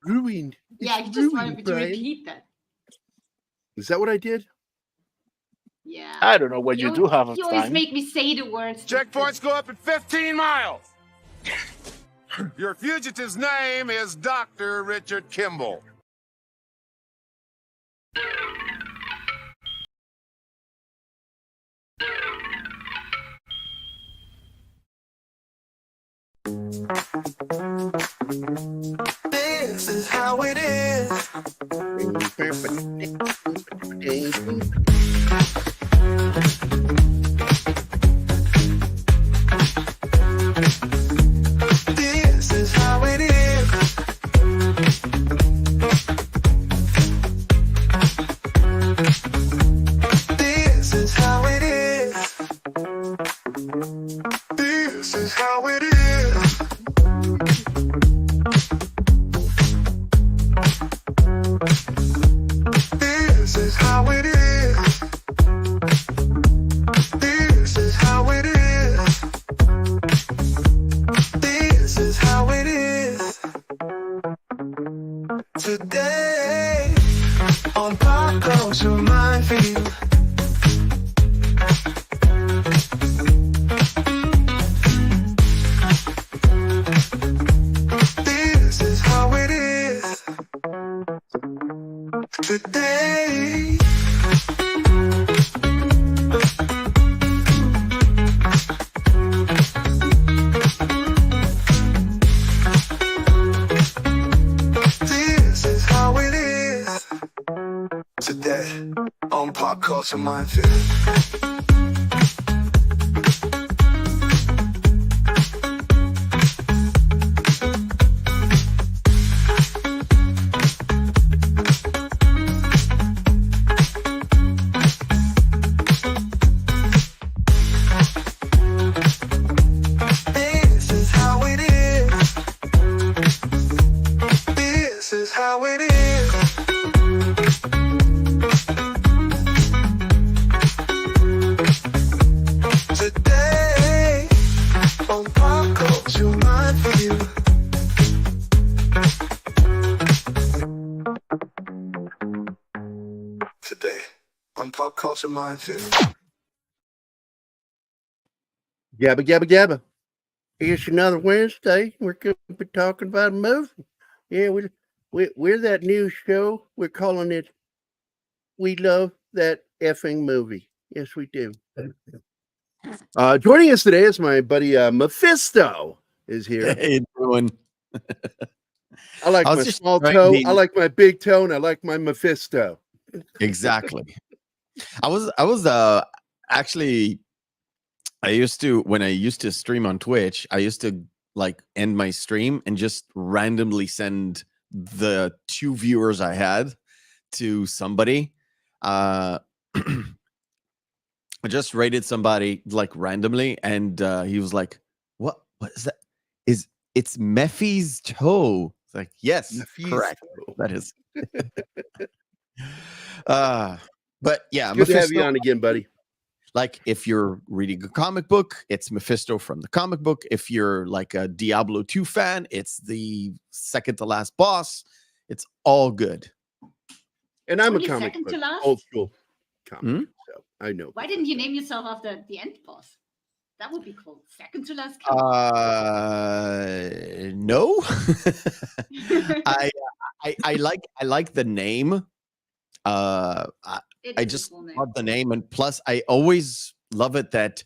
ruined. Yeah, you just wanted me to repeat that. Is that what I did? Yeah. I don't know what you do have of You always time. make me say the words. Checkpoints go up at 15 miles. Your fugitive's name is Dr. Richard Kimball. This is how it is. This is how it is. This is how it is. This is how it is. This is how it is. This is how it is. This is how it is. Today on Pop Culture Minefield. This is how it is. Today. This is how it is. Today on Pop Culture Minefield. This is how it is. This is how it is. Today on Pop Culture Minefield. Today on Pop Culture Minefield. Gabba, gabba, gabba. It's another Wednesday. We're going to be talking about a movie. Yeah, we're that new show. We're calling it We Love That Effing Movie. Yes, we do. Joining us today is my buddy Mephisto is here. How you doing? I like I was my just small trying toe. the- I like my big toe, and I like my Mephisto. Exactly. I was actually, I used to, when I used to stream on Twitch, I used to like end my stream and just randomly send the 2 viewers I had to somebody. I just rated somebody like randomly, and he was like, "What is that? It's Mephi's toe?" It's like, yes, Mephisto. correct. That is. But yeah, Good to have Mephisto, you on again, buddy. like if you're reading a comic book, it's Mephisto from the comic book. If you're like a Diablo 2 fan, it's the second to last boss. It's all good. And I'm Only a comic second book, to last? old school comic, Hmm? so I know. Why didn't you name yourself after the end boss? That would be cool. Second to last. No. I like the name. I just love the name, and plus I always love it that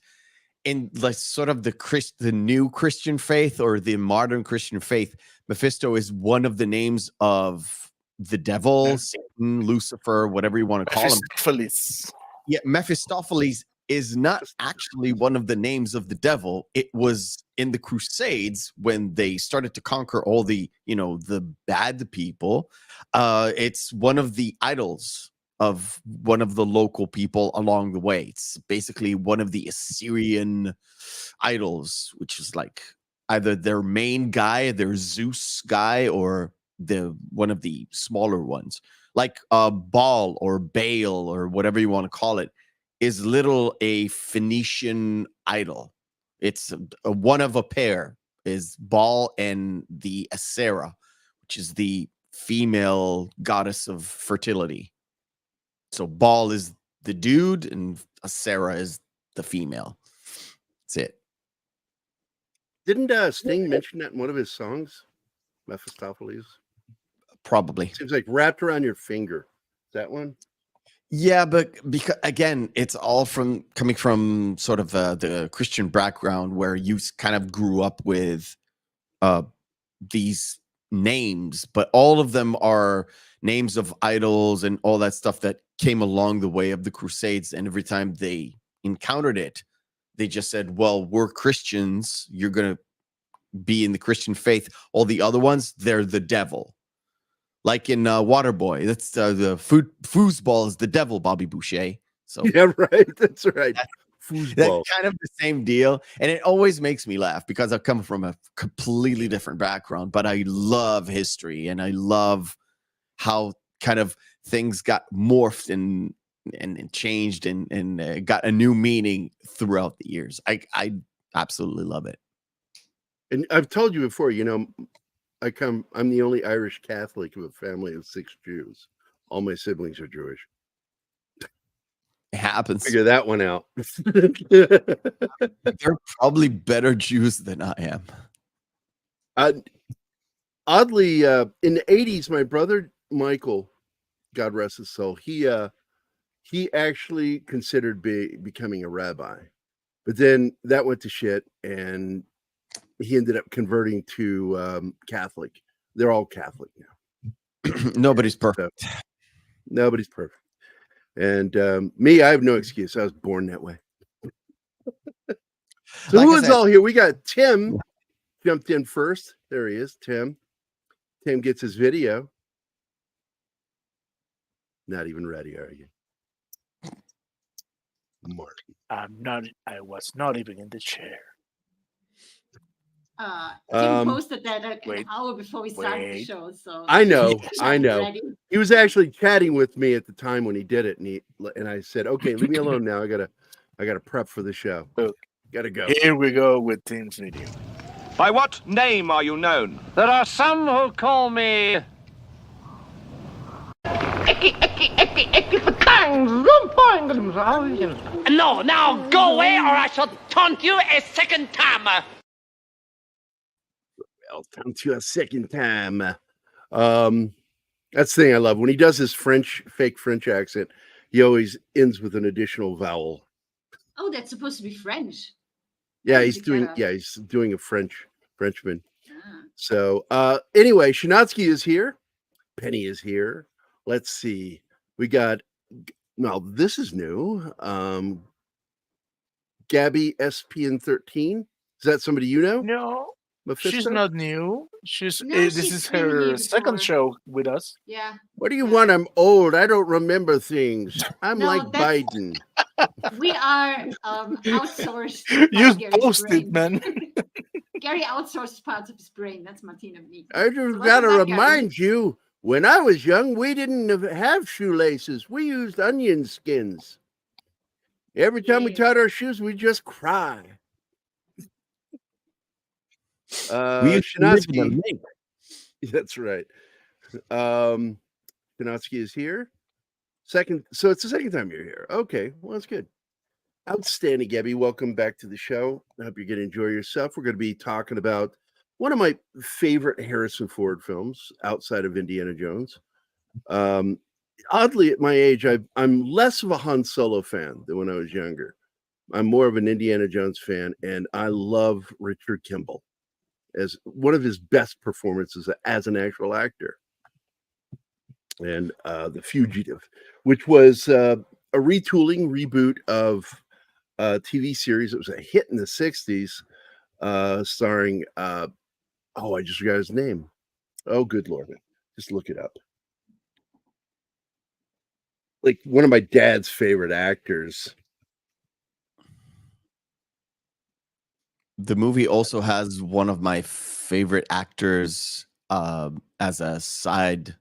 in like sort of the new Christian faith or the modern Christian faith, Mephisto is one of the names of the devil, Satan, Lucifer, whatever you want to call him. Mephistopheles. Yeah, Mephistopheles is not actually one of the names of the devil. It was in the Crusades when they started to conquer all the, the bad people. It's one of the idols of one of the local people along the way. It's basically one of the Assyrian idols, which is like either their main guy, their Zeus guy, or one of the smaller ones, like Baal or Baal or whatever you want to call it, is little a Phoenician idol. It's a one of a pair, is Baal and the Asera, which is the female goddess of fertility. So Baal is the dude and Sarah is the female. That's it. Didn't Sting mention that in one of his songs? Mephistopheles? Probably. Seems like wrapped around your finger. Is that one? Yeah, but because again, it's all coming from sort of the Christian background where you kind of grew up with these names, but all of them are names of idols and all that stuff that came along the way of the Crusades. And every time they encountered it, they just said, well, we're Christians. You're going to be in the Christian faith. All the other ones, they're the devil. Like in Waterboy, that's the foosball is the devil, Bobby Boucher. So Yeah, right. That's right. that's Foosball. kind of the same deal. And it always makes me laugh because I've come from a completely different background, but I love history and I love how kind of things got morphed and changed and got a new meaning throughout the years. I absolutely love it. And I've told you before, I'm the only Irish Catholic of a family of 6 Jews. All my siblings are Jewish. It happens. Figure that one out. They're probably better Jews than I am. Oddly, in the 80s, my brother Michael, God rest his soul, he actually considered becoming a rabbi, but then that went to shit, and he ended up converting to Catholic. They're all Catholic now. Nobody's perfect. Nobody's perfect. And me, I have no excuse. I was born that way. So Like who I is said- all here? We got Tim jumped in first. There he is, Tim. Tim gets his video. Not even ready, are you? Martin. I was not even in the chair. Tim posted that an wait, hour before we started the wait. show. So I know, he's I not know. ready. He was actually chatting with me at the time when he did it, and I said, "Okay, leave me alone now. I gotta prep for the show. Look. Gotta go." Here we go with Tim's video. By what name are you known? There are some who call me. No, now go away or I shall taunt you a second time. I'll come to a second time. That's the thing I love. When he does his fake French accent, he always ends with an additional vowel. Oh, that's supposed to be French. Yeah, He's he's doing a Frenchman. Ah. So anyway, Shinatsky is here. Penny is here. Let's see. We got this is new. Gabby SPN13. Is that somebody you know? No, Mephisto? she's not new. This she's is been her here second before. show with us. Yeah. What do you want? I'm old. I don't remember things. I'm No, like that's- Biden. We are outsourced. by You Gary's posted, brain. man. Gary outsourced parts of his brain. That's Martina and me. I So just welcome gotta back, Gary. remind you, when I was young, we didn't have shoelaces. We used onion skins. Every time we Yeah. tied our shoes, we just cry. We used to live in a Shinatsky, lake. that's right. Shinatsky is here. So it's the second time you're here. Okay, well, that's good. Outstanding, Gabby. Welcome back to the show. I hope you're going to enjoy yourself. We're going to be talking about one of my favorite Harrison Ford films outside of Indiana Jones. Oddly, at my age, I'm less of a Han Solo fan than when I was younger. I'm more of an Indiana Jones fan, and I love Richard Kimball as one of his best performances as an actual actor. And The Fugitive, which was a retooling reboot of a TV series that was a hit in the 60s, starring I just forgot his name. Oh, good Lord. Just look it up. Like one of my dad's favorite actors. The movie also has one of my favorite actors as a side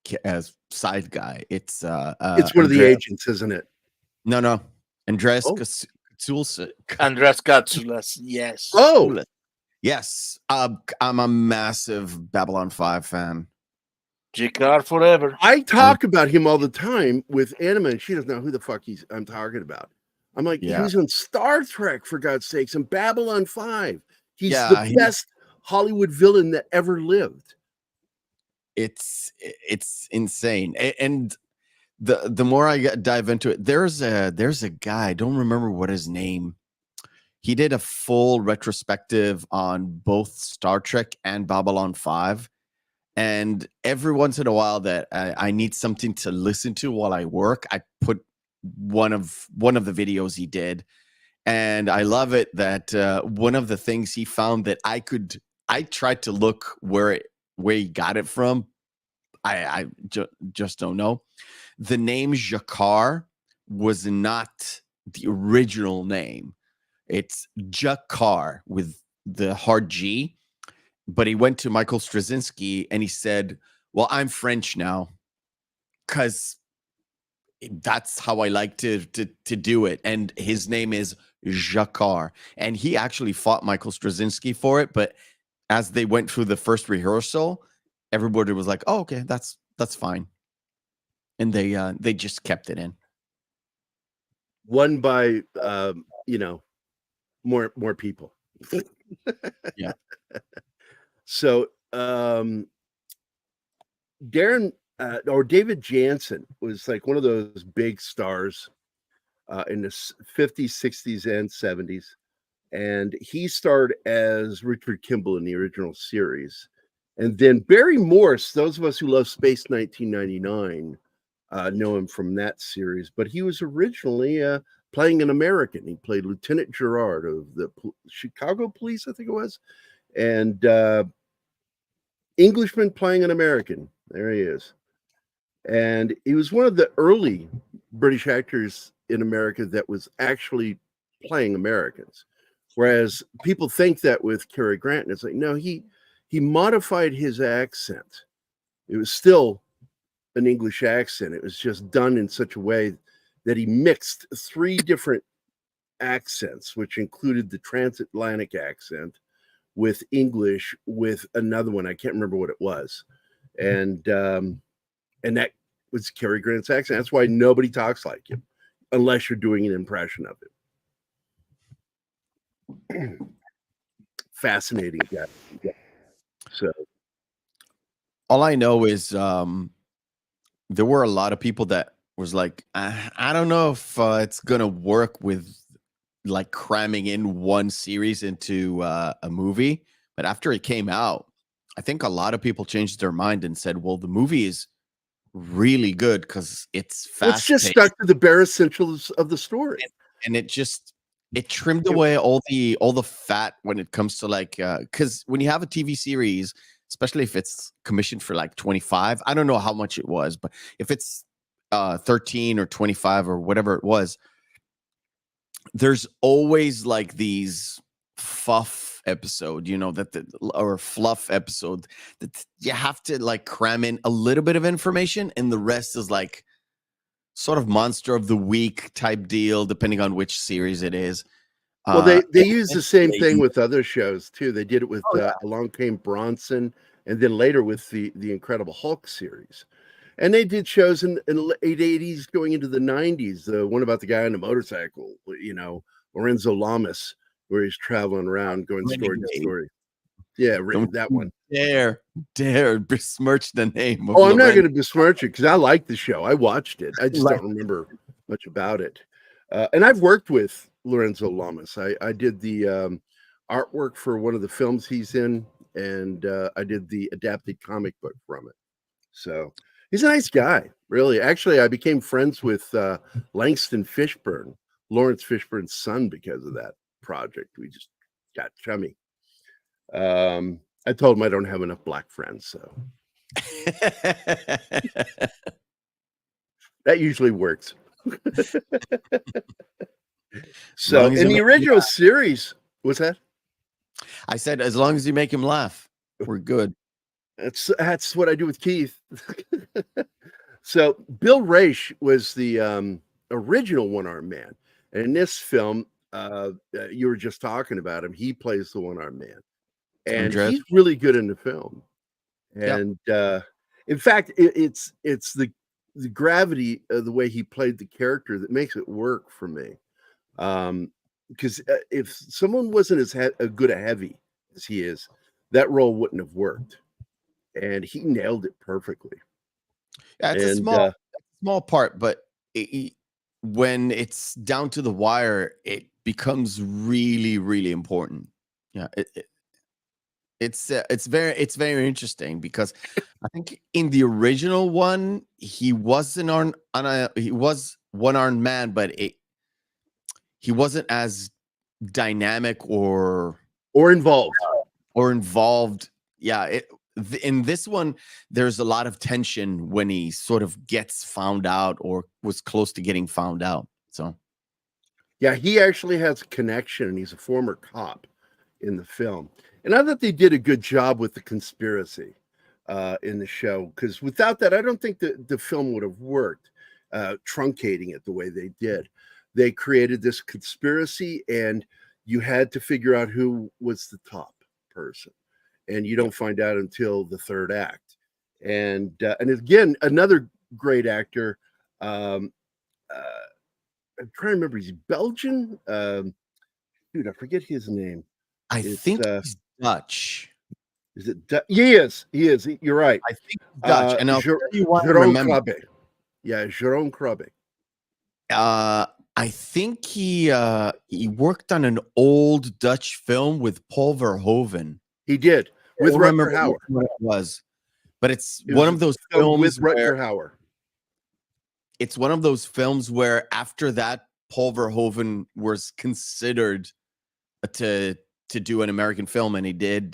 guy. It's It's one of the Andreas- agents, isn't it? No. Andreas Oh. Katsulas. Andres Katsulas, yes. Oh, Yes. I'm a massive Babylon 5 fan. Jacquard forever. I talk about him all the time with Anima, and she doesn't know who the fuck I'm talking about. I'm like, he Yeah. was on Star Trek, for God's sakes, and Babylon 5. He's Yeah, the best Hollywood villain that ever lived. It's insane. And the more I dive into it, there's a guy, I don't remember what his name. He did a full retrospective on both Star Trek and Babylon 5. And every once in a while that I need something to listen to while I work, I put one of the videos he did. And I love it that one of the things he found that I tried to look where he got it from. I just don't know. The name Jacquard was not the original name. It's Jacquard with the hard G. But he went to Michael Straczynski and he said, well, I'm French now because that's how I like to do it. And his name is Jacquard. And he actually fought Michael Straczynski for it. But as they went through the first rehearsal, everybody was like, oh, okay, that's fine. And they just kept it in. Won by, more people. Yeah. So Darren or David Jansen was like one of those big stars in the 50s, 60s, and 70s. And he starred as Richard Kimball in the original series. And then Barry Morse, those of us who love Space 1999 know him from that series. But he was originally playing an American. He played Lieutenant Gerard of the Chicago Police, I think it was. And Englishman playing an American. There he is. And he was one of the early British actors in America that was actually playing Americans. Whereas people think that with Cary Grant, and it's like, no, he modified his accent. It was still an English accent. It was just done in such a way that he mixed 3 different accents, which included the transatlantic accent with English, with another one. I can't remember what it was. And that was Cary Grant's accent. That's why nobody talks like him unless you're doing an impression of it. Fascinating guy. Yeah. So all I know is there were a lot of people that was like, I don't know if it's gonna work with like cramming in one series into a movie. But after it came out, I think a lot of people changed their mind and said, well, the movie is really good because it's fast. It's just stuck to the bare essentials of the story. And it trimmed away all the fat when it comes to like because when you have a TV series, especially if it's commissioned for like 25, I don't know how much it was, but if it's 13 or 25 or whatever it was, there's always like these fluff episode, or fluff episode that you have to like cram in a little bit of information, and the rest is like sort of monster of the week type deal, depending on which series it is. Well, they use the same thing with other shows too. They did it with Along Came Bronson, and then later with the Incredible Hulk series. And they did shows in the late 80s going into the 90s. The one about the guy on the motorcycle, Lorenzo Lamas, where he's traveling around going story to story. Yeah, that one. Dare besmirch the name. Oh, I'm not going to besmirch it because I like the show. I watched it. I just don't remember much about it. And I've worked with Lorenzo Lamas. I did the artwork for one of the films he's in, and I did the adapted comic book from it. So he's a nice guy, really. Actually, I became friends with Langston Fishburne, Lawrence Fishburne's son, because of that project. We just got chummy. I told him I don't have enough black friends, so that usually works. So in the original series, what's that? I said, as long as you make him laugh, we're good. That's what I do with Keith. So Bill Raish was the original one-armed man. And in this film, you were just talking about him. He plays the one-armed man. And he's really good in the film. And In fact, it's the gravity of the way he played the character that makes it work for me. Because if someone wasn't as good a heavy as he is, that role wouldn't have worked, and he nailed it perfectly. Yeah, it's a small part, but when it's down to the wire, it becomes really, really important. Yeah, it's very interesting because I think in the original one he wasn't he was one-armed man, but he wasn't as dynamic or involved. Yeah, in this one, there's a lot of tension when he sort of gets found out or was close to getting found out. So, yeah, he actually has a connection, and he's a former cop in the film. And I thought they did a good job with the conspiracy in the show, because without that, I don't think the film would have worked, truncating it the way they did. They created this conspiracy, and you had to figure out who was the top person. And you don't find out until the third act. And again, another great actor. I'm trying to remember. He's Belgian. Dude, I forget his name. I think he's Dutch. Is it? He is. You're right. I think Dutch. And I'll tell you why I Jerome remember. Krabbe. Yeah, Jerome Krabbe. I think he worked on an old Dutch film with Paul Verhoeven. He did. With Rutger Hauer. What it was. But it's one of those films with Rutger Hauer. It's one of those films where after that, Paul Verhoeven was considered to do an American film, and he did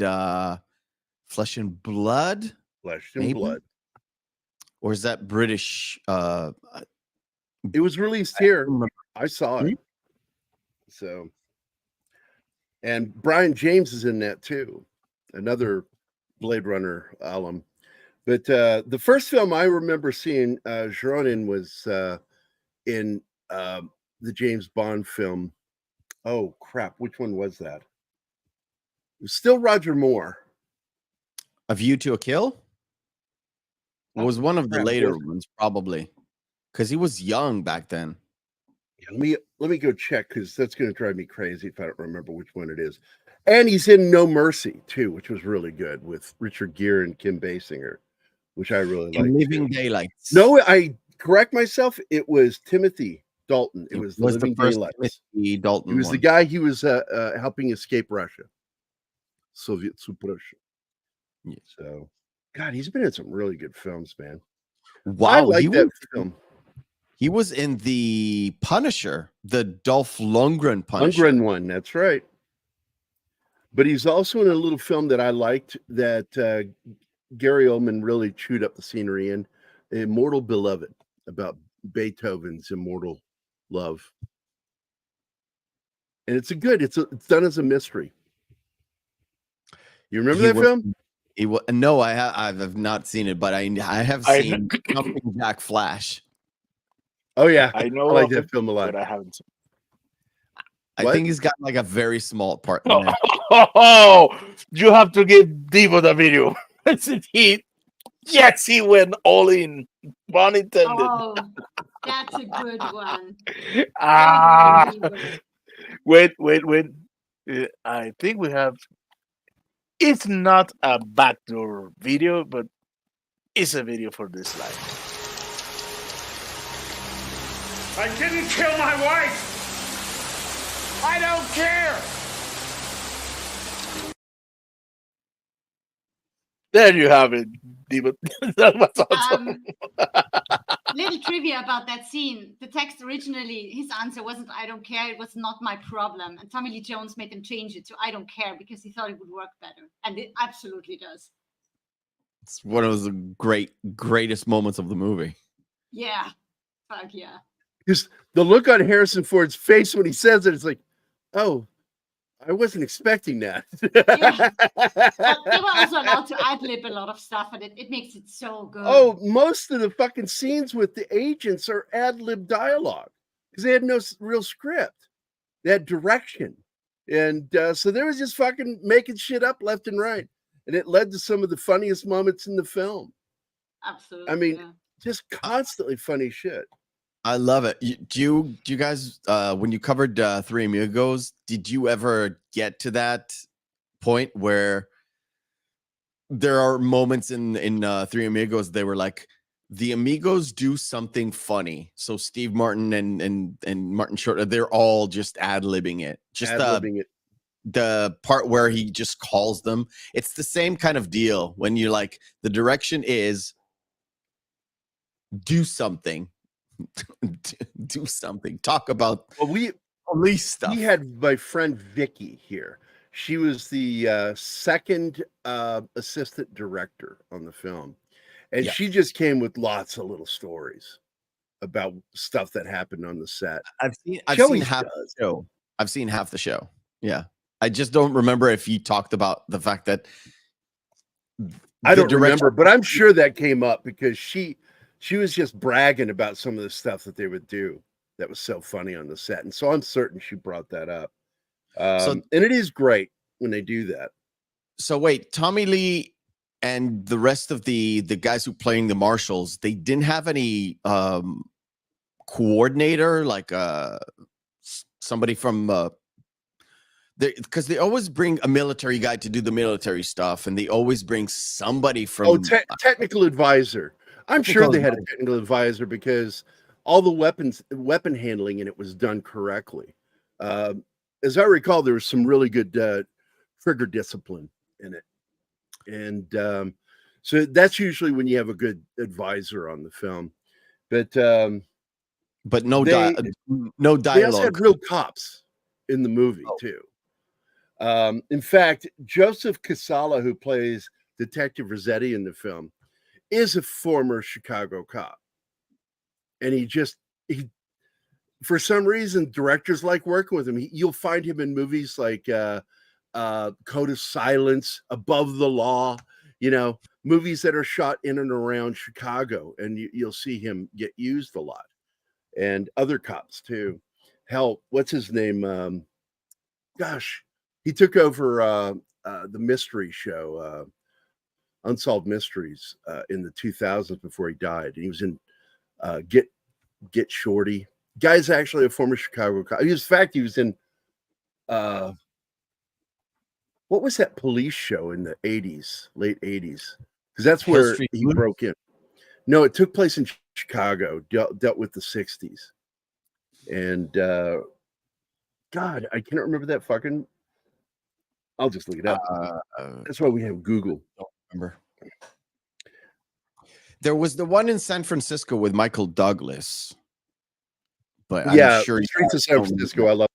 Flesh and Blood. Flesh and Blood. Or is that British? It was released here. I saw it. So, and Brian James is in that too, another Blade Runner alum. But the first film I remember seeing Jean in was in the James Bond film. Oh crap! Which one was that? It was still Roger Moore. A View to a Kill? It was one of the later ones, probably, because he was young back then. Yeah, let me go check, because that's going to drive me crazy if I don't remember which one it is. And he's in No Mercy too, which was really good with Richard Gere and Kim Basinger, which I really liked. Living Daylights. No, I correct myself. It was Timothy Dalton. It was the Living first Daylights. Timothy Dalton. He was the guy he was helping escape Russia, Soviet Russia. Yeah. So, God, he's been in some really good films, man. Wow, I like that film. He was in the Punisher, the Dolph Lundgren Punisher. Lundgren one, that's right. But he's also in a little film that I liked that Gary Oldman really chewed up the scenery in, Immortal Beloved, about Beethoven's immortal love. And it's done as a mystery. You remember that film? No, I have not seen it, but I have seen Jumping Jack Flash. Oh yeah, I know. I like that film a lot. But I haven't seen. I think he's got like a very small part in there. Oh, you have to give Devo the video. He went all in. Pun intended. Oh, that's a good one. Wait. I think we have. It's not a backdoor video, but it's a video for this live. I didn't kill my wife! I don't care. There you have it, Devo. That was awesome. Little trivia about that scene. The text originally, his answer wasn't "I don't care." It was "not my problem." And Tommy Lee Jones made him change it to "I don't care" because he thought it would work better, and it absolutely does. It's one of the greatest moments of the movie. Yeah, fuck yeah. Just the look on Harrison Ford's face when he says it, it's like, oh, I wasn't expecting that. Yeah. But they were also allowed to ad-lib a lot of stuff, and it makes it so good. Oh, most of the fucking scenes with the agents are ad-lib dialogue because they had no real script. They had direction. And so they was just fucking making shit up left and right. And it led to some of the funniest moments in the film. Absolutely. I mean, yeah. just constantly funny shit. I love it. Do you guys when you covered Three Amigos, did you ever get to that point where there are moments in Three Amigos they were like the Amigos do something funny. So Steve Martin and Martin Short, they're all just ad-libbing it. Just Ad-libbing it. the part where he just calls them. It's the same kind of deal when you're like the direction is do something. Do something. Talk about Well, police stuff. we had my friend Vicky here. She was the second assistant director on the film, and Yeah. she just came with lots of little stories about stuff that happened on the set. I've She seen always half does. the show. I've seen half the show. Yeah. I just don't remember if he talked about the fact that I the don't remember, but I'm sure that came up because she was just bragging about some of the stuff that they would do that was so funny on the set, and so I'm certain she brought that up. And it is great when they do that. So wait, Tommy Lee and the rest of the guys who playing the marshals, they didn't have any coordinator like somebody from because they always bring a military guy to do the military stuff, and they always bring somebody from Technical advisor. I'm sure Technical they had a technical advisor because all the weapon handling in it was done correctly. As I recall, there was some really good trigger discipline in it, and so that's usually when you have a good advisor on the film. But no they also dialogue. had real cops in the movie too. In fact, Joseph Casala, who plays Detective Rossetti in the film, is a former Chicago cop. And he for some reason, directors like working with him. You'll find him in movies like Code of Silence, Above the Law, movies that are shot in and around Chicago. And you'll see him get used a lot. And other cops too. Hell, what's his name? He took over the mystery show, Unsolved Mysteries, in the 2000s before he died. And he was in Get Shorty. Guy's actually a former Chicago cop. He was in what was that police show in the 80s, late 80s? Because that's Hill where Street he Blues? broke in. No, it took place in Chicago, dealt with the 60s. And God, I can't remember that fucking. I'll just look it up. That's why we have Google. Don't remember. There was the one in San Francisco with Michael Douglas, but I'm sure Streets of San Francisco. I love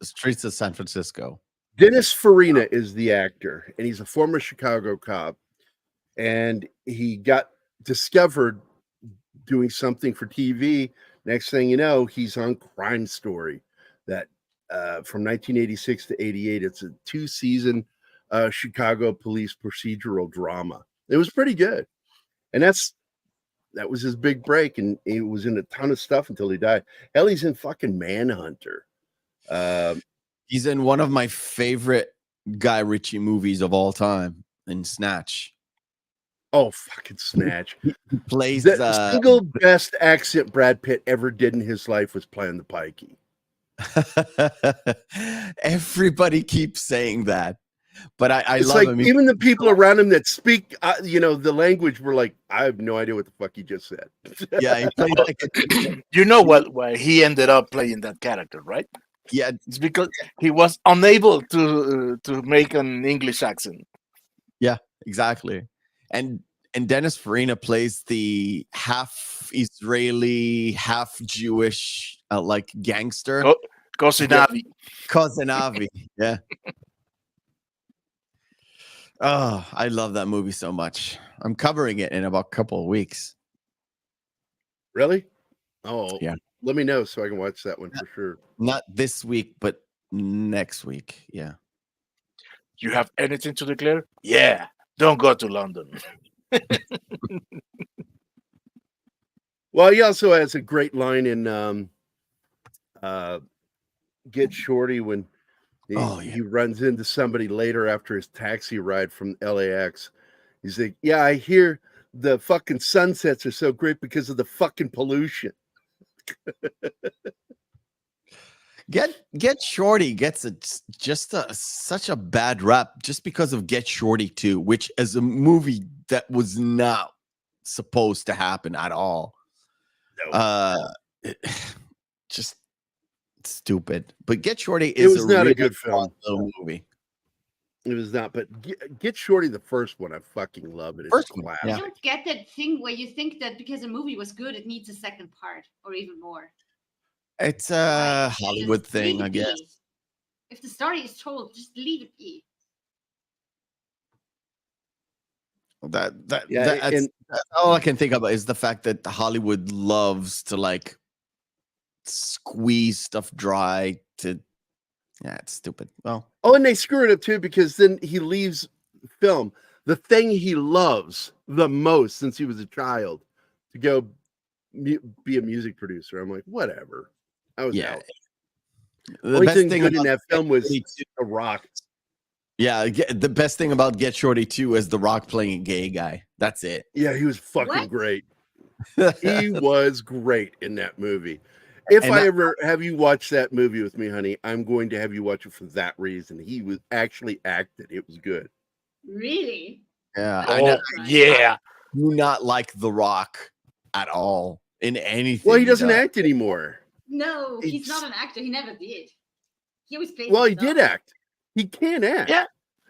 Streets of San Francisco. Dennis Farina is the actor, and he's a former Chicago cop, and he got discovered doing something for TV. Next thing you know, he's on Crime Story, that from 1986 to 88. It's a 2-season Chicago police procedural drama. It was pretty good, and that was his big break, and he was in a ton of stuff until he died. Hell, he's in fucking Manhunter. He's in one of my favorite Guy Ritchie movies of all time, in Snatch. Oh, fucking Snatch. He plays the single best accent Brad Pitt ever did in his life was playing the Pikey. Everybody keeps saying that, but I it's love like him. Even the people around him that speak, the language were like, I have no idea what the fuck he just said. Yeah, he played like You know why he ended up playing that character, right? yeah, It's because he was unable to make an English accent. yeah, exactly. And Dennis Farina plays the half Israeli, half Jewish, like gangster. Kosinavi. Kosinavi. Yeah. Oh, I love that movie so much. I'm covering it in about a couple of weeks. Really? Oh, yeah. Let me know so I can watch that one for sure. Not this week, but next week. Yeah. You have anything to declare? Yeah. Don't go to London. Well, he also has a great line in Get Shorty when he runs into somebody later after his taxi ride from LAX. He's like, yeah, I hear the fucking sunsets are so great because of the fucking pollution. Get Shorty gets such a bad rap just because of Get Shorty 2, which is a movie that was not supposed to happen at all. No. Just stupid. But Get Shorty It is was not a good fun film. little movie. It was not, but Get Shorty, the first one, I fucking love it. It's First one, classic. yeah. I don't get that thing where you think that because a movie was good, it needs a second part or even more. It's a Right. Hollywood Just thing, leave it I guess. be. If the story is told, just leave it be. That's all I can think about is the fact that Hollywood loves to like squeeze stuff dry to. Yeah, it's stupid. Well, Oh, and they screw it up too because then he leaves film, the thing he loves the most since he was a child, to go be a music producer. I'm like, whatever. I was yeah. out. The Only best thing thing good in about that film was Shorty 2 The Rock. Yeah, the best thing about Get Shorty 2 is The Rock playing a gay guy. That's it. Yeah, he was fucking What? great. He was great in that movie. If And I that- ever have you watch that movie with me, honey, I'm going to have you watch it for that reason. He was actually acted. It was good. Really? Yeah, Oh, I know. yeah. Do not like The Rock at all in anything. Well, he doesn't does. act anymore. No, he's It's- not an actor. He never did. He always played. Well, he himself. did act. He can act. Yeah,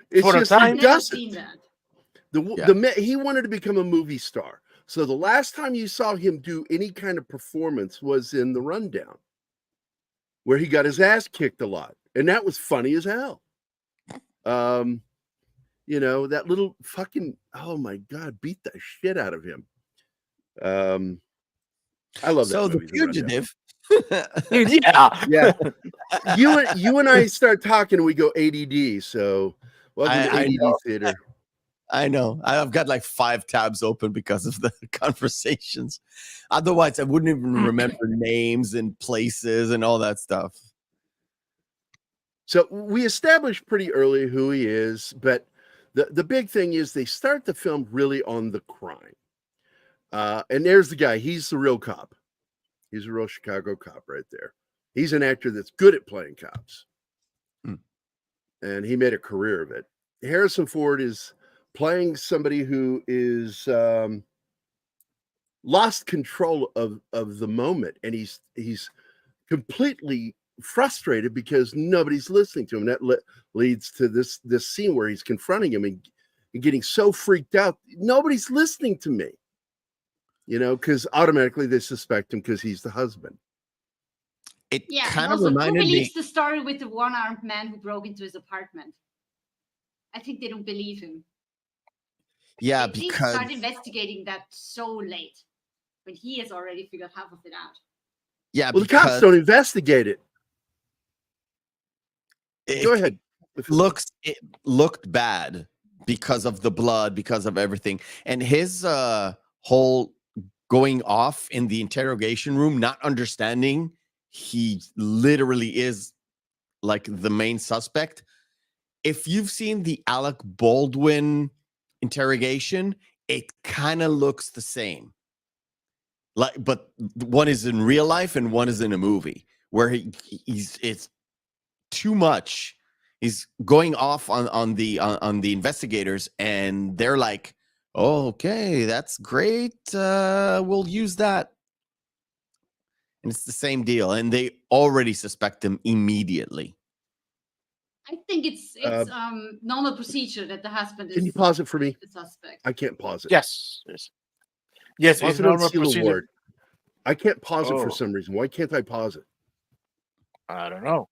It's for a just time. he I've never doesn't. seen that. He wanted to become a movie star. So the last time you saw him do any kind of performance was in The Rundown, where he got his ass kicked a lot, and that was funny as hell. You know, that little fucking, oh my god, beat the shit out of him. I love that So The movie, The Rundown. Fugitive. Yeah. Yeah, you and I start talking, and we go ADD. So welcome to I ADD know. theater. I know. I've got like 5 tabs open because of the conversations. Otherwise, I wouldn't even remember names and places and all that stuff. So we established pretty early who he is, but the big thing is they start the film really on the crime. And there's the guy. He's the real cop. He's a real Chicago cop right there. He's an actor that's good at playing cops. And he made a career of it. Harrison Ford is playing somebody who is lost control of the moment. And he's completely frustrated because nobody's listening to him. That leads to this scene where he's confronting him and getting so freaked out. Nobody's listening to me, you know, because automatically they suspect him because he's the husband. It Yeah, and kind of also, who reminded me. believes the story with the one-armed man who broke into his apartment? I think they don't believe him. Yeah, They didn't because start investigating that so late when he has already figured half of it out. Well, the cops because don't investigate it. Go it- ahead. it looked bad because of the blood, because of everything, and his whole going off in the interrogation room, not understanding he literally is like the main suspect. If you've seen the Alec Baldwin interrogation, it kind of looks the same. Like, but one is in real life and one is in a movie where it's too much. He's going off on the investigators, and they're like, "Oh, okay, that's great. We'll use that." And it's the same deal, and they already suspect him immediately. I think it's normal procedure that the husband Can you is pause it for me? the suspect. I can't pause it. Yes. Yes, Pause it's it on normal Seal of procedure. Ward. I can't pause it for Oh. some reason. Why can't I pause it? I don't know.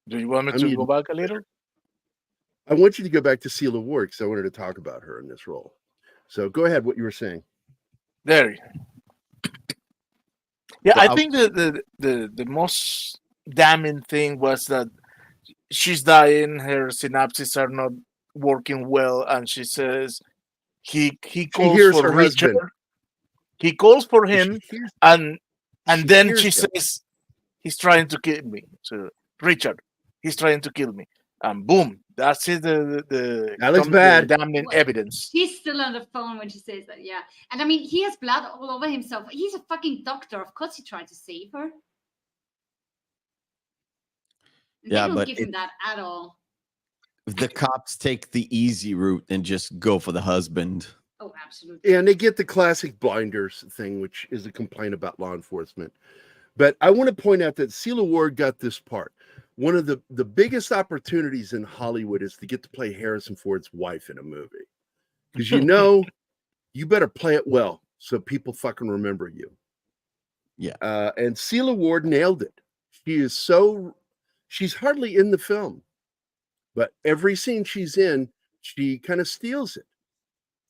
Do you want me I to mean- go back a little? I want you to go back to Seal of War because I wanted to talk about her in this role. So go ahead. What you were saying? There. Yeah, So I I'll- think the most damning thing was that she's dying, her synapses are not working well, and she says he calls hears for her Richard. husband. He calls for him, She hears- and she then hears she him. says he's trying to kill me. So Richard, he's trying to kill me, and boom, That's it. The That looks the bad. damning What? evidence. He's still on the phone when she says that, yeah. And I mean, he has blood all over himself. He's a fucking doctor. Of course he tried to save her. And Yeah, they don't but give him that at all. the cops take the easy route and just go for the husband. Oh, absolutely. And they get the classic blinders thing, which is a complaint about law enforcement. But I want to point out that Celia Ward got this part. One of the biggest opportunities in Hollywood is to get to play Harrison Ford's wife in a movie. Because you better play it well so people fucking remember you. Yeah. And Celia Ward nailed it. She's hardly in the film. But every scene she's in, she kind of steals it.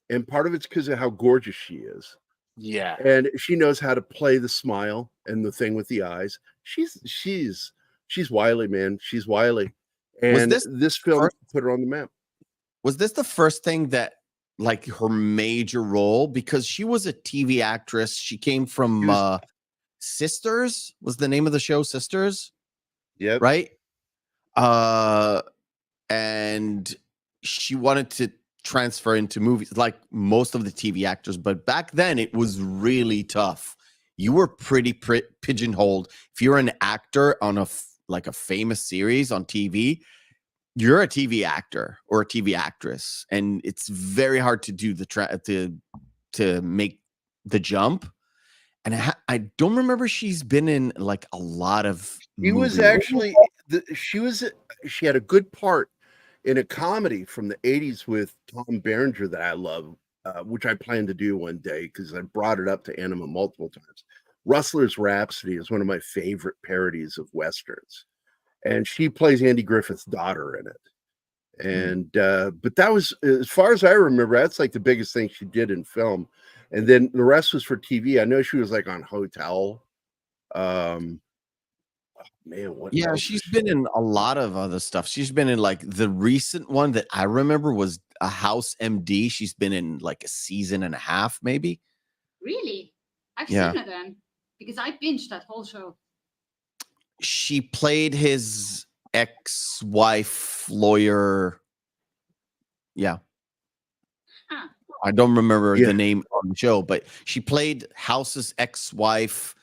And part of it's because of how gorgeous she is. Yeah. And she knows how to play the smile and the thing with the eyes. She's wily, man. She's wily. And this film put her on the map. Was this the first thing that, like, her major role? Because she was a TV actress. She came from Sisters, was the name of the show, Sisters? Yeah. Right? And she wanted to transfer into movies like most of the TV actors, but back then it was really tough. You were pretty pigeonholed. If you're an actor on a famous series on TV, you're a TV actor or a TV actress, and it's very hard to do to make the jump. And I don't remember she's been in like a lot of. She was actually she had a good part in a comedy from the 80s with Tom Berenger that I love, which I plan to do one day because I brought it up to Anima multiple times. Rustler's Rhapsody is one of my favorite parodies of Westerns. And she plays Andy Griffith's daughter in it. And but that was, as far as I remember, that's like the biggest thing she did in film. And then the rest was for TV. I know she was like on Hotel. Man, what else she's been in a lot of other stuff. She's been in like the recent one that I remember was a House MD. She's been in like a season and a half, maybe. Really? I've seen her then because I binged that whole show. She played his ex-wife lawyer. Yeah. Huh. I don't remember the name on the show, but she played House's ex-wife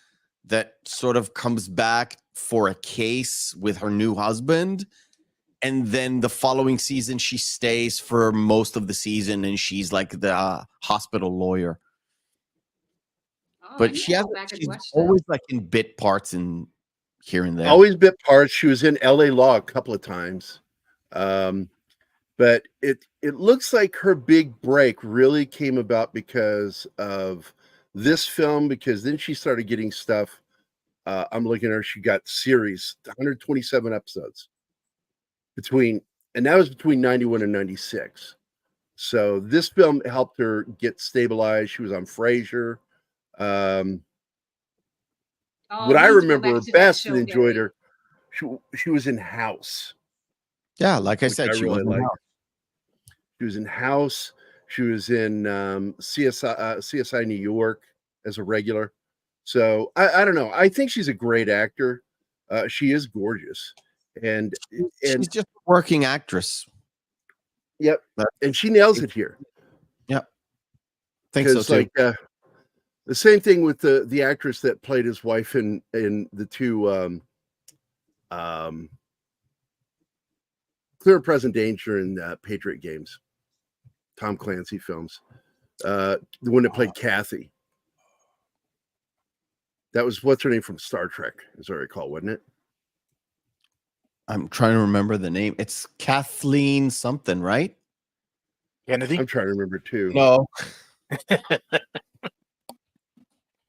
that sort of comes back for a case with her new husband. And then the following season, she stays for most of the season and she's like the hospital lawyer. Oh, But she's always like in bit parts and here and there. Always bit parts. She was in LA Law a couple of times. But it looks like her big break really came about because of this film, because then she started getting stuff. I'm looking at her. She got series, 127 episodes and that was between 91 and 96. So this film helped her get stabilized. She was on Frasier. What I remember best and enjoyed her, she was in House. Yeah, like I said, she was in House. She was in CSI New York as a regular. So I don't know. I think she's a great actor. She is gorgeous, and she's just a working actress. Yep, and she nails it here. Yep, think so too. Like the same thing with the actress that played his wife in the two Clear and Present Danger and Patriot Games, Tom Clancy films. The one that played Kathy. That was what's her name from Star Trek, as I recall, wasn't it? I'm trying to remember the name. It's Kathleen something, right? Kennedy? I'm trying to remember too. No.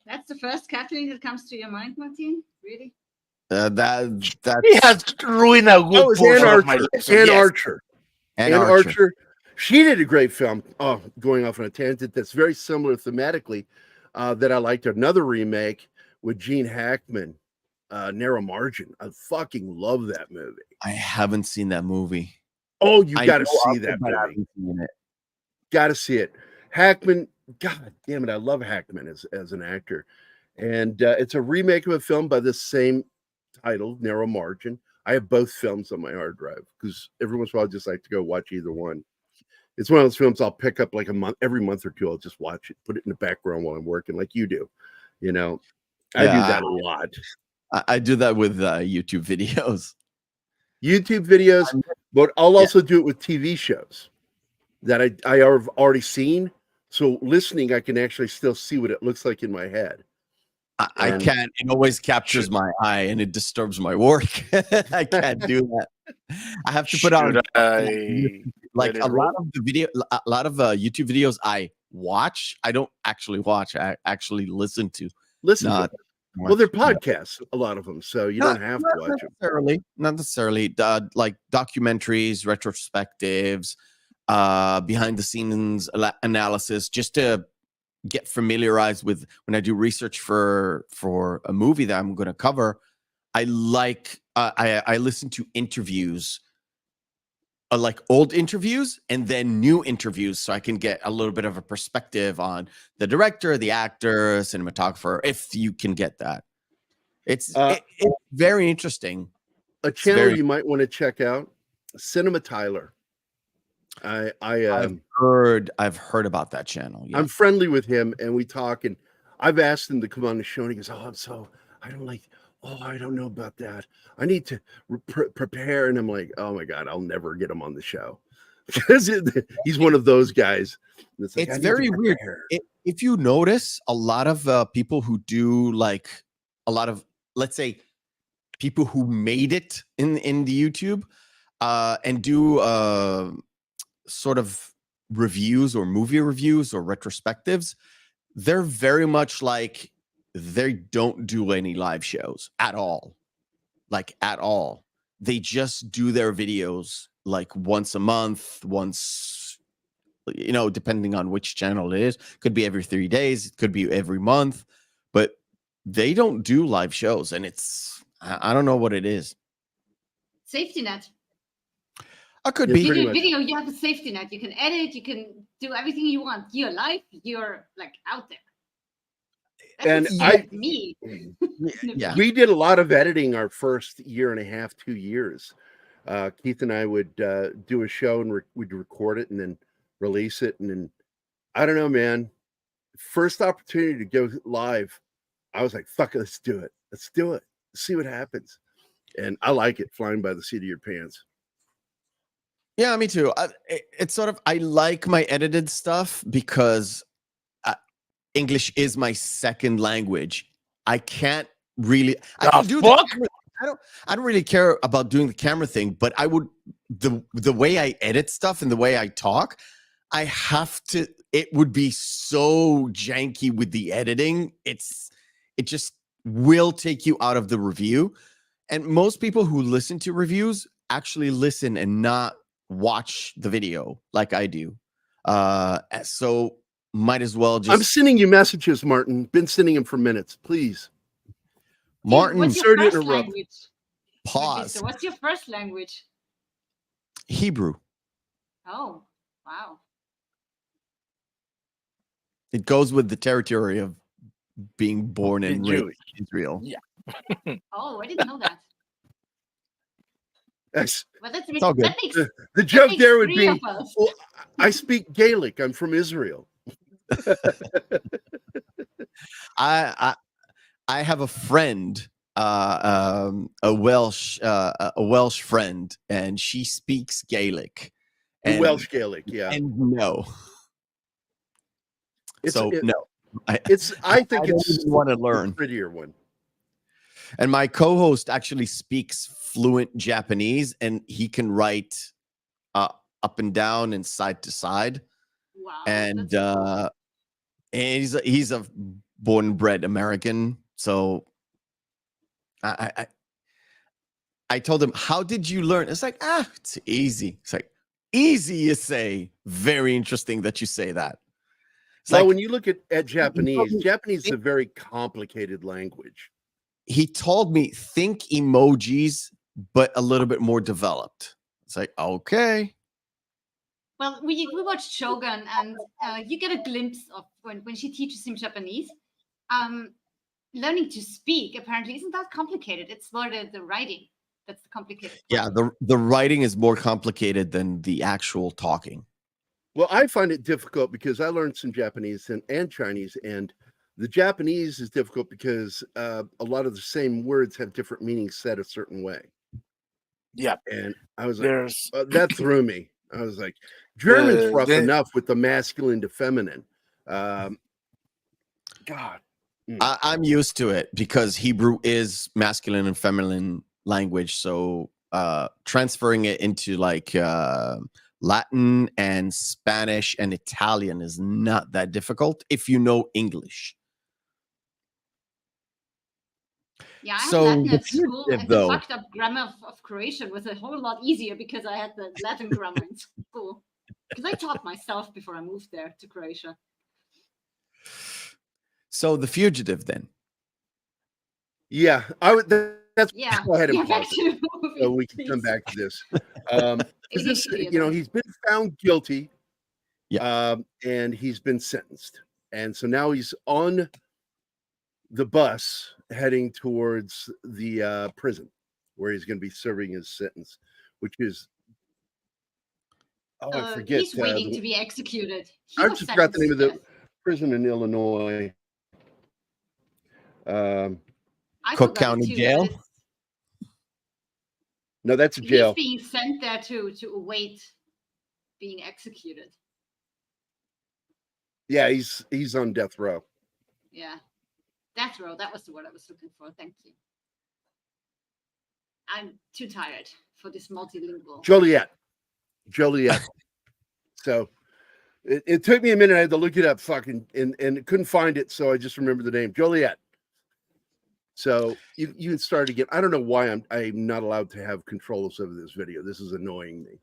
That's the first Kathleen that comes to your mind, Martin? Really? That's he has ruined a good portion of my life. Ann Archer. She did a great film. Oh, going off on a tangent that's very similar thematically. That I liked. Another remake with Gene Hackman, Narrow Margin. I fucking love that movie. I haven't seen that movie. Oh, you got to see that movie. Got to see it. Hackman, God damn it, I love Hackman as an actor. And it's a remake of a film by the same title, Narrow Margin. I have both films on my hard drive because every once in a while I just like to go watch either one. It's one of those films I'll pick up like every month or two. I'll just watch it, put it in the background while I'm working, like you do. You know, I do Yeah, that a lot. I do that with YouTube videos. YouTube videos, but I'll also do it with TV shows that I have already seen. So listening, I can actually still see what it looks like in my head. I can't. It always captures my eye and it disturbs my work. I can't do that. I have to put on like a lot of YouTube videos I watch. I don't actually watch. I actually listen to. Listen to Not them. Well, they're podcasts, a lot of them, so you don't have to watch them. Not necessarily. Like documentaries, retrospectives, behind the scenes analysis, just to get familiarized with when I do research for a movie that I'm going to cover. I like I listen to interviews, like old interviews and then new interviews, so I can get a little bit of a perspective on the director, the actor, cinematographer, if you can get that. It's very interesting. A channel you might want to check out, Cinema Tyler. I've heard about that channel. Yeah. I'm friendly with him, and we talk, and I've asked him to come on the show, and he goes, I don't know about that. I need to prepare. And I'm like, oh my God, I'll never get him on the show. He's one of those guys. It's very weird. If you notice, a lot of people who do like a lot of, let's say, people who made it in the YouTube and do sort of reviews or movie reviews or retrospectives, they're very much like, they don't do any live shows at all. Like at all. They just do their videos like once a month, depending on which channel it is. Could be every 3 days, it could be every month, but they don't do live shows, and I don't know what it is. Safety net. I could be. You do a video, you have a safety net. You can edit, you can do everything you want. You're live, you're like out there. And we did a lot of editing our first year and a half, 2 years. Keith and I would do a show, and we'd record it and then release it. And then, I don't know, man, first opportunity to go live, I was like, fuck it, let's do it. Let's do it. Let's see what happens. And I like it, flying by the seat of your pants. Yeah, me too. It's sort of, I like my edited stuff because English is my second language. I can't really. I can do that. I don't really care about doing the camera thing, but I would the way I edit stuff and the way I talk, I have to. It would be so janky with the editing. It just will take you out of the review. And most people who listen to reviews actually listen and not watch the video like I do. So might as well just. I'm sending you messages, Martin. Been sending them for minutes. Please. Martin, what's your first language? Pause. What's your first language? Hebrew. Oh, wow. It goes with the territory of being born and raised in Israel. Yeah. Oh, I didn't know that. Well, it's all good. The joke there would be, well, I speak Gaelic. I'm from Israel. I have a friend, a Welsh friend, and she speaks Gaelic. And, Welsh Gaelic, yeah. And no. No. I think it's want to learn a prettier one. And my co-host actually speaks fluent Japanese, and he can write up and down and side to side. Wow. And he's a born and bred American. So I told him, how did you learn? It's like, it's easy. It's like, easy, you say. Very interesting that you say that. Well, when you look at Japanese is a very complicated language. He told me, think emojis, but a little bit more developed. It's like, okay. Well, we watched Shogun, and you get a glimpse of when she teaches him Japanese. Learning to speak apparently isn't that complicated. It's more the writing. That's the complicated part. Yeah, the writing is more complicated than the actual talking. Well, I find it difficult because I learned some Japanese and Chinese, and the Japanese is difficult because a lot of the same words have different meanings said a certain way. Yeah, And I was like, there's that threw me. I was like, German's rough they- enough with the masculine to feminine. God. I'm used to it because Hebrew is masculine and feminine language. So transferring it into like Latin and Spanish and Italian is not that difficult if you know English. Yeah, I had So Latin the at school, Fugitive, and the though- fucked up grammar of Croatian was a whole lot easier because I had the Latin grammar in school. Because I taught myself before I moved there to Croatia. So the Fugitive then. Yeah, I would. That's Yeah, go ahead and yeah, back pause to it the movie, so we can come please. back to this. Because this, ADHD you know, again. he's been found guilty, Yeah. and he's been sentenced, and so now he's on the bus heading towards the prison where he's going to be serving his sentence, which is I forget. He's waiting to be executed. He I was just forgot the name of the sentenced, prison in Illinois. I Cook forgot it County too, but Jail? it's- No, that's a He's jail. being sent there to await being executed. Yeah, he's on death row. Yeah. Death row, that was the word I was looking for. Thank you. I'm too tired for this multilingual. Joliet. So it took me a minute. I had to look it up fucking and couldn't find it. So I just remembered the name. Joliet. So you can start again. I don't know why I'm not allowed to have controls over this video. This is annoying me.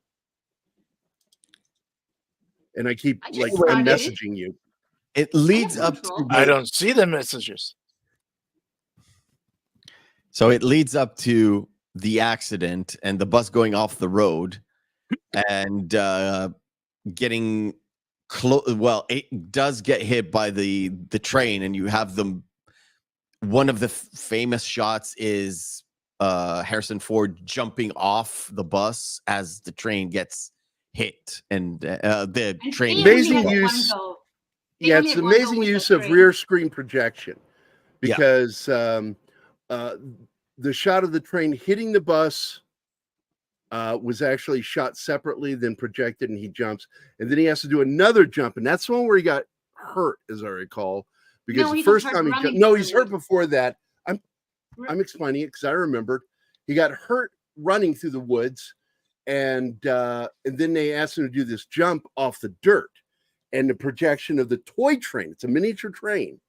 And I keep I just like started. I'm messaging you. It leads up to control. I don't see the messages. So it leads up to the accident and the bus going off the road and getting close. Well, it does get hit by the train, and you have them. One of the famous shots is Harrison Ford jumping off the bus as the train gets hit, and the And train. they only Amazing had one use. go. They Yeah, only it's had one go amazing with use that of train. rear screen projection Yeah. because the shot of the train hitting the bus was actually shot separately, then projected, and he jumps, and then he has to do another jump, and that's the one where he got hurt, as I recall, because No, the he got first hurt time he running jumped, no, through he's the hurt woods. before that. I'm explaining it because I remembered he got hurt running through the woods, and then they asked him to do this jump off the dirt, and the projection of the toy train. It's a miniature train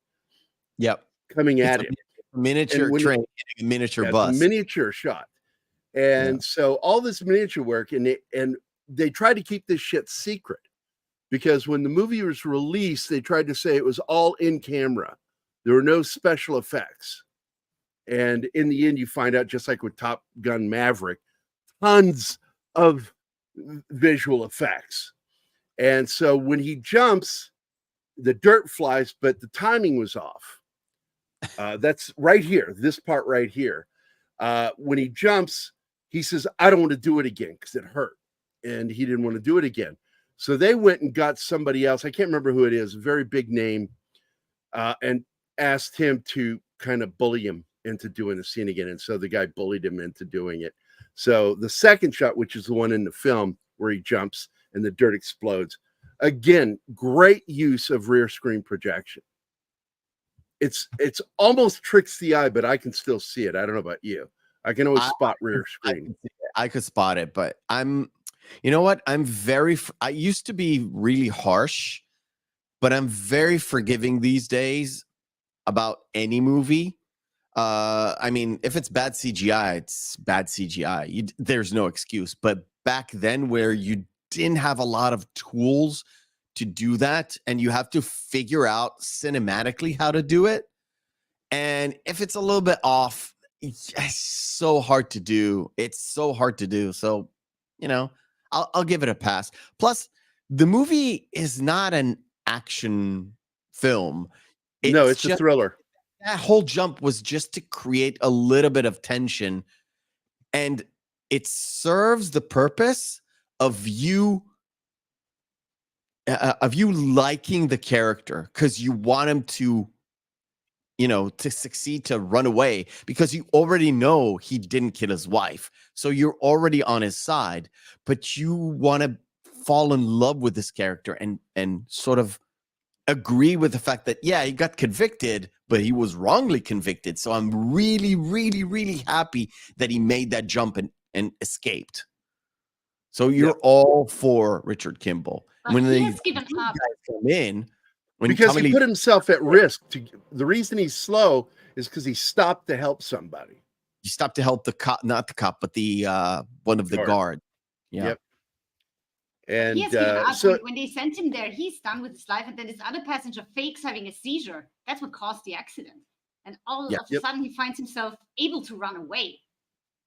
Yep, coming It's at a him. miniature when- train hitting a miniature Yeah, it's a bus. miniature shot. And so all this miniature work, and they tried to keep this shit secret because when the movie was released, they tried to say it was all in camera. There were no special effects. And in the end, you find out, just like with Top Gun Maverick, tons of visual effects. And so when he jumps, the dirt flies, but the timing was off. That's right here, this part right here. When he jumps, he says, I don't want to do it again because it hurt. And he didn't want to do it again. So they went and got somebody else. I can't remember who it is, a very big name, and asked him to kind of bully him into doing the scene again. And so the guy bullied him into doing it. So the second shot, which is the one in the film where he jumps and the dirt explodes, again, great use of rear screen projection. It's almost tricks the eye, but I can still see it. I don't know about you. I can always spot rear screen. I could spot it, but you know what? I used to be really harsh, but I'm very forgiving these days about any movie. I mean, if it's bad CGI, it's bad CGI. There's no excuse. But back then, where you didn't have a lot of tools to do that, and you have to figure out cinematically how to do it, and if it's a little bit off, it's so hard to do. It's so hard to do. So, I'll give it a pass. Plus, the movie is not an action film. No, it's just a thriller. That whole jump was just to create a little bit of tension and it serves the purpose of you liking the character because you want him to, to succeed, to run away, because you already know he didn't kill his wife. So you're already on his side, but you want to fall in love with this character and sort of agree with the fact that, yeah, he got convicted, but he was wrongly convicted. So I'm really, really, really happy that he made that jump and escaped. So you're all for Richard Kimball. But When he the has given good up. guys come in, when Because Tommy he Lee- put himself at risk. The reason he's slow is because he stopped to help somebody. he stopped to help the cop, not the cop, but the one of the guard. Yeah. Yep. He And has given up. so When they sent him there, he's done with his life. And then this other passenger fakes having a seizure. That's what caused the accident. And all Yeah. of a sudden, he finds himself able to run away.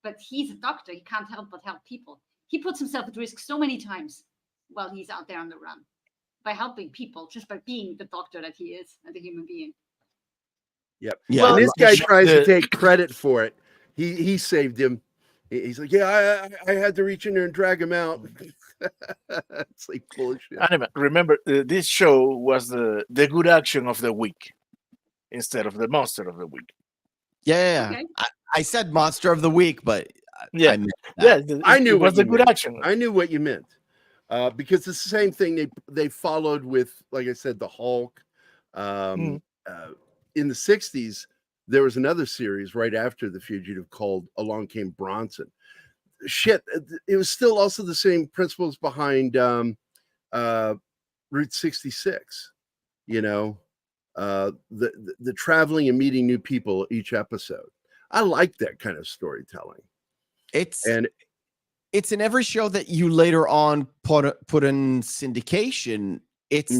But he's a doctor. He can't help but help people. He puts himself at risk so many times while he's out there on the run by helping people, just by being the doctor that he is and the human being. Yep. Yeah. Well, Well, this guy the- tries to the- take credit for it. He saved him. He's like, yeah, I had to reach in there and drag him out. It's like bullshit. Anyway, remember, this show was the good action of the week instead of the monster of the week. Yeah. Okay. I said monster of the week, but Yeah. I meant that. Yeah, I knew it was what the you good meant. action. I knew what you meant. Because it's the same thing they followed with, like I said, the Hulk. In the 60s, there was another series right after The Fugitive called Along Came Bronson. Shit, it was still also the same principles behind Route 66. The traveling and meeting new people each episode. I like that kind of storytelling. It's And in every show that you later on put in syndication. It's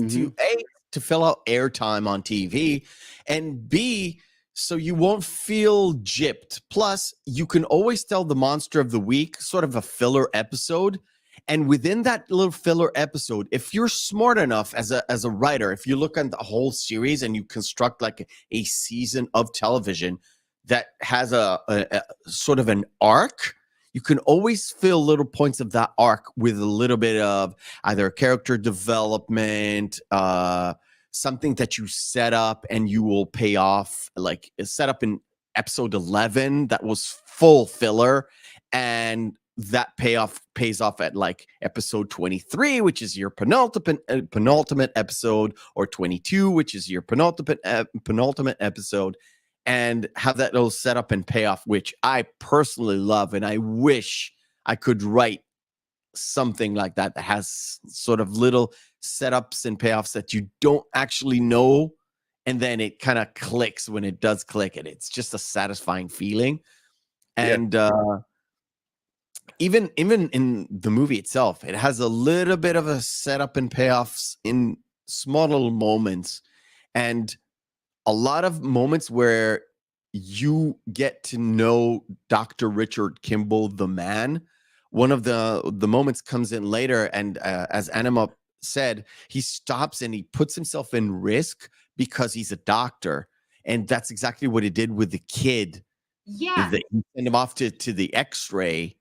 to fill out airtime on TV, and B, so you won't feel gypped. Plus, you can always tell the monster of the week, sort of a filler episode. And within that little filler episode, if you're smart enough as a writer, if you look at the whole series and you construct like a season of television that has a sort of an arc, you can always fill little points of that arc with a little bit of either character development, something that you set up and you will pay off, like set up in episode 11 that was full filler, and that pays off at like episode 23, which is your penultimate episode, or 22, which is your penultimate episode, and have that little setup and payoff, which I personally love. And I wish I could write something like that has sort of little setups and payoffs that you don't actually know, and then it kind of clicks when it does click, and it's just a satisfying feeling. And even in the movie itself, it has a little bit of a setup and payoffs in small little moments, and a lot of moments where you get to know Dr. Richard Kimball, the man. One of the moments comes in later, and as Anima said, he stops and he puts himself in risk because he's a doctor, and that's exactly what he did with the kid. Yeah. He sent him off to the X-ray,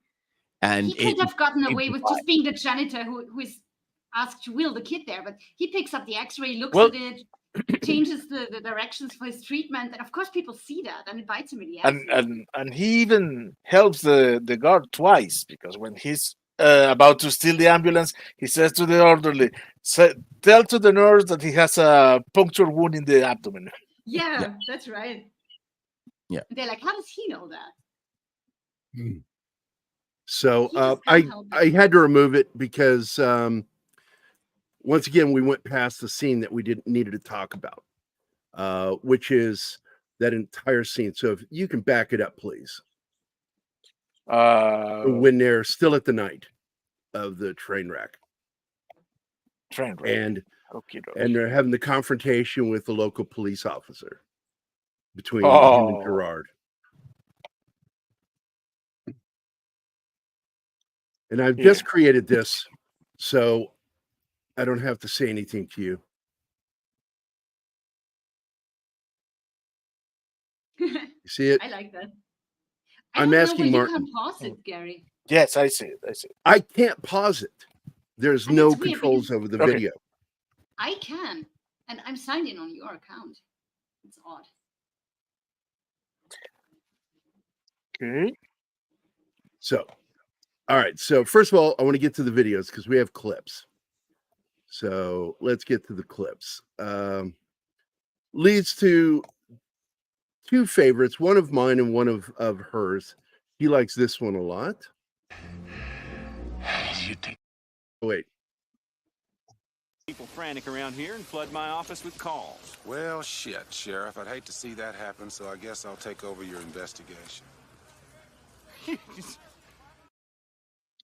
and He could have gotten away with just being the janitor who is asked to wheel the kid there, but he picks up the X-ray, looks Well- at it, changes the directions for his treatment, and of course people see that and it bites him in the ass. and he even helps the guard twice, because when he's about to steal the ambulance, he says to the orderly, tell to the nurse that he has a puncture wound in the abdomen. Yeah, that's right. Yeah. And they're like, how does he know that? So He just I can't help it. I had to remove it because once again we went past the scene that we needed to talk about, which is that entire scene. So if you can back it up, please. When they're still at the night of the train wreck, Train wreck. and Okay, they're having the confrontation with the local police officer between him and Oh. Gerard. And I've just created this, so I don't have to say anything to you. You see it? I like that. I I'm don't know asking why Martin. you can't pause it, Gary. Yes, I see it. I see it. I can't pause it. There's And no it's weird controls because- over the Okay. video. I can, and I'm signed in on your account. It's odd. Okay. So, all right. So first of all, I want to get to the videos because we have clips. So let's get to the clips. Leads to two favorites, one of mine and one of hers. He likes this one a lot. Wait. People frantic around here and flood my office with calls. Well, shit, Sheriff. I'd hate to see that happen, so I guess I'll take over your investigation.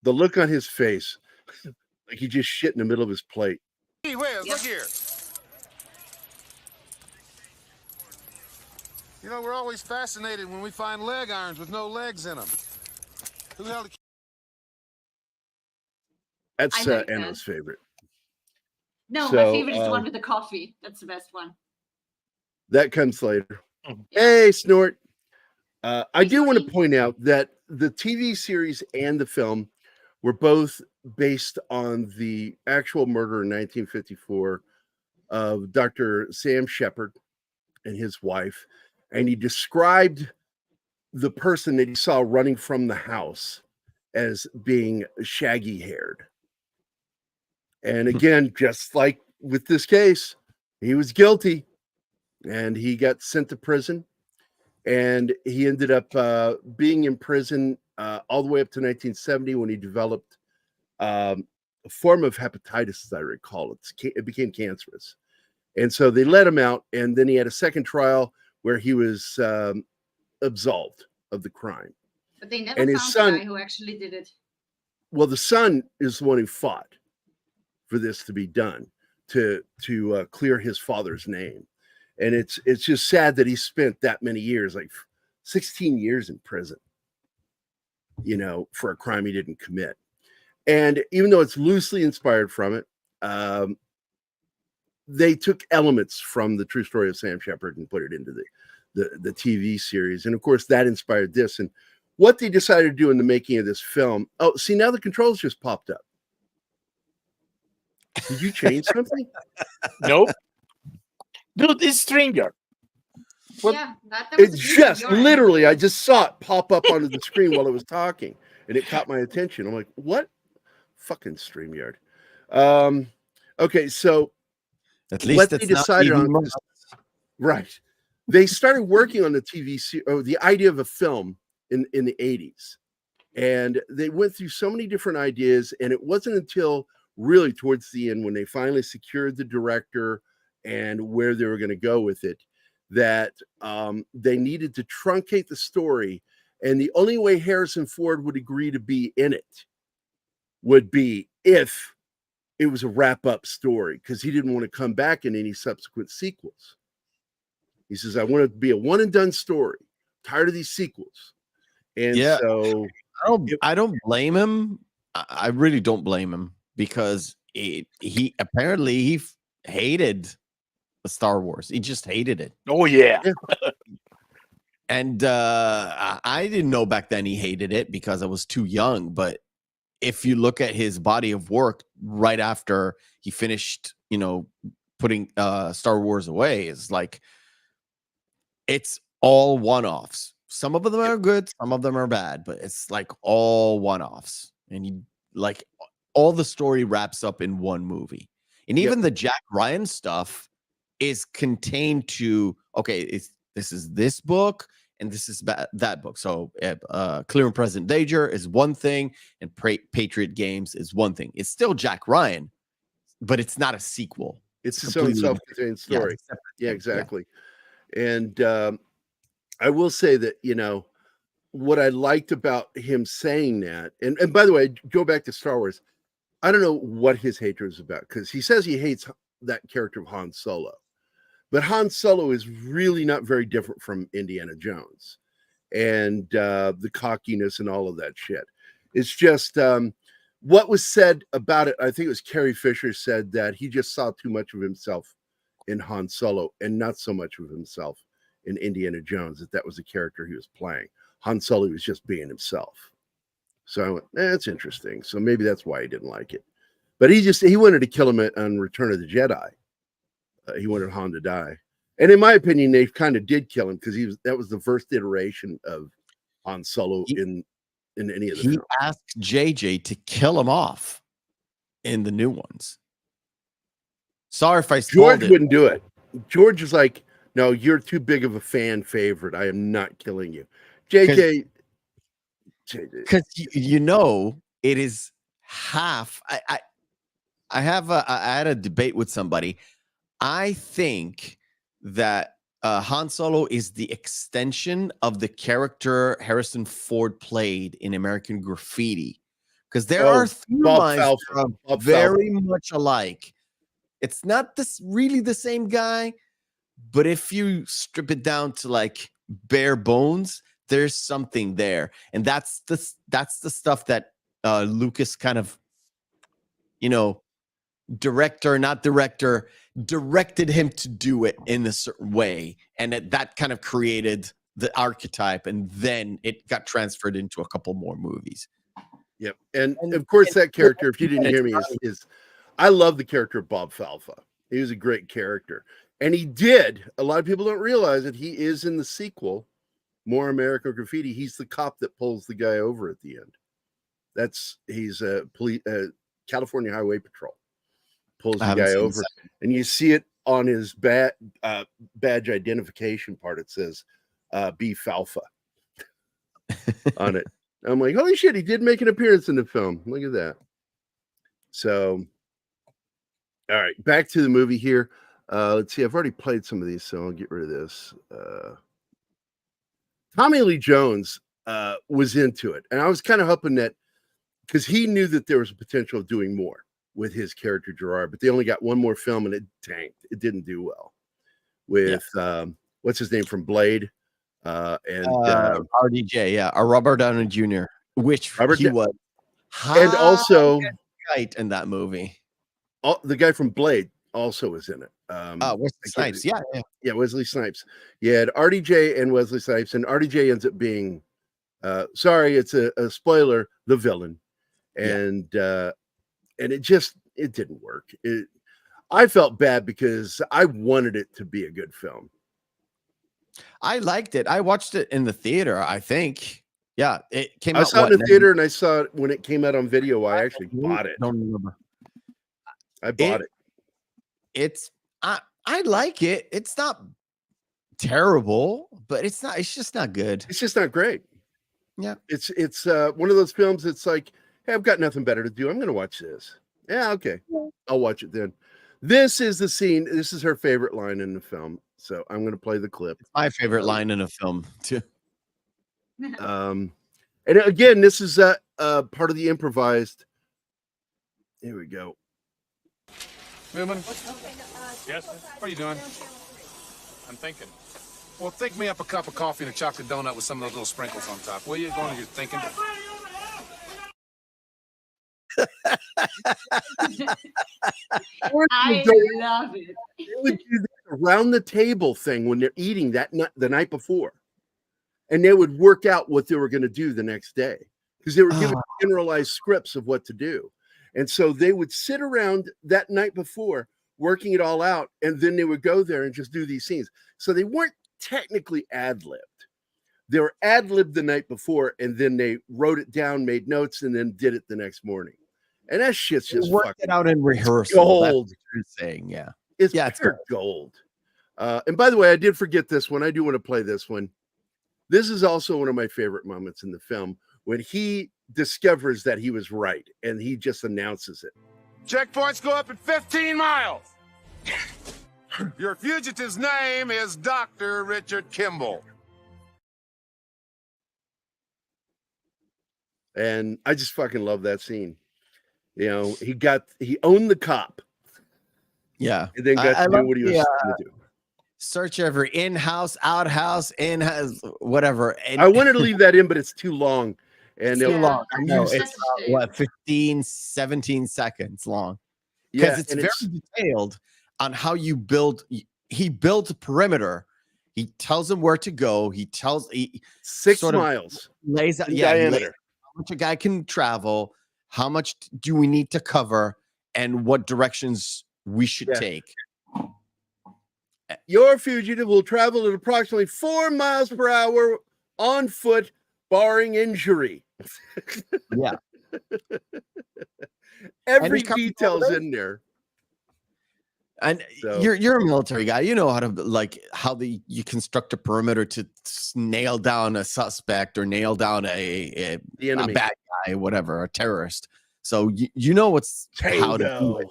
The look on his face, like he just shit in the middle of his plate. Hey, Wes, look here. You know, we're always fascinated when we find leg irons with no legs in them. Who the hell? That's I like Anna's that. favorite. No, So, my favorite is the one with the coffee. That's the best one. That comes later. Mhm. Hey, Snort. I do want to Snorty. point out that the TV series and the film were both based on the actual murder in 1954 of Dr. Sam Shepard and his wife. And he described the person that he saw running from the house as being shaggy haired. And again, just like with this case, he was guilty and he got sent to prison. And he ended up being in prison all the way up to 1970 when he developed a form of hepatitis, as I recall. It became cancerous. And so they let him out, and then he had a second trial where he was absolved of the crime. But they never And found his the son- guy who actually did it. Well, the son is the one who fought for this to be done, to clear his father's name. And it's just sad that he spent that many years, like 16 years in prison, you know, for a crime he didn't commit. And even though it's loosely inspired from it, they took elements from the true story of Sam Shepard and put it into the TV series. And of course, that inspired this. And what they decided to do in the making of this film. Oh, see, now the controls just popped up. Did you change something? Nope. Dude, it's StreamYard. What? Yeah, that was It a glitch on just your end. literally, I just saw it pop up onto the screen while it was talking, and it caught my attention. I'm like, what? Fucking StreamYard. Okay, so At least what they it's not decided even on more- is- right. They started working on the TV the idea of a film in the 80s. And they went through so many different ideas, and it wasn't until really towards the end when they finally secured the director and where they were going to go with it that they needed to truncate the story. And the only way Harrison Ford would agree to be in it would be if it was a wrap-up story, because he didn't want to come back in any subsequent sequels. He says, I want it to be a one-and-done story. Tired of these sequels. And Yeah. so I don't blame him. I really don't blame him because he apparently hated Star Wars. He just hated it. Oh, yeah. And I didn't know back then he hated it because I was too young. But if you look at his body of work right after he finished, you know, putting Star Wars away, is like it's all one-offs. Some of them are good, some of them are bad, but it's like all one-offs. And you like all the story wraps up in one movie. And even the Jack Ryan stuff is contained to this is this book and this is that book. So Clear and Present Danger is one thing and Patriot Games is one thing. It's still Jack Ryan, but it's not a sequel. it's its own self-contained story. Yeah, exactly. And I will say that, you know, what I liked about him saying that, and by the way, go back to Star Wars. I don't know what his hatred is about, because he says he hates that character of Han Solo. But Han Solo is really not very different from Indiana Jones and the cockiness and all of that shit. It's just what was said about it. I think it was Carrie Fisher said that he just saw too much of himself in Han Solo and not so much of himself in Indiana Jones, that was the character he was playing. Han Solo was just being himself. So I went, that's interesting. So maybe that's why he didn't like it. But he wanted to kill him on Return of the Jedi. He wanted Han to die. And in my opinion, they kind of did kill him because that was the first iteration of Han Solo in any of the films. He asked JJ to kill him off in the new ones. Sorry if I spoiled George wouldn't do it. George is like, no, you're too big of a fan favorite. I am not killing you. JJ. Because you know, it is half. I had a debate with somebody. I think that Han Solo is the extension of the character Harrison Ford played in American Graffiti, because there are three lines that are very much alike. It's not really the same guy, but if you strip it down to like bare bones, there's something there, and that's the stuff that Lucas kind of, directed him to do it in a certain way, and that kind of created the archetype, and then it got transferred into a couple more movies. Yep, and of course that character, if you didn't hear me, is I love the character of Bob Falfa. He was a great character, and a lot of people don't realize that he is in the sequel, More American Graffiti. He's the cop that pulls the guy over at the end. He's a California Highway Patrol. Pulls the guy over, and you see it on his badge identification part. It says B Falfa on it. I'm like, holy shit, he did make an appearance in the film. Look at that. So, all right, back to the movie here. Let's see, I've already played some of these, so I'll get rid of this. Tommy Lee Jones was into it, and I was kind of hoping that, because he knew that there was a potential of doing more with his character Gerard, but they only got one more film and it tanked. It didn't do well with what's his name from Blade and RDJ, Robert Downey Jr., which he was, and also right in that movie. The guy from Blade also was in it. Wesley Snipes, yeah, Wesley Snipes. You had RDJ and Wesley Snipes, and RDJ ends up being, sorry, it's a spoiler, the villain, and it didn't work. I felt bad because I wanted it to be a good film. I liked it. I watched it in the theater, I think. Yeah, it came out. I saw it in the theater, and I saw it when it came out on video. I actually bought it. Don't remember. I bought it. I like it. It's not terrible, but it's just not good. It's just not great. Yeah. It's one of those films. It's like, hey, I've got nothing better to do. I'm going to watch this. Yeah, okay. I'll watch it then. This is the scene. This is her favorite line in the film. So I'm going to play the clip. It's my favorite line in a film too. And again, this is part of the improvised. Here we go. Newman? Yes? What are you doing? I'm thinking. Well, think me up a cup of coffee and a chocolate donut with some of those little sprinkles on top. Where you going to your thinking? I love it. They would do this around the table thing when they're eating the night before. And they would work out what they were going to do the next day, because they were given generalized scripts of what to do. And so they would sit around that night before working it all out, and then they would go there and just do these scenes. So they weren't technically ad-libbed. They were ad-libbed the night before, and then they wrote it down, made notes, and then did it the next morning. And that shit's just worked it out in rehearsal. Gold. That's what you're saying, yeah. It's pure gold. And by the way, I did forget this one. I do want to play this one. This is also one of my favorite moments in the film, when he discovers that he was right, and he just announces it. Checkpoints go up at 15 miles. Your fugitive's name is Dr. Richard Kimball. And I just fucking love that scene. You know, he owned the cop. Yeah. And then got to do what he was going to do. Search every in-house, out-house, in-house, whatever. And I wanted to leave that in, but it's too long. And too long. No, it's 15, 17 seconds long. Because it's very detailed on how you build. He built a perimeter, He tells him where to go. He 6 sort of miles lays out in he lays diameter. out how much a guy can travel, how much do we need to cover, and what directions we should Yeah. take. Your fugitive will travel at approximately 4 miles per hour on foot, barring injury. Yeah. Every he's coming detail's over. in there. And So- you're a military guy. You know how to you construct a perimeter to nail down a suspect or nail down a The enemy. bad guy, whatever, a terrorist. So you know how to do Tango. it.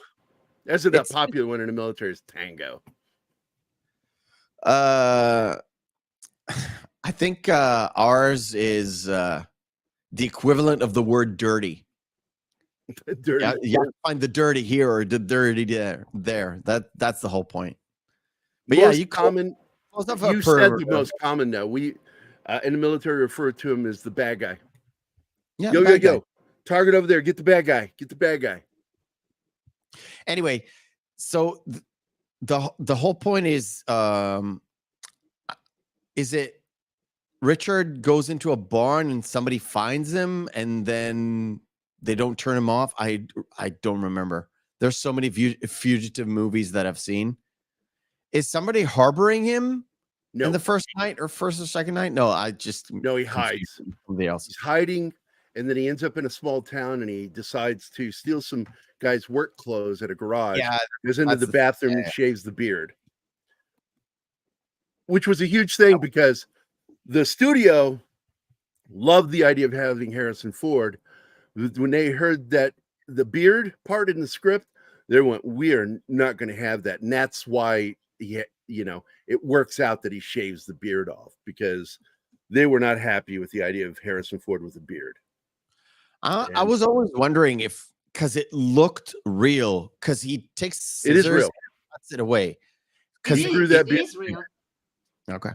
That's a It's- popular one in the military is tango. I think ours is the equivalent of the word dirty. Dirty. Yeah, you have to find the dirty here or the dirty there. That's the whole point. But Most you common. You said the most common though. We in the military refer to him as the bad guy. Yeah, Yo, bad guy. target over there. Get the bad guy. Get the bad guy. Anyway, so the whole point is it Richard goes into a barn and somebody finds him and then they don't turn him off? I don't remember. There's so many fugitive movies that I've seen. Is somebody harboring him No, in the first night or first or second night? No, he he hides. Somebody else. He's hiding, and then he ends up in a small town, and he decides to steal some guy's work clothes at a garage. Yeah, Goes into that's the bathroom and yeah. shaves the beard, which was a huge thing because the studio loved the idea of having Harrison Ford. When they heard that the beard part in the script, they went, "We are not going to have that," and that's why it works out that he shaves the beard off because they were not happy with the idea of Harrison Ford with a beard. I was always wondering if because it looked real because he takes scissors It is real. and cuts it away. It Because he grew that it beard. is real. okay.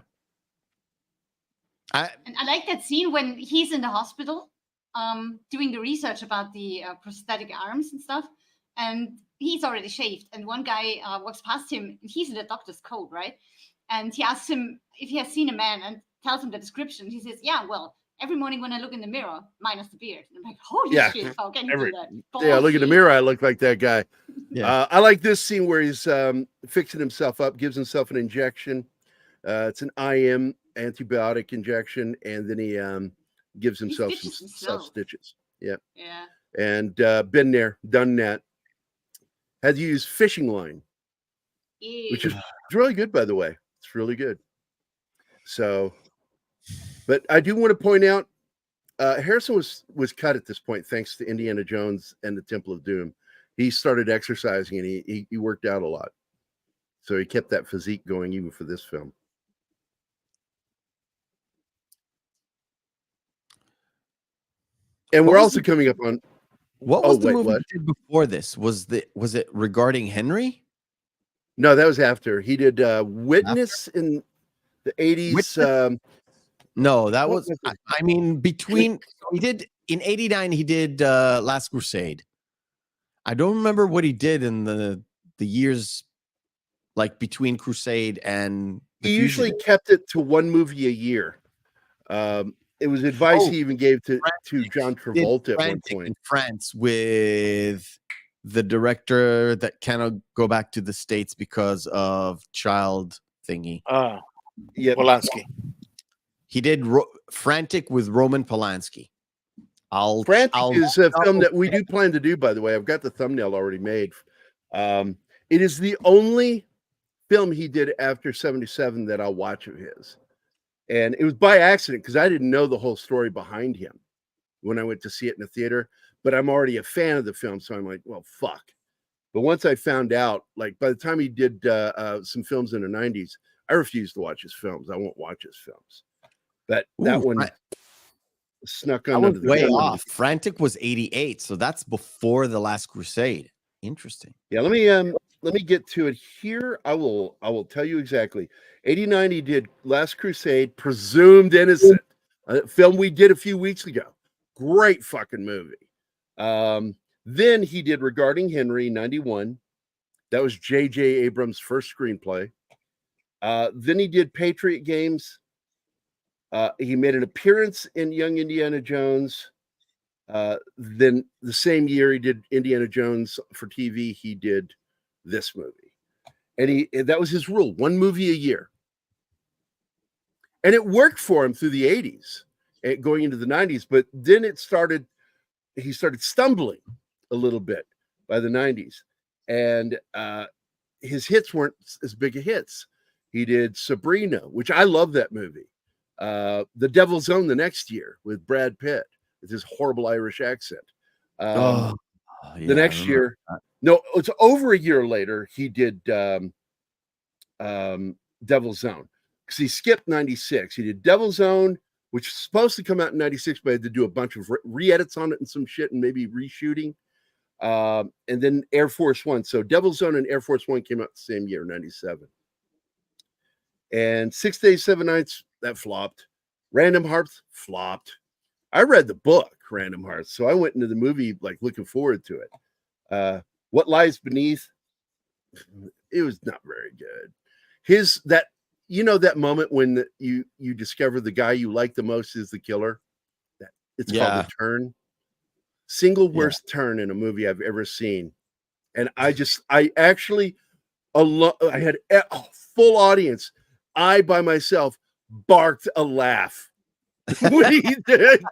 And I like that scene when he's in the hospital doing the research about the prosthetic arms and stuff. And he's already shaved. And one guy walks past him. And he's in the doctor's coat, right? And he asks him if he has seen a man and tells him the description. He says, yeah, well, every morning when I look in the mirror, minus the beard. And I'm like, holy Yeah. shit, how can you do that? Yeah, look in the Ballsy. mirror. I look like that guy. Yeah. I like this scene where he's fixing himself up, gives himself an injection. It's an IM antibiotic injection, and then he gives himself some stitches himself. self-stitches. Yeah. Yeah. And been there, done that. Had to use fishing line, which is it's really good, by the way. It's really good. So, but I do want to point out, Harrison was cut at this point thanks to Indiana Jones and the Temple of Doom. He started exercising and he worked out a lot, so he kept that physique going even for this film. And What we're was also coming up on What was Oh, the wait, movie what? he did before this? Was it regarding Henry? no, that was after he did Witness in the 80s. Witness? No, that What was was it? I mean between he did in 89 he did Last Crusade. I don't remember what he did in the years like between Crusade and The He usually Fugitive. kept it to one movie a year. It was advice Oh, he even gave to Frantic. John He did Travolta at one Frantic point. in France with the director that cannot go back to the States because of child thingy. Yeah, Polanski. He did Frantic with Roman Polanski. Frantic is a film double that we do plan to do, by the way. I've got the thumbnail already made. It is the only film he did after 77 that I'll watch of his. And it was by accident because I didn't know the whole story behind him when I went to see it in the theater. But I'm already a fan of the film. So I'm like, well, fuck. But once I found out, like by the time he did some films in the 90s, I refused to watch his films. I won't watch his films. But that Ooh, one snuck I under was the way gun. off. Frantic was 88, so that's before The Last Crusade. Interesting. Yeah, let me get to it here. I will tell you exactly. 89 he did Last Crusade, Presumed Innocent, a film we did a few weeks ago. Great fucking movie. Then he did Regarding Henry, 91. That was J.J. Abrams' first screenplay. Then he did Patriot Games. He made an appearance in Young Indiana Jones. Then the same year he did Indiana Jones for TV, he did this movie. And that was his rule, one movie a year. And it worked for him through the 80s, going into the 90s. But then he started stumbling a little bit by the 90s. And his hits weren't as big a hits. He did Sabrina, which I love that movie. The Devil's Own the next year with Brad Pitt with his horrible Irish accent. The next year, no, it's over a year later, he did Devil's Own, because he skipped 96. He did Devil's Own, which was supposed to come out in 96, but had to do a bunch of re-edits on it and some shit and maybe reshooting. And then Air Force One. So Devil's Own and Air Force One came out the same year, 97. And 6 Days, 7 Nights, that flopped. Random Hearts flopped. I read the book, Random Hearts, so I went into the movie like looking forward to it. What Lies Beneath, it was not very good. That moment when you discover the guy you like the most is the killer. It's called The Turn. Single worst turn in a movie I've ever seen. And I had a full audience. I by myself barked a laugh when he did.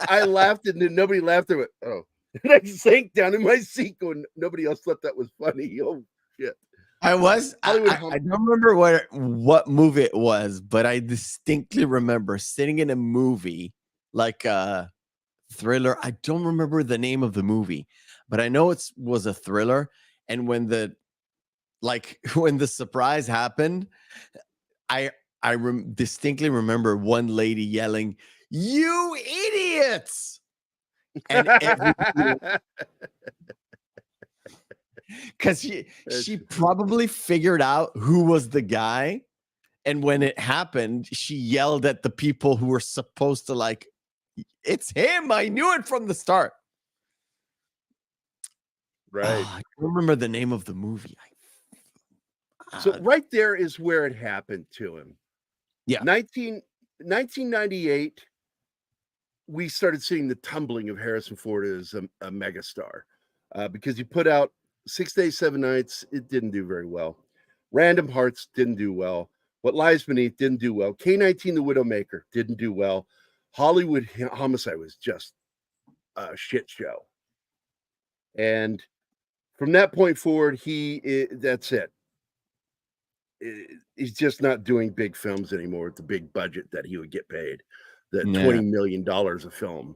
I laughed and then nobody laughed. I went, oh. And I sank down in my seat going, nobody else thought that was funny. Oh shit. I don't remember what movie it was, but I distinctly remember sitting in a movie like a thriller. I don't remember the name of the movie, but I know it was a thriller. And when the surprise happened, I distinctly remember one lady yelling, "You idiots!" And because she probably figured out who was the guy, and when it happened, she yelled at the people who were supposed to it's him. I knew it from the start. Right. I don't remember the name of the movie. So right there is where it happened to him. Yeah. 1998, we started seeing the tumbling of Harrison Ford as a megastar, because he put out 6 Days, 7 Nights. It didn't do very well. Random Hearts didn't do well. What Lies Beneath didn't do well. K-19 The Widowmaker didn't do well. Hollywood Homicide was just a shit show. And from that point forward, that's it. He's just not doing big films anymore with the big budget that he would get paid, the $20 million a film.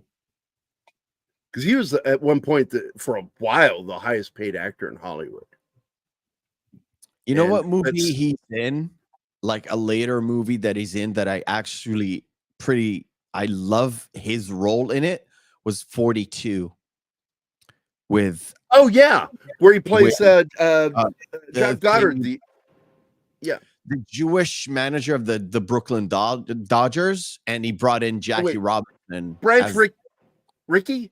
Because he was at one point, for a while, the highest paid actor in Hollywood. You know what movie he's in? Like a later movie that he's in that I actually I love his role in it was 42 with where he plays John Goddard, the Jewish manager of the Brooklyn Dodgers, and he brought in Jackie Robinson. Ricky.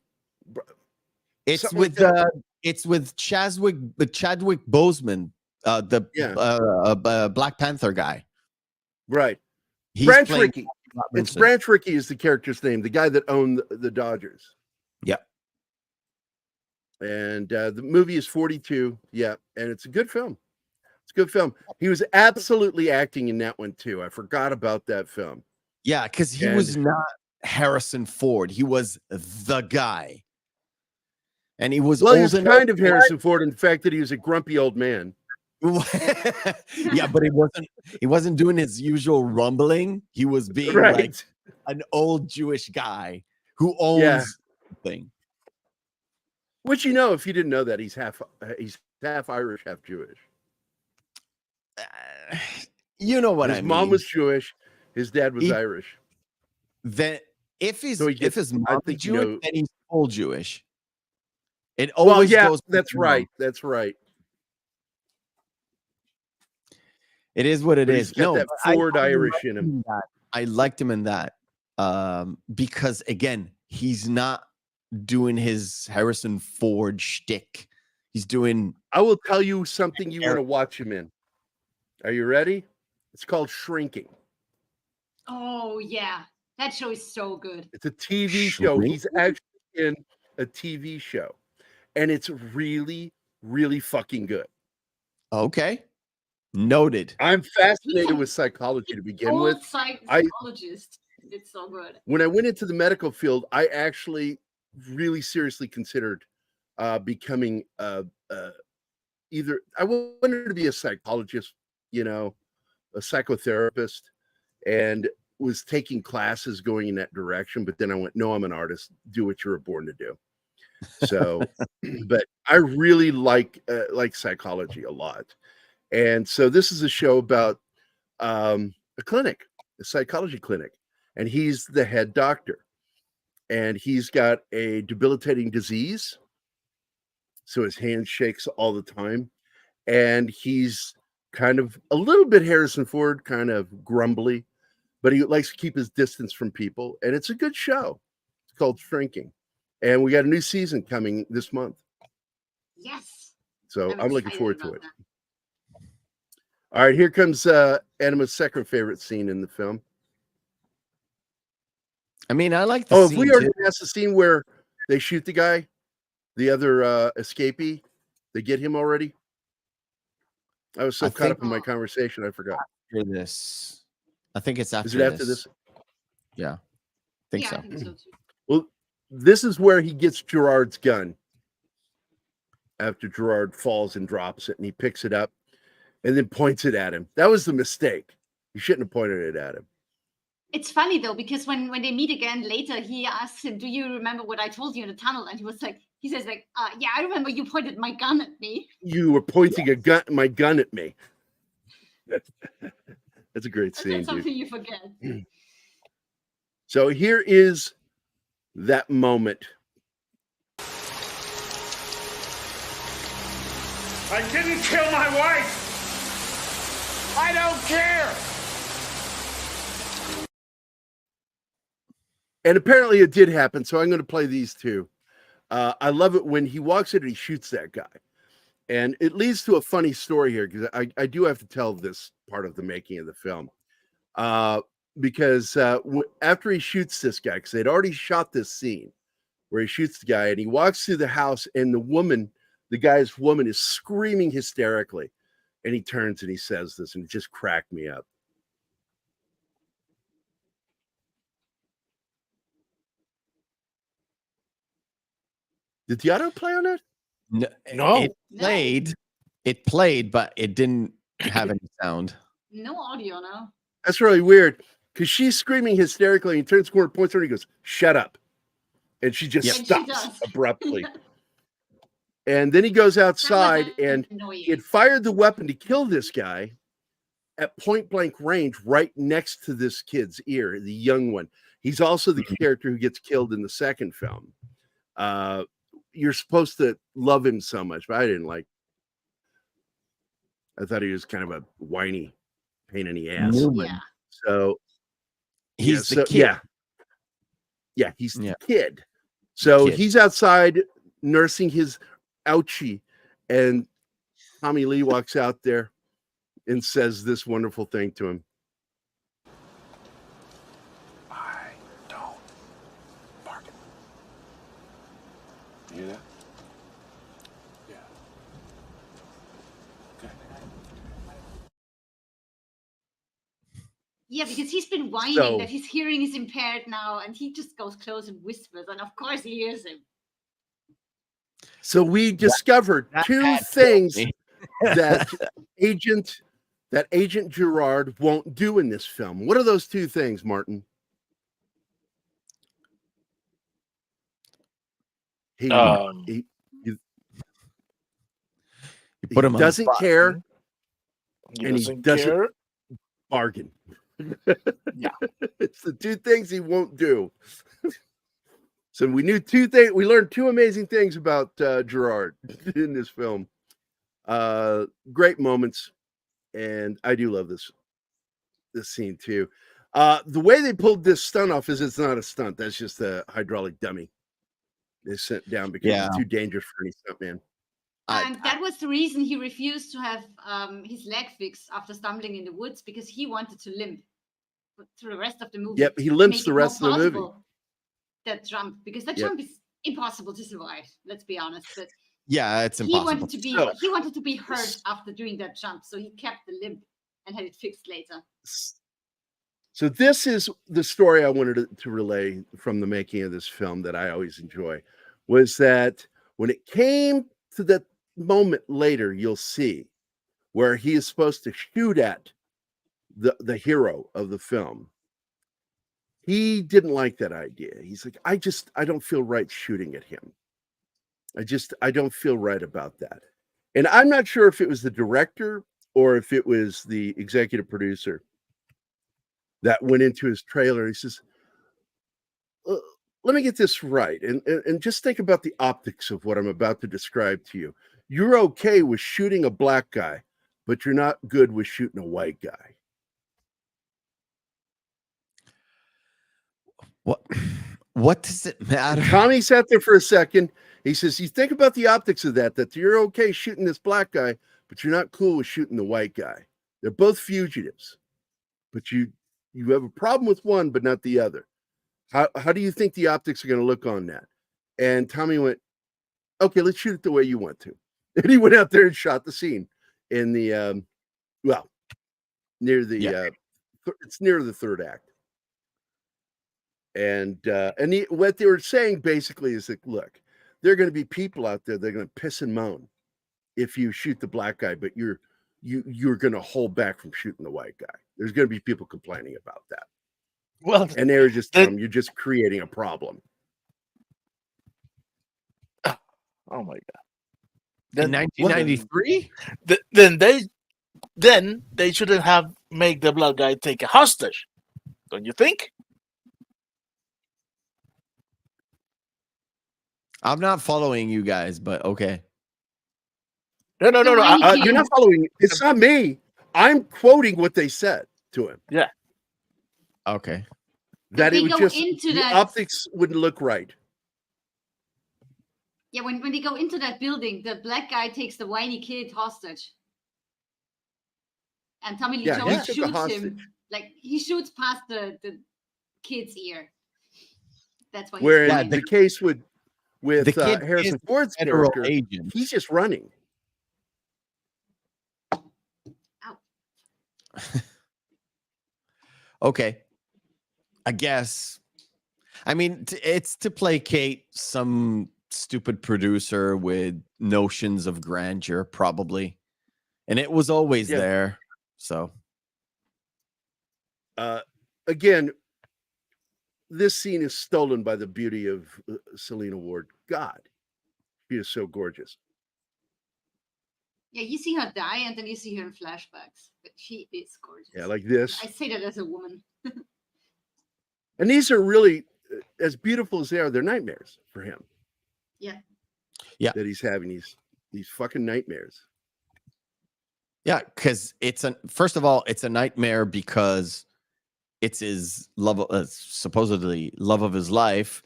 It's with Chadwick Boseman, the Black Panther guy. Right. Branch Rickey. It's Branch Rickey is the character's name, the guy that owned the Dodgers. Yeah. And the movie is 42. Yeah. And it's a good film. It's a good film. He was absolutely acting in that one too. I forgot about that film. Yeah, because he was not Harrison Ford. He was the guy. And he was he was kind of Harrison Ford in the fact that he was a grumpy old man. Yeah, but he wasn't doing his usual rumbling. He was being like an old Jewish guy who owns something. Which, if you didn't know that, he's half Irish, half Jewish. You know what I mean. His mom was Jewish, his dad was Irish. Then if his mom is Jewish, then he's full Jewish. It always goes. That's right. That's right. It is what it is. No, that Ford Irish in him. I liked him in that because again, he's not doing his Harrison Ford shtick. He's doing. I will tell you something you want to watch him in. Are you ready? It's called Shrinking. Oh yeah, that show is so good. It's a TV show. He's Shrinking? actually in a TV show, and it's really, really fucking good. Okay. Noted. I'm fascinated with psychology to begin with. Old I psychologist. It's so good. when I went into the medical field, I actually really seriously considered becoming either I wanted to be a psychologist, a psychotherapist, and was taking classes going in that direction. But then I went, no, I'm an artist. Do what you were born to do. So, but I really like psychology a lot. And so this is a show about a clinic, a psychology clinic, and he's the head doctor, and he's got a debilitating disease. So his hand shakes all the time, and he's kind of a little bit Harrison Ford, kind of grumbly, but he likes to keep his distance from people. And it's a good show. It's called Shrinking, and we got a new season coming this month. Yes. So I'm looking excited forward to about it. that. All right, here comes Anima's second favorite scene in the film. I mean, I like the Oh, have scene we already too. passed the scene where they shoot the guy, the other escapee? They get him already? I was so I caught think- up in my conversation, I forgot. After this. I think it's after Is it after this? Yeah. I think Yeah, so. I think so too. Well, this is where he gets Gerard's gun. After Gerard falls and drops it, and he picks it up and then points it at him. That was the mistake. You shouldn't have pointed it at him. It's funny though, because when they meet again later, he asks him, "Do you remember what I told you in the tunnel?" And he says, yeah, I remember you pointed my gun at me. You were pointing my gun at me. That's a great That's scene, dude. something you forget. So here is that moment. I didn't kill my wife! I don't care. And apparently it did happen, so I'm going to play these two. I love it when he walks in and he shoots that guy. And it leads to a funny story here, because I do have to tell this part of the making of the film. Because after he shoots this guy, because they'd already shot this scene where he shoots the guy, and he walks through the house, and the guy's woman is screaming hysterically. And he turns and he says this, and it just cracked me up. Did the auto play on it? No. It played, but it didn't have any sound. No audio now. That's really weird, because she's screaming hysterically, and he turns the corner, points at her, and he goes, "Shut up." And she just Yep. And she stops does. abruptly. And then he goes outside, and annoying. he had fired the weapon to kill this guy at point blank range right next to this kid's ear, the young one. He's also the character who gets killed in the second film. You're supposed to love him so much, but I didn't like him. I thought he was kind of a whiny pain in the ass. Yeah. So He's yeah, the kid. Yeah, he's the Yeah. kid. So Kid. he's outside nursing his ouchie, and Tommy Lee walks out there and says this wonderful thing to him. I don't bargain. You hear that? Yeah. Okay. Yeah, because he's been whining So- that his hearing is impaired now, and he just goes close and whispers, and of course he hears him. So we discovered that two had things killed me. that Agent Gerard won't do in this film. What are those two things, Martin? He You put him on the doesn't spot. care, He and he doesn't doesn't care. bargain. Yeah. It's the two things he won't do. So we knew two things. We learned two amazing things about Gerard in this film. Great moments, and I do love this scene too. The way they pulled this stunt off is it's not a stunt. That's just a hydraulic dummy they sent down because Yeah. it's too dangerous for any stuntman. And that was the reason he refused to have his leg fixed after stumbling in the woods, because he wanted to limp through the rest of the movie. Yep, he limps make the it more rest of the movie. plausible, that jump, because that Yep. jump is impossible to survive. Let's be honest. But Yeah, it's he impossible. wanted to be hurt after doing that jump, so he kept the limp and had it fixed later. So this is the story I wanted to relay from the making of this film that I always enjoy, was that when it came to that moment later, you'll see where he is supposed to shoot at the hero of the film. He didn't like that idea. He's like, I don't feel right shooting at him. I don't feel right about that. And I'm not sure if it was the director or if it was the executive producer that went into his trailer. He says, let me get this right. And just think about the optics of what I'm about to describe to you. You're okay with shooting a black guy, but you're not good with shooting a white guy. What does it matter? Tommy sat there for a second. He says, you think about the optics of that you're okay shooting this black guy, but you're not cool with shooting the white guy. They're both fugitives, but you have a problem with one, but not the other. How do you think the optics are going to look on that? And Tommy went, okay, let's shoot it the way you want to. And he went out there and shot the scene in the, near the, it's near the third act. And what they were saying basically is that, look, there are going to be people out there that are going to piss and moan if you shoot the black guy, but you're going to hold back from shooting the white guy. There's going to be people complaining about that. Well, and they were just telling them, you're just creating a problem. Oh my In God! 1993, then they shouldn't have made the black guy take a hostage, don't you think? I'm not following you guys, but okay. No. You're not following. It's not me. I'm quoting what they said to him. Yeah. Okay. That they it would go just into the that- optics wouldn't look right. Yeah, when they go into that building, the black guy takes the whiny kid hostage. And Tommy Lee Yeah, he Jones took a shoots him. hostage. Like, he shoots past the kid's ear. That's why Where he's in fine. the case with The kid Harrison is Ford's federal character, agent. he's just running. Okay. I guess. I mean, it's to placate some stupid producer with notions of grandeur, probably. And it was always Yeah. there. So, Again, this scene is stolen by the beauty of Selena Ward. God, she is so gorgeous. Yeah, you see her die and then you see her in flashbacks. But she is gorgeous. Yeah, like this. I say that as a woman. And these are really, as beautiful as they are, they're nightmares for him. Yeah. Yeah. That he's having these fucking nightmares. yeah, because first of all, it's a nightmare because it's his supposedly love of his life.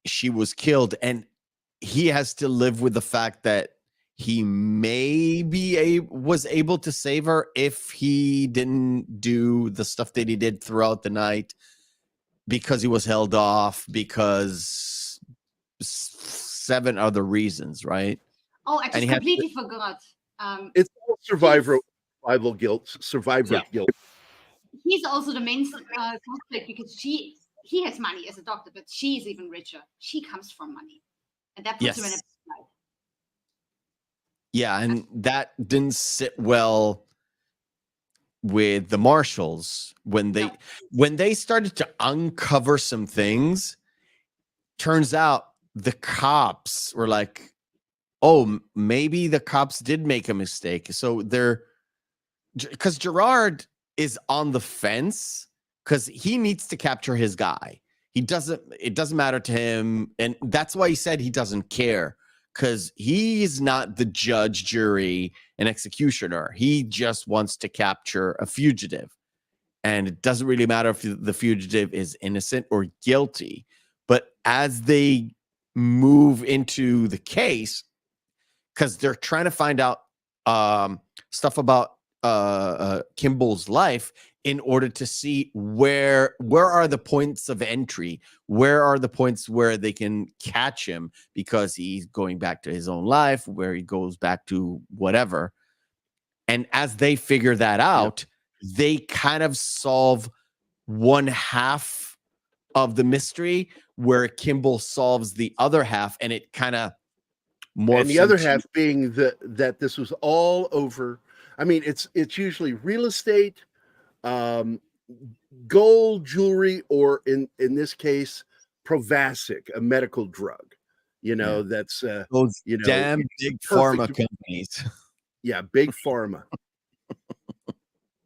She was killed, and he has to live with the fact that he was able to save her if he didn't do the stuff that he did throughout the night, because he was held off, because 7 other reasons, right? Oh, I And just he had completely forgot. It's all survival guilt. He's also the main suspect because he has money as a doctor, but she's even richer. She comes from money. And that puts him in a Yes. bad light. Yeah, and that didn't sit well with the marshals when they started to uncover some things. Turns out the cops were like, oh, maybe the cops did make a mistake. So because Gerard is on the fence because he needs to capture his guy. It doesn't matter to him. And that's why he said he doesn't care, because he's not the judge, jury, and executioner. He just wants to capture a fugitive. And it doesn't really matter if the fugitive is innocent or guilty. But as they move into the case, because they're trying to find out stuff about Kimball's life in order to see where are the points of entry, where are the points where they can catch him, because he's going back to his own life, where he goes back to whatever. And as they figure that out, they kind of solve one half of the mystery, where Kimball solves the other half, and it kind of morphs. And the other half being that this was all over. I mean, it's usually real estate, gold, jewelry, or in this case, Provasic, a medical drug. That's those damn big pharma companies. Yeah, big pharma.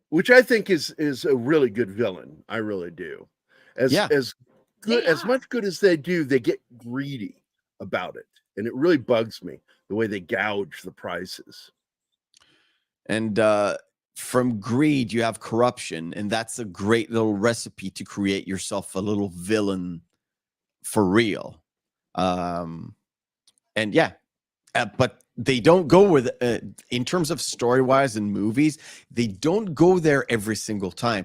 Which I think is a really good villain. I really do. As good as much good as they do, they get greedy about it. And it really bugs me the way they gouge the prices. And from greed, you have corruption, and that's a great little recipe to create yourself a little villain for real. But they don't go with in terms of story-wise in movies, they don't go there every single time.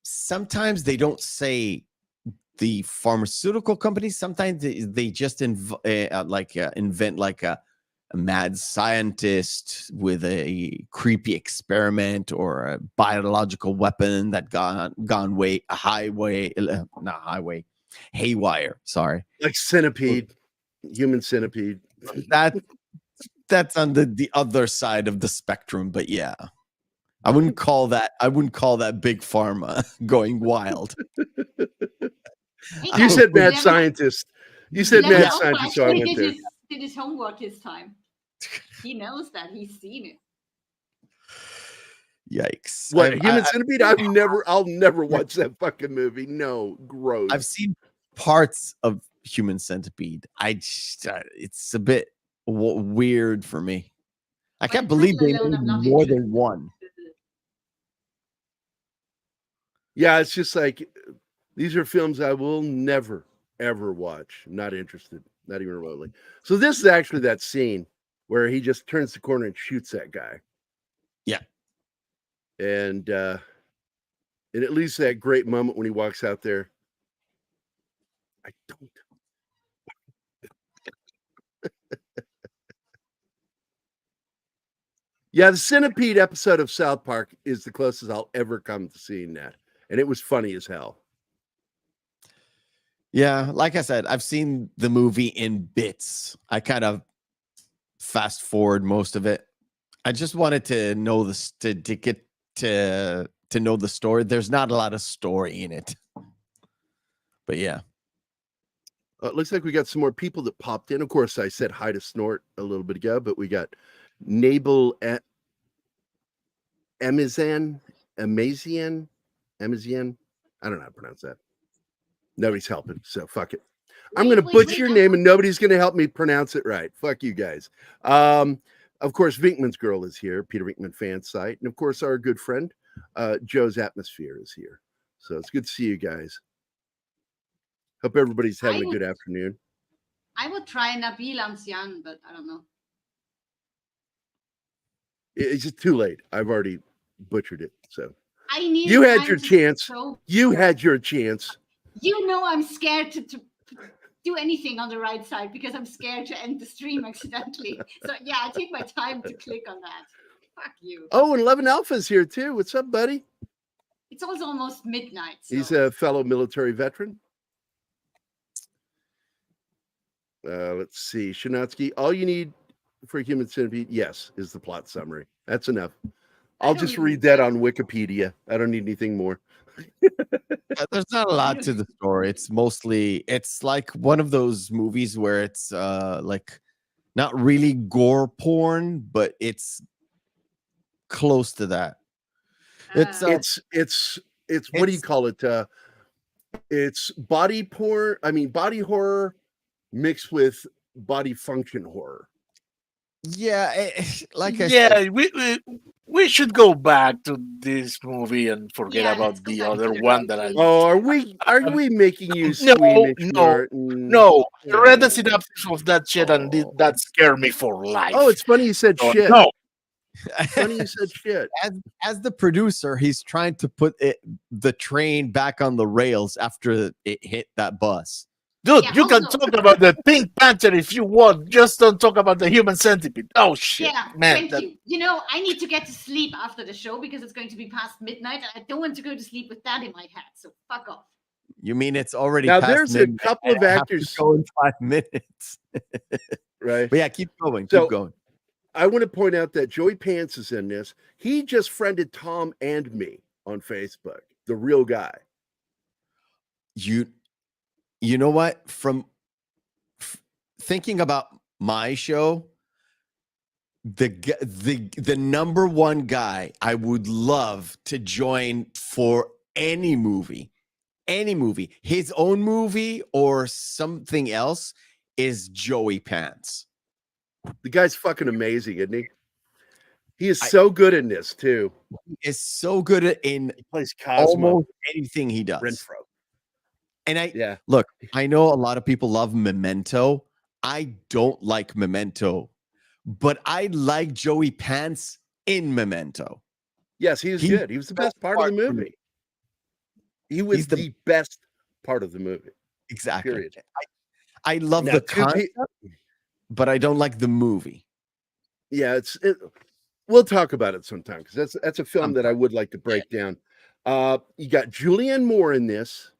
Sometimes they don't say the pharmaceutical companies. Sometimes they just invent like a mad scientist with a creepy experiment or a biological weapon that haywire. Sorry, like centipede, human centipede. That's on the other side of the spectrum. But yeah, I wouldn't call that big pharma going wild. You said mad scientist. You said mad scientist, so I went there. Did his homework this time. He knows that. He's seen it. Yikes. What, Human Centipede? I'll never watch that fucking movie. No, gross. I've seen parts of Human Centipede. It's a bit weird for me. I can't believe they made more than one. Yeah, it's just like, these are films I will never, ever watch. I'm not interested, not even remotely. So this is actually that scene where he just turns the corner and shoots that guy. Yeah. And it leaves that great moment when he walks out there. I don't. Yeah, the Centipede episode of South Park is the closest I'll ever come to seeing that. And it was funny as hell. Yeah, like I said, I've seen the movie in bits. I kind of fast forward most of it. I just wanted to know this to get to know the story. There's not a lot of story in it. But yeah. It looks like we got some more people that popped in. Of course, I said hi to Snort a little bit ago, but we got Nabel Amazian. I don't know how to pronounce that. Nobody's helping, so fuck it. I'm going to butcher your name, and nobody's going to help me pronounce it right. Fuck you guys. Of course, Vinkman's Girl is here, Peter Vinkman fan site. And of course, our good friend, Joe's Atmosphere is here. So it's good to see you guys. Hope everybody's having a good afternoon. I would try Nabil Ancian, but I don't know. It's just too late. I've already butchered it. So you had your chance. You had your chance. You know, I'm scared to do anything on the right side because I'm scared to end the stream accidentally. So yeah, I take my time to click on that. Fuck you. Oh, and 11 Alpha's here too. What's up, buddy? It's also almost midnight. So. He's a fellow military veteran. Let's see. Shanatsky, all you need for Human Centipede, yes, is the plot summary. That's enough. I'll just read that on Wikipedia. I don't need anything more. There's not a lot to the story. It's like one of those movies where it's like not really gore porn, but it's close to that. It's what do you call it? It's body porn. I mean, body horror mixed with body function horror. Yeah, like I Yeah, said, we should go back to this movie and forget Yeah, about let's go the back to other the one that I. movie. Oh, are we making you No, squeamish, no, Martin? no. I read the Oh. synopsis of that shit and that scared me for life. Oh, it's funny you said So, shit. no, Funny you said shit. as the producer, he's trying to put the train back on the rails after it hit that bus. dude, Yeah, you can also- talk about the Pink Panther if you want. Just don't talk about the Human Centipede. Oh shit, Yeah, man. thank you. You know, I need to get to sleep after the show because it's going to be past midnight, and I don't want to go to sleep with that in my head. So fuck off. You mean it's already Now past there's a midnight couple and of I have to actors, go in 5 minutes. right? But yeah, keep going. So- Keep going. I want to point out that Joey Pants is in this. He just friended Tom and me on Facebook. The real guy. You know what? From thinking about my show, the number one guy I would love to join for any movie, his own movie or something else, is Joey Pants. The guy's fucking amazing, isn't he? He is so good in this too. He is so good in He plays Cosmo almost anything he does. Renfro. And Yeah. look, I know a lot of people love Memento. I don't like Memento, but I like Joey Pants in Memento. Yes, he was He's good. He was the best part of the for me. movie. He was He's the, the- best part of the movie. Exactly. Period. I love Now, the two pe- concept, but I don't like the movie. Yeah, we'll talk about it sometime because that's a film that I would like to break down. You got Julianne Moore in this.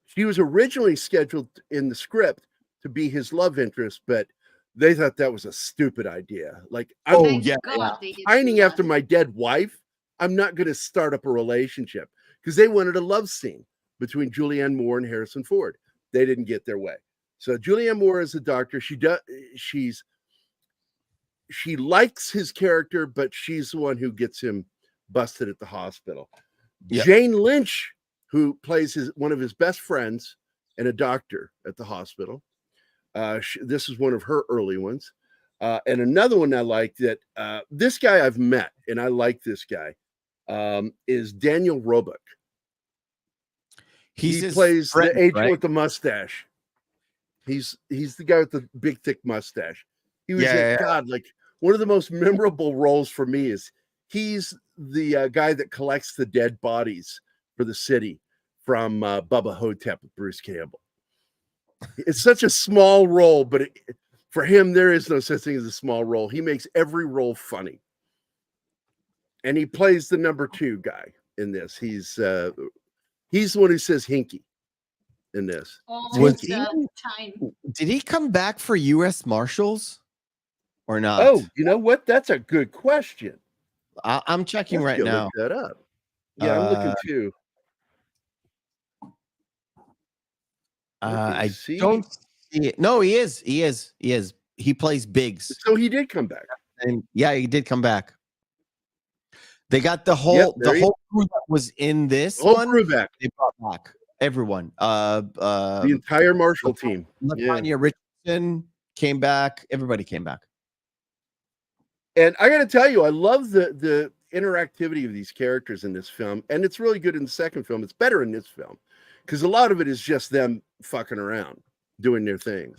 She was originally scheduled in the script to be his love interest, but they thought that was a stupid idea. Like, I'm Thank yeah, God they did pining do after that. my dead wife. I'm not going to start up a relationship because they wanted a love scene between Julianne Moore and Harrison Ford. They didn't get their way. So Julianne Moore is a doctor. She likes his character, but she's the one who gets him busted at the hospital. Yeah. Jane Lynch, who plays one of his best friends and a doctor at the hospital. This is one of her early ones. And another one I like that this guy I've met, and I like this guy, is Daniel Roebuck. He plays friend, the agent right? with the mustache. He's the guy with the big thick mustache. He was God, like one of the most memorable roles for me is he's the guy that collects the dead bodies for the city from Bubba Hotep with Bruce Campbell. It's such a small role, but for him, there is no such thing as a small role. He makes every role funny. And he plays the number 2 guy in this. He's the one who says Hinky in this. All Was the time. Did he come back for U.S. Marshals or not? Oh, you know what? That's a good question. I'm checking right Let's go now. look that up. Yeah, I'm looking too. I see. don't see it. No, he is. He is. He is. He plays Biggs. So he did come back. And yeah, he did come back. They got the whole there he- whole crew that was in this The whole one. crew back. They brought back everyone. The entire Marshall team. Yeah. Latanya Richardson came back. Everybody came back. And I got to tell you, I love the interactivity of these characters in this film, and it's really good in the second film. It's better in this film because a lot of it is just them fucking around, doing their things.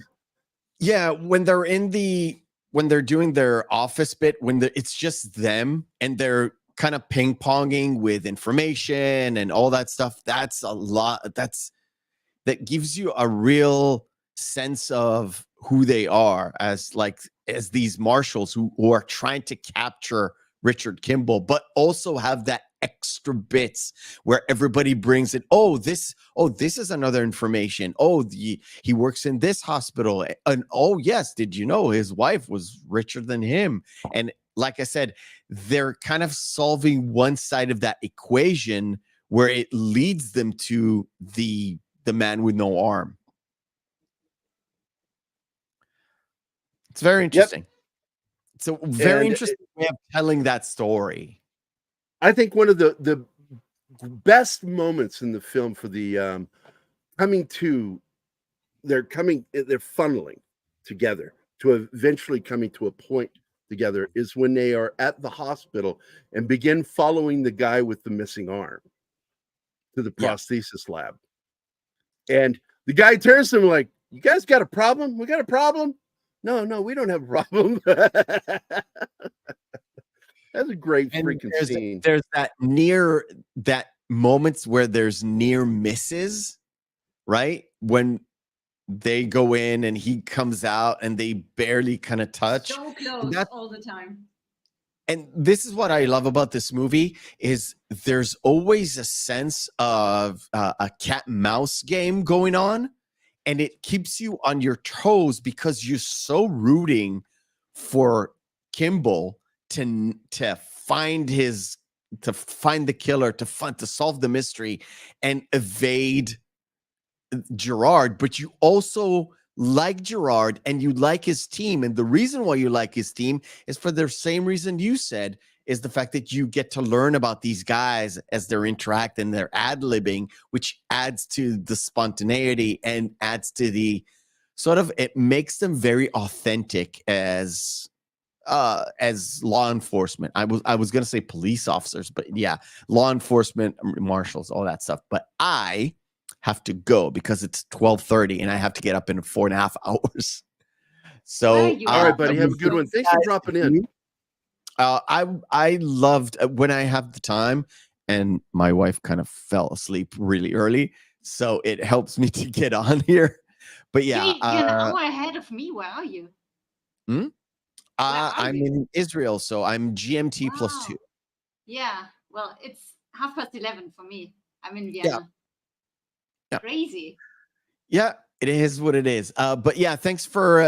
Yeah, when they're doing their office bit, it's just them and they're kind of ping-ponging with information and all that stuff. That's a lot. That gives you a real sense of who they are as these marshals who are trying to capture Richard Kimball, but also have that extra bits where everybody brings it. This is another information. He works in this hospital. And yes, did you know his wife was richer than him? And like I said, they're kind of solving one side of that equation where it leads them to the man with no arm. It's very interesting. It's a very interesting way of telling that story. I think one of the best moments in the film for the they're funneling together to eventually coming to a point together is when they are at the hospital and begin following the guy with the missing arm to the Yeah. prosthesis lab. And the guy turns to him like, "You guys got a problem? We got a problem?" No, we don't have a problem. That's a great And freaking scene. there's that moments where there's near misses, right? When they go in and he comes out and they barely kind of touch. So close that's- all the time. And this is what I love about this movie is there's always a sense of a cat and mouse game going on, and it keeps you on your toes because you're so rooting for Kimball to find the killer, to solve the mystery and evade Gerard, but you also like Gerard and you like his team. And the reason why you like his team is for the same reason you said, is the fact that you get to learn about these guys as they're interacting, they're ad-libbing, which adds to the spontaneity and adds to the sort of, it makes them very authentic as law enforcement. I was going to say police officers, but yeah, law enforcement, marshals, all that stuff. But I have to go because it's 12:30 and I have to get up in 4.5 hours. So all right, buddy, have a good one. Thanks for dropping in. I loved when I have the time, and my wife kind of fell asleep really early, so it helps me to get on here. But yeah, You're an hour ahead of me. Where are you? I'm in Israel, so I'm GMT +2. Yeah, well, it's 11:30 for me. I'm in Vienna. Yeah. Crazy. Yeah, it is what it is. But yeah, thanks for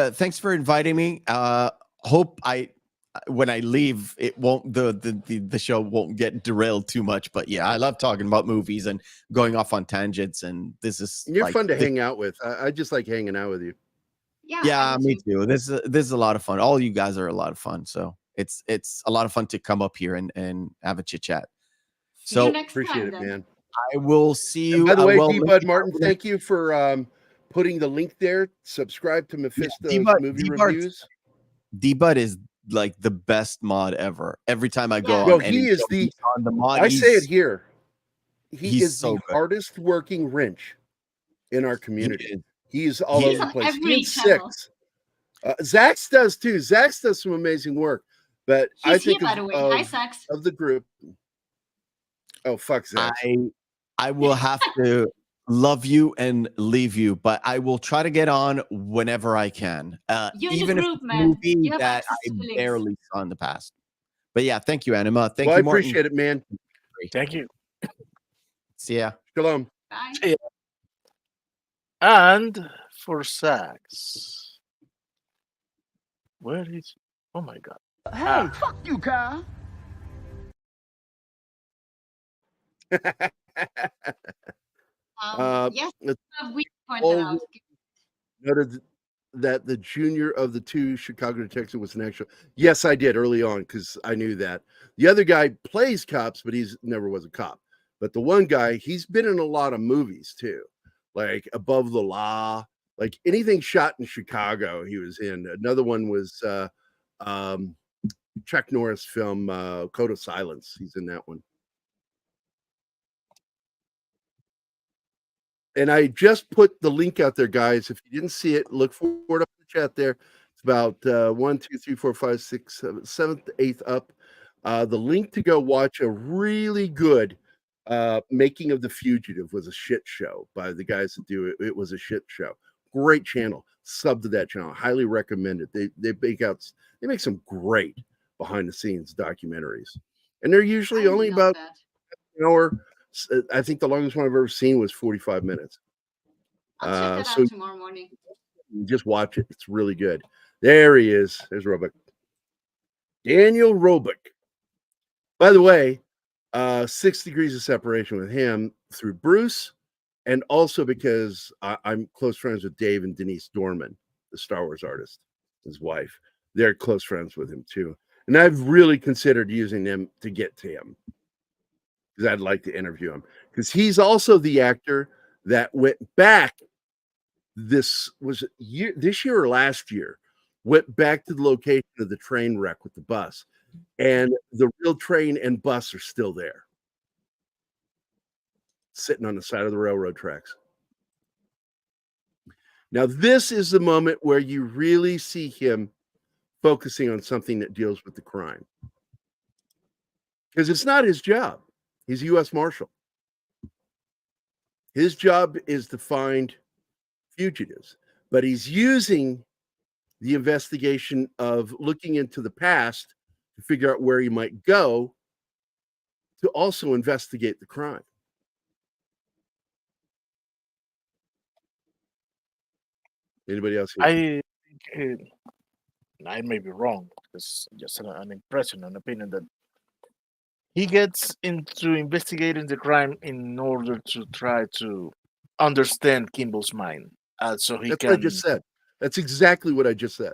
inviting me. Hope when I leave, it won't the show won't get derailed too much. But yeah, I love talking about movies and going off on tangents. And this is You're fun to hang out with. I just like hanging out with you. Yeah, me too. This is a lot of fun. All you guys are a lot of fun. So it's a lot of fun to come up here and have a chit chat. So appreciate it, man. I will see you. And by the way, D-Bud Martin, thank you for putting the link there. Subscribe to Mephisto's movie reviews. D-Bud is like the best mod ever. Every time I go Well, on, he is on the mod. I say it here. He is so the good. hardest working wrench in our community. He's all He's over the on place. every He's channel. 6. Zax does too. Zax does some amazing work. But I He's here, think by the way. Hi, Zax. of the group. Oh, fuck Zax. I will have to love you and leave you, but I will try to get on whenever I can. You're in even the if group, it's a man. movie You have that access I to the links. barely saw in the past. But yeah, thank you, Anima. Thank Well, you, I Martin. appreciate it, man. Thank you. See ya. Shalom. Bye. See ya. And for Sax, where is? Oh my God! Hey, fuck you, Kyle. Yes, let's we pointed all out. noted that the junior of the 2 Chicago detectives was an actual. Yes, I did early on because I knew that. The other guy plays cops, but he's never was a cop. But the one guy, he's been in a lot of movies too, like Above the Law, like anything shot in Chicago, he was in. Another one was Chuck Norris film, Code of Silence. He's in that one. And I just put the link out there, guys. If you didn't see it, look for it up in the chat there. It's about 1, 2, 3, 4, 5, 6, 7, 7th, 8th up. The link to go watch a really good Making of the Fugitive was a shit show by the guys that do it. It was a shit show. Great channel. Sub to that channel. Highly recommend it. They make some great behind the scenes documentaries, and they're usually only about an hour. I think the longest one I've ever seen was 45 minutes. I'll check that out tomorrow morning. Just watch it. It's really good. There he is. There's Roebuck. Daniel Roebuck. By the way, 6 degrees of separation with him through Bruce, and also because I'm close friends with Dave and Denise Dorman, the Star Wars artist, his wife. They're close friends with him too. And I've really considered using them to get to him, because I'd like to interview him, because he's also the actor that went back this year or last year went back to the location of the train wreck with the bus, and the real train and bus are still there, sitting on the side of the railroad tracks. Now, this is the moment where you really see him focusing on something that deals with the crime. Because it's not his job. He's a U.S. Marshal. His job is to find fugitives, but he's using the investigation of looking into the past to figure out where he might go to also investigate the crime. Anybody else here? I think I may be wrong. It's just an impression, an opinion that he gets into investigating the crime in order to try to understand Kimball's mind, so he That's can. what I just said. That's exactly what I just said.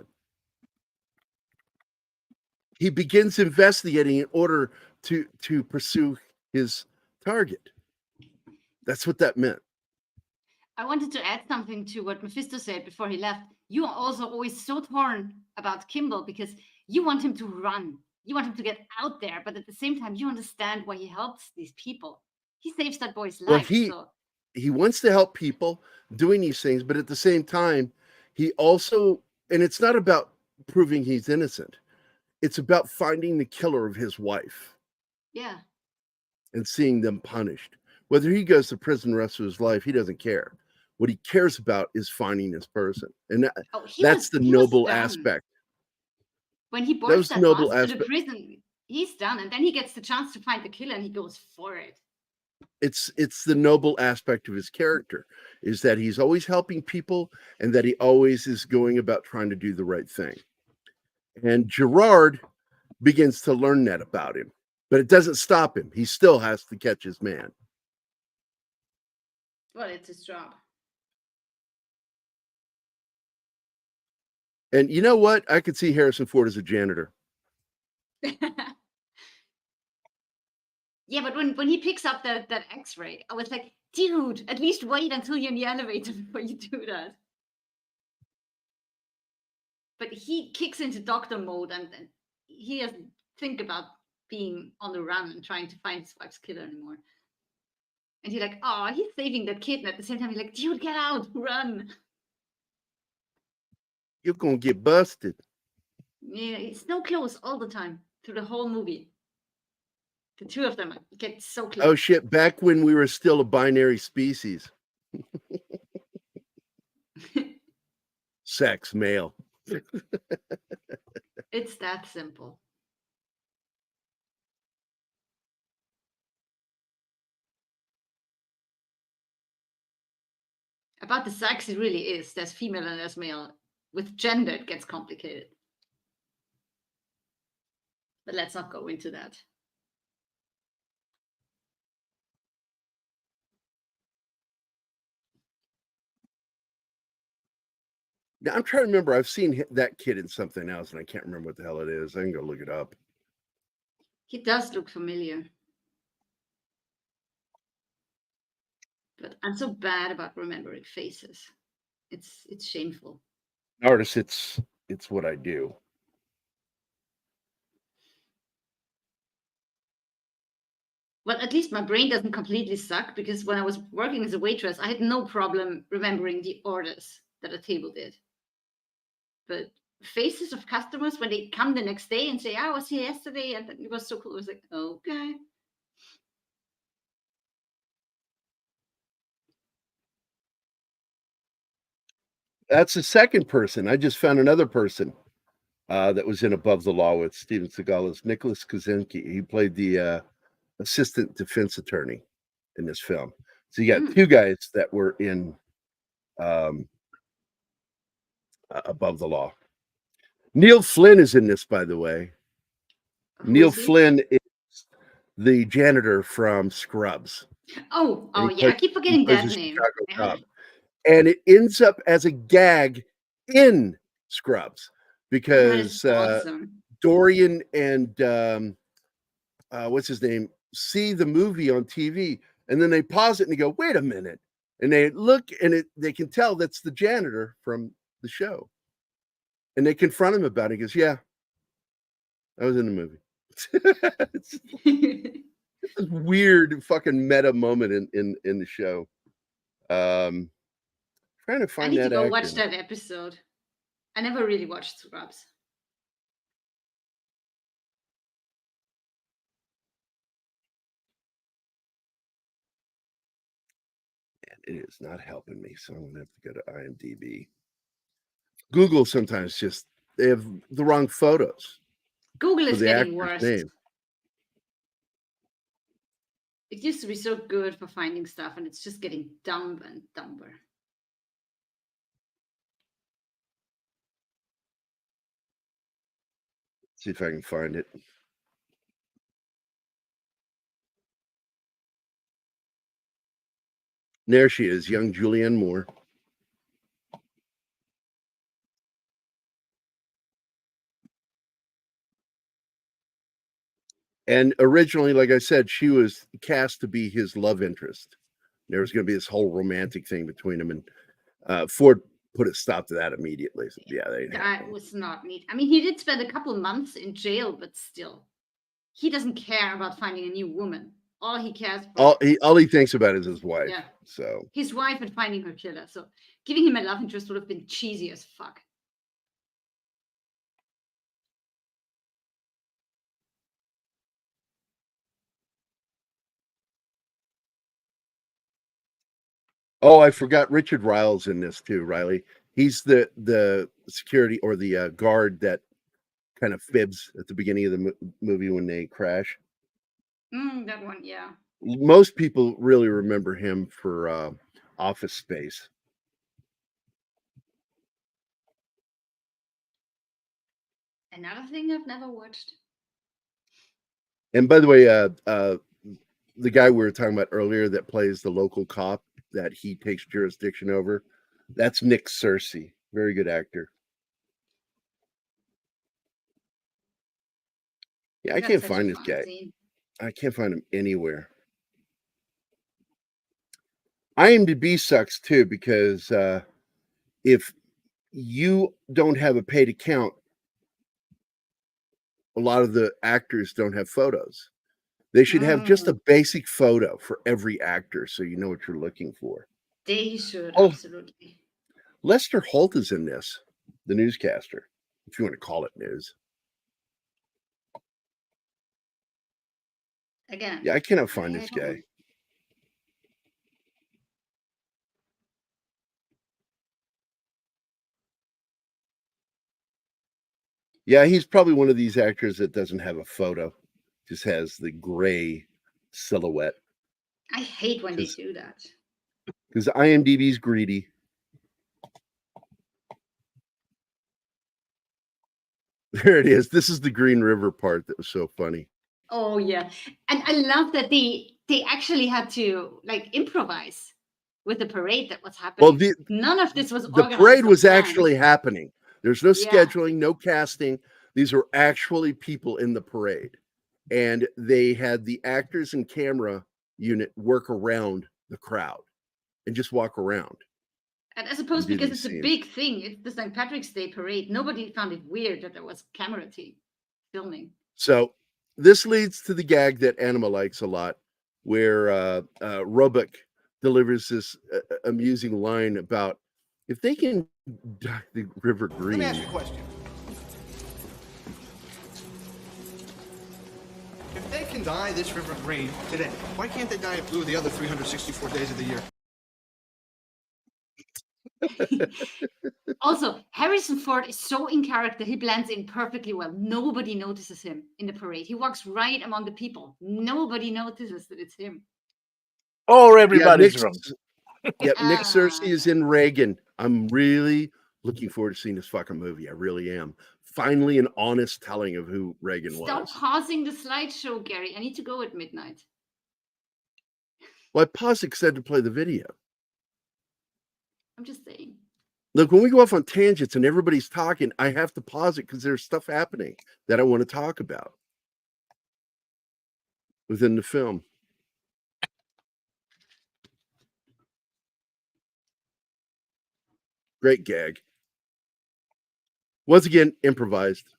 He begins investigating in order to pursue his target. That's what that meant. I wanted to add something to what Mephisto said before he left. You are also always so torn about Kimball because you want him to run. You want him to get out there, but at the same time, you understand why he helps these people. He saves that boy's life. He wants to help people doing these things, but at the same time, he also, and it's not about proving he's innocent. It's about finding the killer of his wife. Yeah. And seeing them punished. Whether he goes to prison the rest of his life, he doesn't care. What he cares about is finding this person. And that's the noble aspect. When he boards that bus to the prison, he's done. And then he gets the chance to find the killer and he goes for it. It's the noble aspect of his character, is that he's always helping people and that he always is going about trying to do the right thing. And Gerard begins to learn that about him, but it doesn't stop him. He still has to catch his man. Well, it's his job. And you know what? I could see Harrison Ford as a janitor. Yeah, but when he picks up that X-ray, I was like, dude, at least wait until you're in the elevator before you do that. But he kicks into doctor mode and he doesn't think about being on the run and trying to find his wife's killer anymore. And he's like, oh, he's saving that kid. And at the same time, he's like, dude, get out, run. You're going to get busted. Yeah, it's so close all the time through the whole movie. The two of them get so close. Oh, shit. Back when we were still a binary species. Sex, male. It's that simple. About the sex, it really is. There's female and there's male. With gender, it gets complicated. But let's not go into that. Now, I'm trying to remember. I've seen that kid in something else, and I can't remember what the hell it is. I can go look it up. He does look familiar. But I'm so bad about remembering faces. It's shameful. Artist, it's what I do. Well, at least my brain doesn't completely suck, because when I was working as a waitress, I had no problem remembering the orders that a table did. But faces of customers, when they come the next day and say, I was here yesterday and it was so cool, I was like, okay. That's the second person. I just found another person that was in Above the Law with Steven Seagal. It's Nicholas Kaczynski. He played the assistant defense attorney in this film. So you got two guys that were in Above the Law. Neil Flynn is in this, by the way. Neil Flynn is the janitor from Scrubs. Oh, yeah, I keep forgetting that name. And it ends up as a gag in Scrubs because awesome. Dorian and what's his name see the movie on TV, and then they pause it and they go, wait a minute. And they look and they can tell that's the janitor from the show. And they confront him about it. He goes, "Yeah, I was in the movie." It's a weird fucking meta moment in the show. Trying to I find need to that go actor. watch that episode. I never really watched Scrubs. It is not helping me, so I'm gonna have to go to IMDb. Google sometimes just they have the wrong photos Google for is the getting actor's worse. name. It used to be so good for finding stuff, and it's just getting dumb and dumber. See if I can find it. There she is, young Julianne Moore. And originally, like I said, she was cast to be his love interest. There was going to be this whole romantic thing between them, and Ford put a stop to that immediately. So, yeah, That was not neat. I mean, he did spend a couple months in jail, but still, he doesn't care about finding a new woman. All he cares about, all he thinks about is his wife. Yeah. So his wife and finding her killer. So giving him a love interest would have been cheesy as fuck. oh, I forgot Richard Riles in this too, Riley. He's the security or the guard that kind of fibs at the beginning of the movie when they crash. That one, yeah. Most people really remember him for Office Space. Another thing I've never watched. And by the way, the guy we were talking about earlier that plays the local cop that he takes jurisdiction over, that's Nick Searcy. Very good actor. Yeah, I That's can't such a find this fun guy. scene. I can't find him anywhere. IMDb sucks too because if you don't have a paid account, a lot of the actors don't have photos. They should have just a basic photo for every actor so you know what you're looking for. They should, Oh. absolutely. Lester Holt is in this, the newscaster, if you want to call it news. Again. Yeah, I cannot find I this don't know. guy. Yeah, he's probably one of these actors that doesn't have a photo, just has the gray silhouette. I hate when they do that. Because IMDb's greedy. There it is. This is the Green River part that was so funny. Oh yeah, and I love that they actually had to like improvise with the parade that was happening. Well, None of this was the organized. parade or was planned. actually happening. There's no Yeah. scheduling, no casting. These are actually people in the parade. And they had the actors and camera unit work around the crowd and just walk around. And I suppose do because these it's a scenes. big thing, it's the St. Patrick's Day parade. Nobody found it weird that there was camera team filming. So this leads to the gag that Anima likes a lot, where Roebuck delivers this amusing line about if they can dye the river green. Let me ask you a question. If they can dye this river green today, why can't they dye it blue the other 364 days of the year? Also, Harrison Ford is so in character, he blends in perfectly well. Nobody notices him in the parade. He walks right among the people. Nobody notices that it's him. Or everybody's Nick, wrong. Yep, Nick Searcy is in Reagan. I'm really looking forward to seeing this fucking movie. I really am. Finally, an honest telling of who Reagan Stop was. pausing the slideshow, Gary. I need to go at midnight. Well, I paused it because I had to play the video. I'm just saying. Look, when we go off on tangents and everybody's talking, I have to pause it because there's stuff happening that I want to talk about within the film. Great gag. Once again, improvised.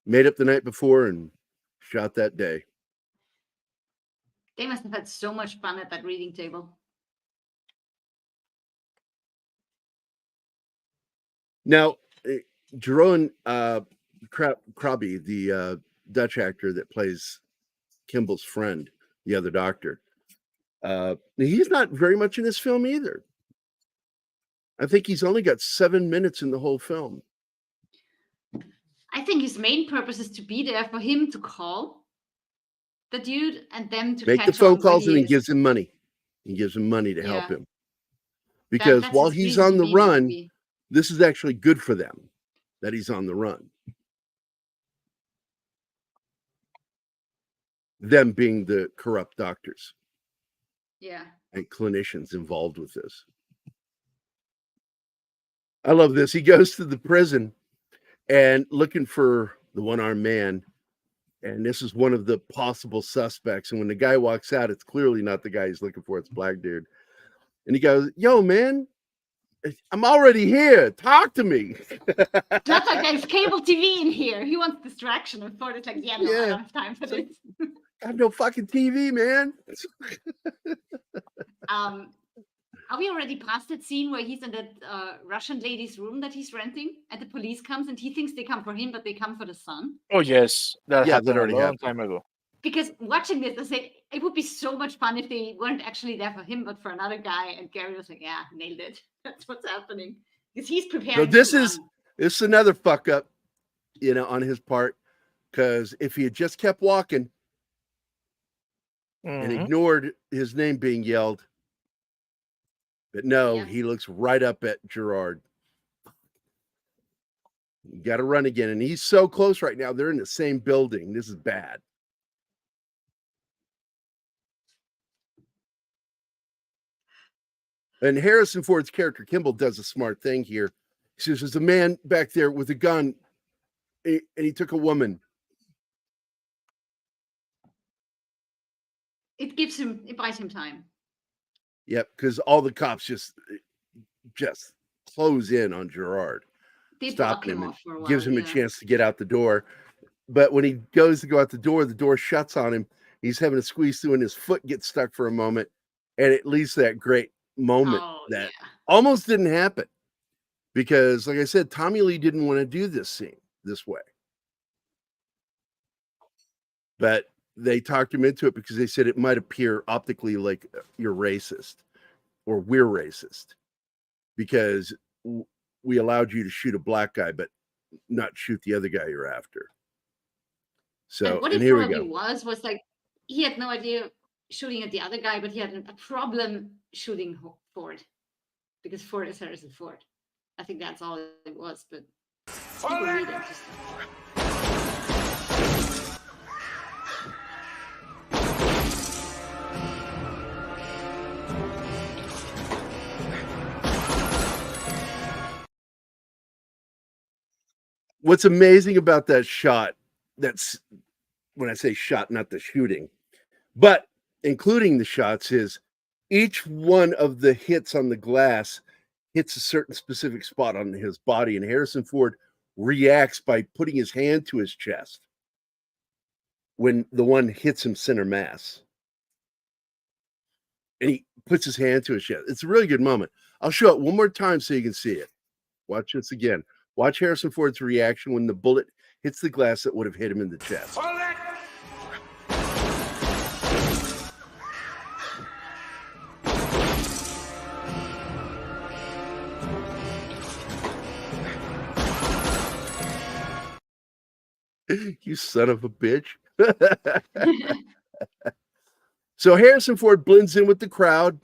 Made up the night before and shot that day. They must have had so much fun at that reading table. Now, Jeroen Krabbé, the Dutch actor that plays Kimball's friend, the other doctor, he's not very much in this film either. I think he's only got 7 minutes in the whole film. I think his main purpose is to be there for him to call the dude and them to Make the catch phone on where calls and he is. gives him money. He gives him money to help Yeah. him. Because That's while his he's reason on the being to run, be- this is actually good for them that he's on the run. Them being the corrupt doctors Yeah. and clinicians involved with this. I love this. He goes to the prison and looking for the one-armed man. And this is one of the possible suspects. And when the guy walks out, it's clearly not the guy he's looking for. It's black dude. And he goes, yo, man, I'm already here. Talk to me. That's like there's cable TV in here. He wants distraction. And Ford is like, yeah, no, I Yeah. don't have time for this. I have no fucking TV, man. Are we already past that scene where he's in that Russian lady's room that he's renting and the police comes and he thinks they come for him, but they come for the son? Oh yes, that Yeah, happened that a already long happened. time ago. Because watching this, I said it would be so much fun if they weren't actually there for him, but for another guy. And Gary was like, yeah, nailed it. That's what's happening. Because he's preparing. So this to is run. another fuck up, on his part. Because if he had just kept walking and Mhm. ignored his name being yelled, but no, Yeah. he looks right up at Gerard. You got to run again. And he's so close right now. They're in the same building. This is bad. And Harrison Ford's character, Kimball, does a smart thing here. He says, there's a man back there with a gun, and he took a woman. It buys him time. Yep, because all the cops just close in on Gerard, They block stopping him him, off for a and while. gives him a yeah. chance to get out the door. But when he goes to go out the door shuts on him. He's having to squeeze through, and his foot gets stuck for a moment, and it leaves that great moment Oh, that yeah. almost didn't happen. Because, like I said, Tommy Lee didn't want to do this scene this way. But they talked him into it because they said it might appear optically like you're racist or we're racist because we allowed you to shoot a black guy, but not shoot the other guy you're after. So, And what and it here we probably go. was like he had no idea shooting at the other guy, but he had a problem shooting Ford because Ford is Harrison Ford. I think that's all it was, but people read it. What's amazing about that shot, that's when I say shot, not the shooting, but including the shots, is each one of the hits on the glass hits a certain specific spot on his body, and Harrison Ford reacts by putting his hand to his chest when the one hits him center mass. And he puts his hand to his chest. It's a really good moment. I'll show it one more time so you can see it. Watch this again. Watch Harrison Ford's reaction when the bullet hits the glass that would have hit him in the chest. You son of a bitch. So Harrison Ford blends in with the crowd,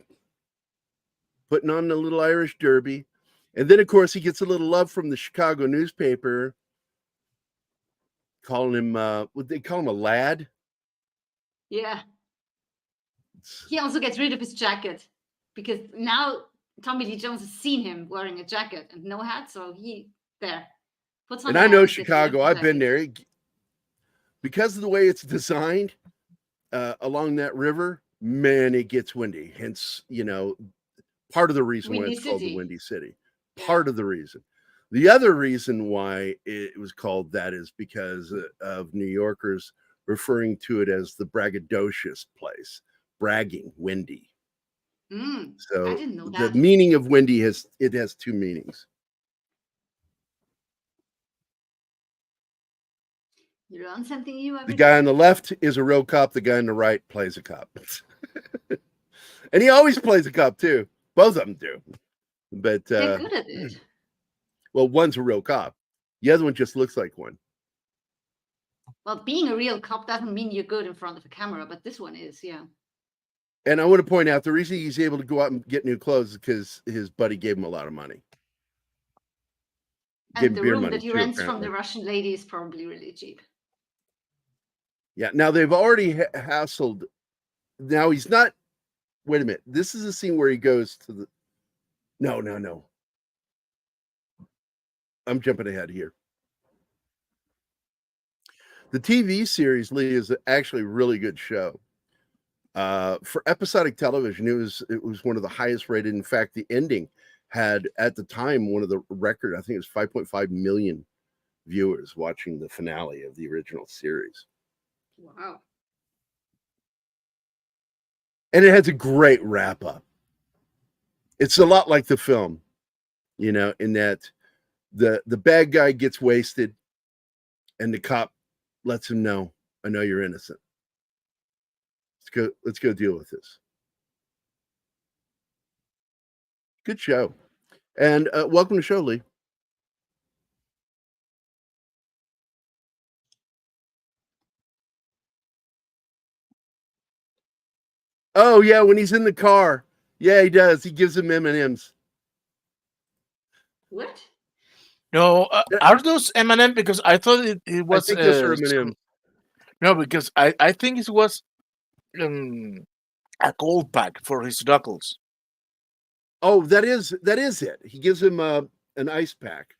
putting on the little Irish derby. And then, of course, he gets a little love from the Chicago newspaper, calling him, would they call him a lad? Yeah. He also gets rid of his jacket because now Tommy Lee Jones has seen him wearing a jacket and no hat, so he puts on. And the I hat know and gets rid of Chicago. the I've been jacket. there. Because of the way it's designed along that river, man, it gets windy. Hence, part of the reason why Windy it's called the City. Windy City. Yeah. Part of the reason. The other reason why it was called that is because of New Yorkers referring to it as the braggadocious place, bragging, windy. I So didn't know the that. meaning of windy has two meanings. You learn something new every The guy day. on the left is a real cop. The guy on the right plays a cop. And he always plays a cop too. Both of them do. But They're good at it. well, one's a real cop. The other one just looks like one. Well, being a real cop doesn't mean you're good in front of a camera, but this one is, yeah. And I want to point out the reason he's able to go out and get new clothes is because his buddy gave him a lot of money. Gave And him the beer room money that he too, rents from apparently. the Russian lady is probably really cheap. Yeah. Now they've already hassled. Now he's not. Wait a minute. This is a scene where he goes to the. No. I'm jumping ahead here. The TV series, Lee, is actually a really good show. For episodic television, it was one of the highest rated. In fact, the ending had at the time one of the record. I think it was 5.5 million viewers watching the finale of the original series. Wow. And it has a great wrap up. It's a lot like the film, in that the bad guy gets wasted and the cop lets him know, I know you're innocent. Let's go deal with this. Good show. And welcome to the show, Lee. Oh yeah, when he's in the car. Yeah, he does. He gives him M&Ms. What? No, are those M&M? Because I thought it was. I think those are M&Ms. No, because I think it was a gold pack for his knuckles. Oh, that is it. He gives him an ice pack.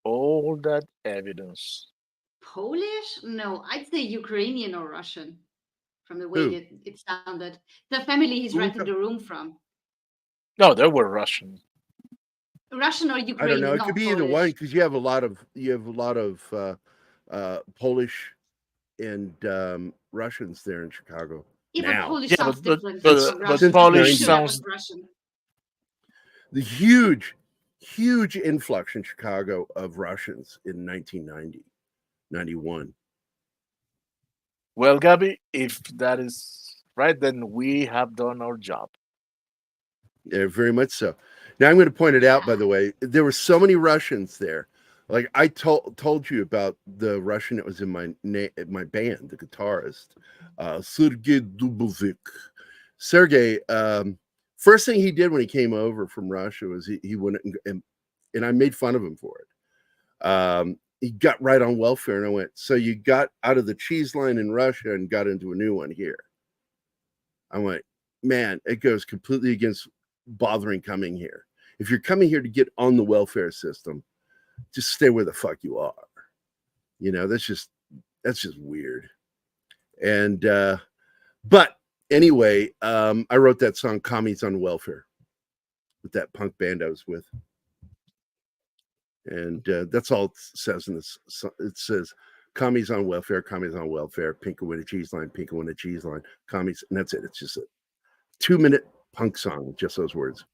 All that evidence. Polish? No, I'd say Ukrainian or Russian from the way Who? that it sounded. The family he's Who we renting the room from. No, they were Russian. Russian or I don't Ukrainian, know. It not could be either one Polish. because you have a lot of Polish and Russians there in Chicago. Yeah, but Now. Polish Yeah, sounds but different but, from but Russian. Polish Since Sure, that was sounds. Russian. The huge influx in Chicago of Russians in 1990, 91. Well, Gabby, if that is right, then we have done our job. Yeah, very much so. Now I'm going to point it out, by the way, there were so many Russians there. Like I told you about the Russian that was in my band, the guitarist, Sergei Dubovik. Sergei, first thing he did when he came over from Russia was he went and I made fun of him for it. He got right on welfare, and I went, so you got out of the cheese line in Russia and got into a new one here. I went, man, it goes completely against bothering coming here. If you're coming here to get on the welfare system, just stay where the fuck you are. That's just weird. And but anyway, I wrote that song Commies on Welfare with that punk band I was with. And that's all it says in this. It says commies on welfare, pink and with a cheese line, pink and with a cheese line, commies, and that's it. It's just a 2-minute punk song with just those words.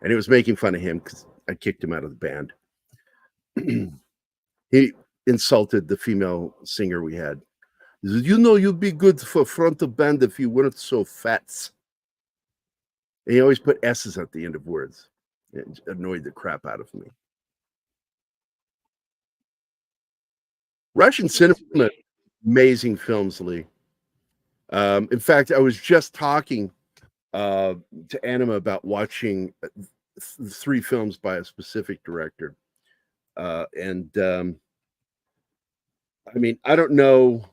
And it was making fun of him because I kicked him out of the band. He insulted the female singer we had. He said, you'd be good for front of band if you weren't so fat. And he always put S's at the end of words. It annoyed the crap out of me. Russian cinema, amazing films, Lee. In fact, I was just talking to Anima about watching 3 films by a specific director. I mean, I don't know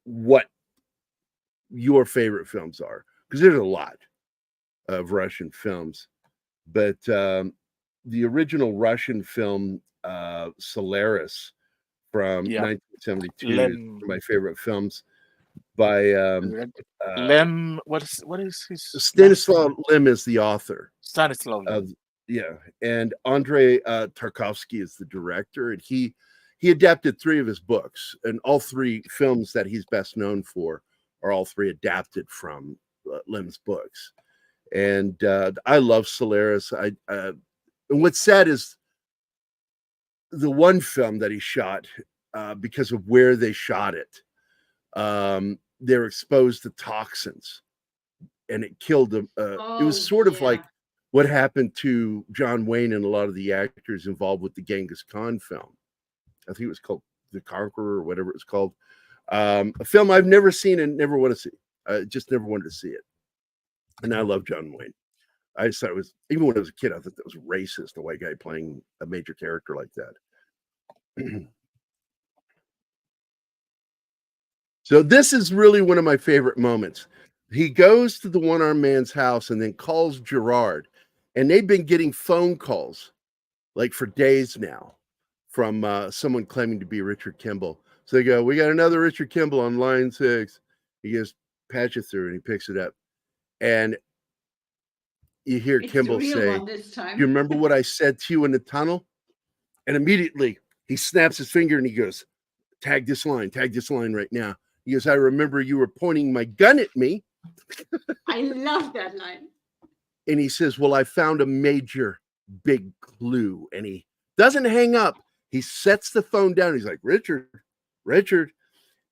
what your favorite films are, because there's a lot of Russian films, but the original Russian film Solaris from Yeah. 1972 is Lem. one of my favorite films by Lem. What is his last Stanislav name? Lem is the author Stanislav Lem. of and Andrei Tarkovsky is the director, and he adapted 3 of his books, and all 3 films that he's best known for are all 3 adapted from Lem's books. And I love Solaris. And what's sad is the one film that he shot, because of where they shot it, they're exposed to toxins, and it killed them. It was sort of like what happened to John Wayne and a lot of the actors involved with the Genghis Khan film. I think it was called The Conqueror or whatever it was called. A film I've never seen and never want to see. I just never wanted to see it. And I love John Wayne. I just thought it was, even when I was a kid, I thought that was racist, a white guy playing a major character like that. So this is really one of my favorite moments. He goes to the one-armed man's house and then calls Gerard. And they've been getting phone calls like for days now from someone claiming to be Richard Kimball. So they go, "We got another Richard Kimball on line 6. He goes, "Patch it through," and he picks it up. And you hear Kimball say, "You remember what I said to you in the tunnel?" And immediately he snaps his finger and he goes, tag this line right now. He goes, "I remember you were pointing my gun at me." I love that line. And he says, "Well, I found a major big clue." And he doesn't hang up. He sets the phone down. He's like, Richard.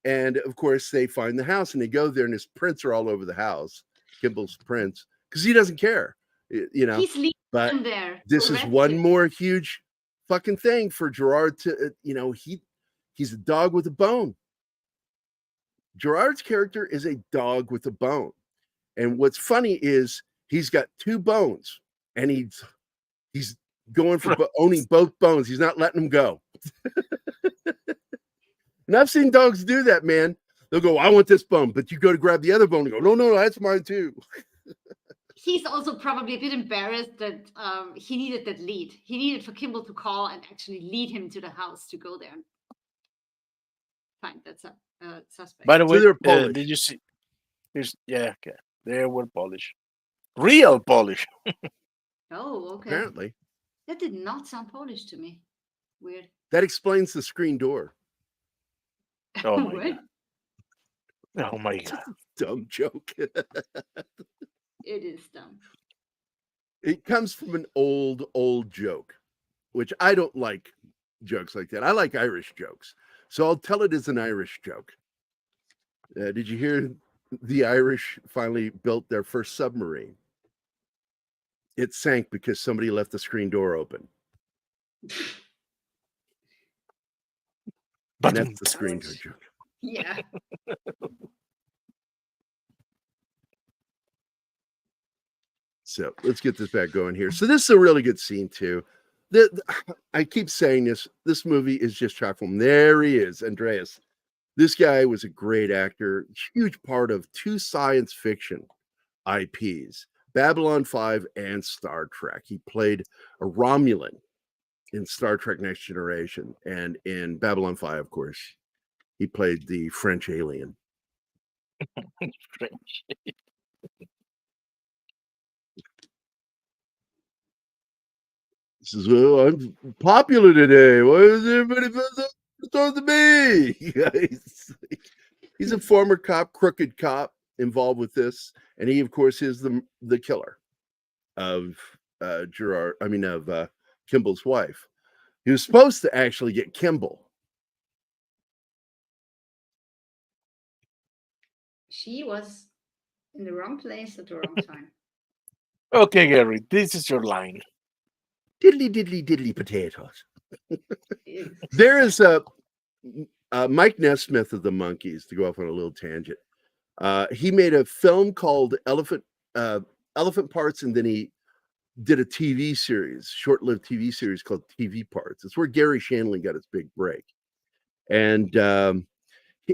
And of course, they find the house and they go there, and his prints are all over the house, Kimball's prints, because he doesn't care, you know. He's leaving But them there. this is one more huge fucking thing for Gerard to, he's a dog with a bone. Gerard's character is a dog with a bone. And what's funny is he's got 2 bones, and he's going for owning both bones. He's not letting them go. And I've seen dogs do that, man. They'll go, "I want this bone," but you go to grab the other bone and go, no, that's mine too. He's also probably a bit embarrassed that he needed that lead. He needed for Kimball to call and actually lead him to the house to go there. Fine, that's a suspect. By the way, they're Polish. did you see? Okay. They were Polish, real Polish. Oh, okay. Apparently. That did not sound Polish to me. Weird. That explains the screen door. Oh my What? god! Oh my god! Dumb joke. It is dumb. It comes from an old joke, which I don't like jokes like that. I like Irish jokes. So I'll tell it as an Irish joke. Did you hear the Irish finally built their first submarine? It sank because somebody left the screen door open. But And that's the screen door joke. Yeah. So let's get this back going here. So this is a really good scene too. I keep saying this. This movie is just chock full. There he is, Andreas. This guy was a great actor, huge part of 2 science fiction IPs, Babylon 5 and Star Trek. He played a Romulan in Star Trek Next Generation, and in Babylon 5, of course, he played the French alien. French. He says, "Well, I'm popular today. Why is everybody supposed to be?" He's a former cop, crooked cop involved with this, and he, of course, is the killer of Kimball's wife. He was supposed to actually get Kimball. She was in the wrong place at the wrong time. Okay, Gary, this is your line. Diddly potatoes. There is a Mike Nesmith of the Monkees, to go off on a little tangent. He made a film called Elephant Parts, and then he did a TV series, short-lived TV series called TV Parts. It's where Gary Shandling got his big break. And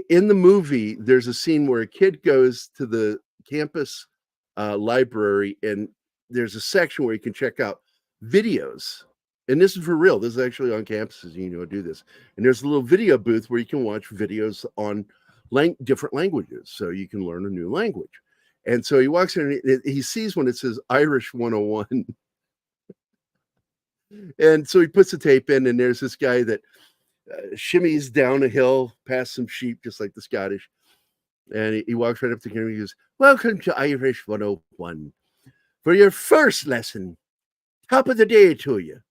in the movie, there's a scene where a kid goes to the campus library, and there's a section where you can check out videos. And this is for real. This is actually on campuses. You know, do this. And there's a little video booth where you can watch videos on different languages, so you can learn a new language. And so he walks in and he sees one that says Irish 101. And so he puts the tape in, and there's this guy that shimmies down a hill past some sheep, just like the Scottish. And he walks right up to him and he goes, "Welcome to Irish 101. For your first lesson, top of the day to you."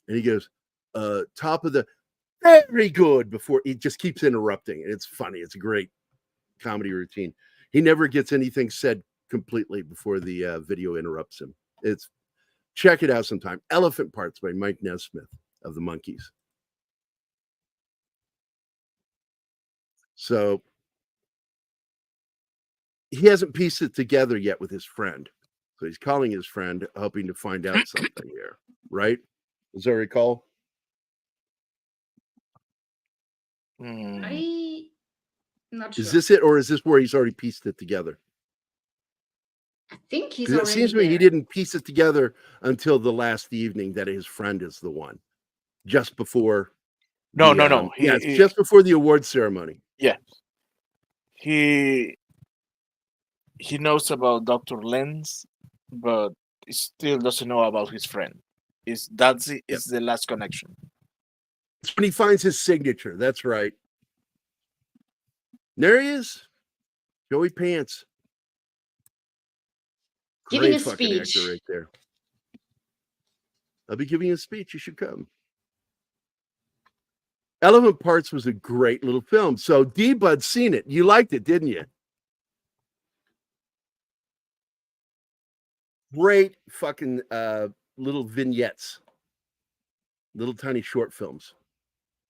And he goes, top of the, very good, before he just keeps interrupting. And it's funny. It's a great comedy routine. He never gets anything said completely before the video interrupts him. Check it out sometime. Elephant Parts by Mike Nesmith of the Monkees. So he hasn't pieced it together yet with his friend. So he's calling his friend, hoping to find out something here, right? Does I recall? I'm not sure. Is this it, or is this where he's already pieced it together? I think he's 'Cause it already seems to me he there. didn't piece it together until the last evening that his friend is the one, just before. No. It's just before the award ceremony. Yeah. He knows about Dr. Lenz, but he still doesn't know about his friend. Is the last connection. It's when he finds his signature. That's right. There he is. Joey Pants. Giving Great a fucking actor speech. right there. I'll be giving you a speech. You should come. Elephant Parts was a great little film. So D-Bud's seen it. You liked it, didn't you? Great fucking little vignettes. Little tiny short films.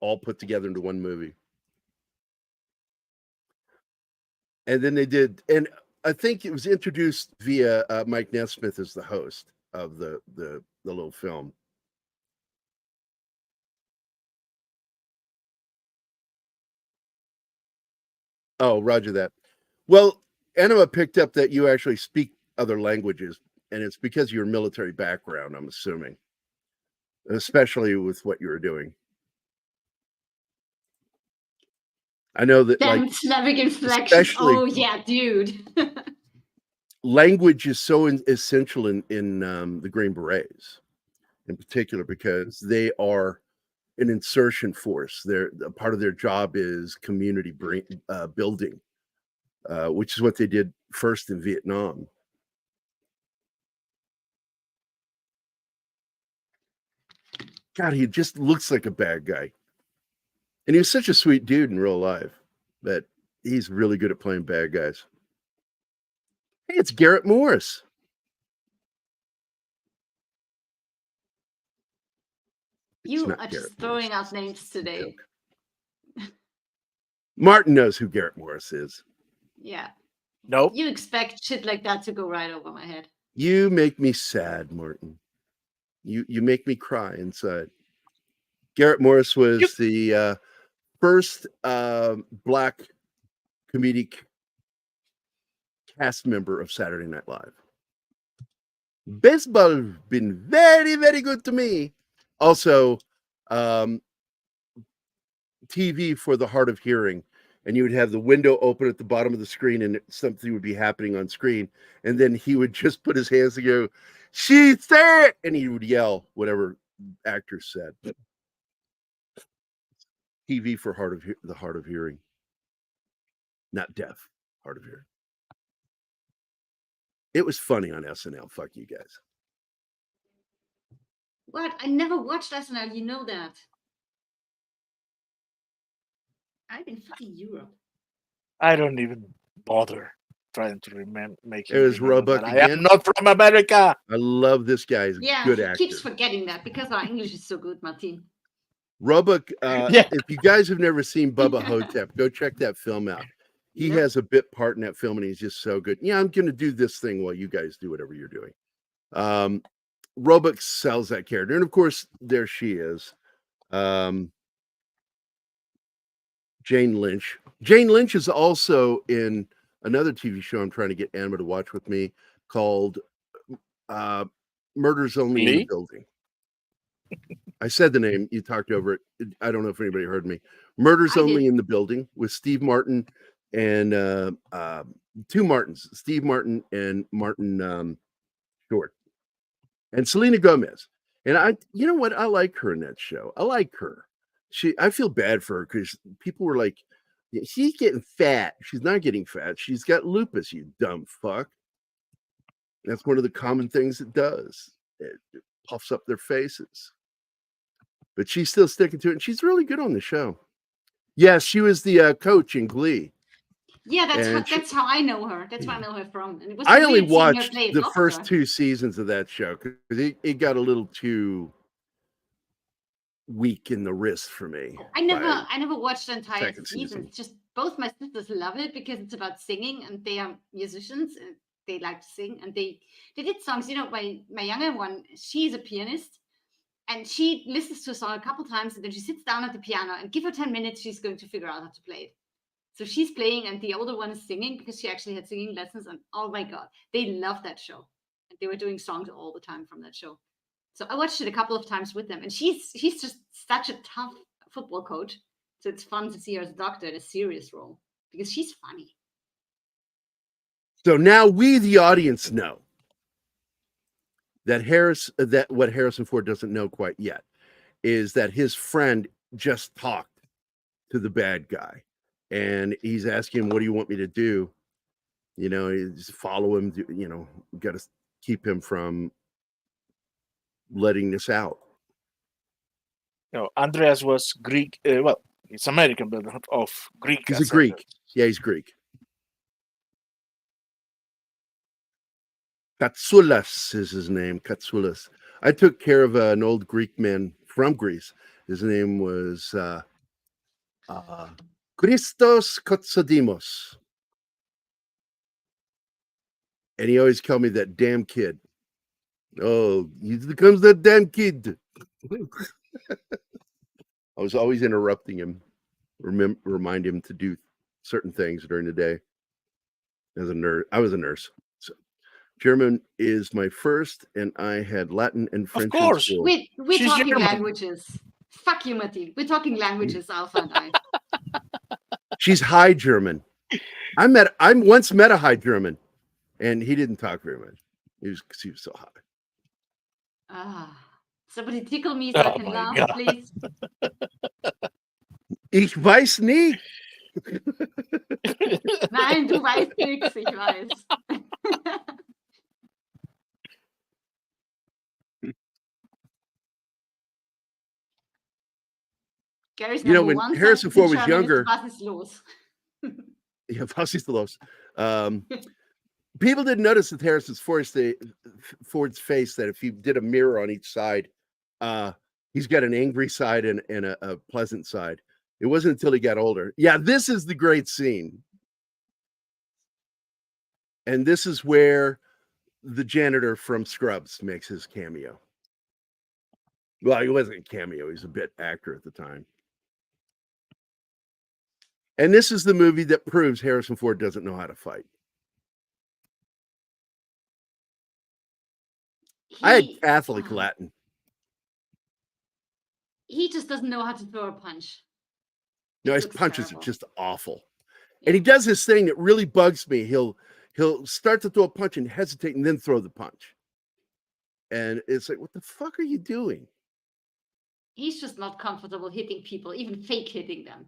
All put together into one movie. And then they did, and I think it was introduced via Mike Nesmith as the host of the little film. Oh, roger that. Well, Enema picked up that you actually speak other languages, and it's because of your military background, I'm assuming, especially with what you were doing. I know that, Damn like, Slavic inflections. especially Oh yeah, dude. language is so essential in the Green Berets, in particular, because they are an insertion force. A part of their job is community building, which is what they did first in Vietnam. God, he just looks like a bad guy. And he was such a sweet dude in real life, but he's really good at playing bad guys. Hey, it's Garrett Morris. You not are Garrett just throwing out names today. Joke. Martin knows who Garrett Morris is. Yeah. Nope. You expect shit like that to go right over my head. You make me sad, Martin. You make me cry inside. Garrett Morris was the first black comedic cast member of Saturday Night Live. Baseball has been very, very good to me. Also, TV for the hard of hearing. And you would have the window open at the bottom of the screen, and something would be happening on screen. And then he would just put his hands and go, "She's there!" And he would yell whatever actors said. But TV for the hard of hearing. Not deaf, hard of hearing. It was funny on SNL. Fuck you guys. What? I never watched SNL. You know that. I've been fucking Europe. I don't even bother trying to remember making. There's Roebuck I again. am not from America. I love this guy. He's a Yeah, good he actor. keeps forgetting that because our English is so good, Martin. Roebuck, Yeah. if you guys have never seen Bubba Hotep, go check that film out. He Yep. has a bit part in that film, and he's just so good. Yeah, I'm going to do this thing while you guys do whatever you're doing. Roebuck sells that character. And, of course, there she is. Jane Lynch. Jane Lynch is also in another TV show I'm trying to get Anima to watch with me called Murders Only in the Lee? Building. I said the name. You talked over it. I don't know if anybody heard me. Murders I Only did. in the Building with Steve Martin and two Martins, Steve Martin and Martin Short, and Selena Gomez. And you know what? I like her in that show. I like her. I feel bad for her because people were like, she's getting fat. She's not getting fat. She's got lupus, you dumb fuck. That's one of the common things it does. It puffs up their faces. But she's still sticking to it, and she's really good on the show. Yes, she was the coach in Glee. Yeah, And that's how I know her. That's where I know her from. And it was I so only weird seeing her watched play a the doctor. first 2 seasons of that show because it got a little too weak in the wrist for me. I never watched the entire second season. season. It's just both my sisters love it because it's about singing and they are musicians and they like to sing and they did songs. You know, my younger one, she's a pianist and she listens to a song a couple times and then she sits down at the piano and give her 10 minutes, she's going to figure out how to play it. So she's playing and the older one is singing because she actually had singing lessons and oh my God, they love that show. And they were doing songs all the time from that show. So I watched it a couple of times with them, and she's just such a tough football coach. So it's fun to see her as a doctor in a serious role because she's funny. So now we, the audience, know that what Harrison Ford doesn't know quite yet is that his friend just talked to the bad guy, and he's asking him, "What do you want me to do?" You know, just follow him. You know, got to keep him from letting this out. No, Andreas was Greek. Well, he's American, but not of Greek. He's a Greek. Yeah, he's Greek. Katsoulas is his name. Katsoulas. I took care of an old Greek man from Greece. His name was Christos Kotsodimos. And he always called me that damn kid. Oh, he becomes that damn kid. I was always interrupting him, remind him to do certain things during the day. As a nurse, I was a nurse. So German is my first, and I had Latin and French. Of course, we're She's talking German. languages. Fuck you, Mati. We're talking languages, Alpha and I. She's High German. I once met a High German, and he didn't talk very much. He was so high. Somebody tickle me so I can laugh, God. please. Ich weiß nicht. Nein, du weißt nichts, ich weiß. Gary's You know, number when one Harrison sentence in Ford was German is, younger- "Was ist los?" Yeah, was ist los? People didn't notice that Harrison Ford's face that if he did a mirror on each side, he's got an angry side and a pleasant side. It wasn't until he got older. Yeah, this is the great scene. And this is where the janitor from Scrubs makes his cameo. Well, he wasn't a cameo. He was a bit actor at the time. And this is the movie that proves Harrison Ford doesn't know how to fight. I had Catholic Latin. He just doesn't know how to throw a punch. No, It his looks punches terrible. are just awful. And he does this thing that really bugs me. He'll start to throw a punch and hesitate and then throw the punch. And it's like, what the fuck are you doing? He's just not comfortable hitting people, even fake hitting them.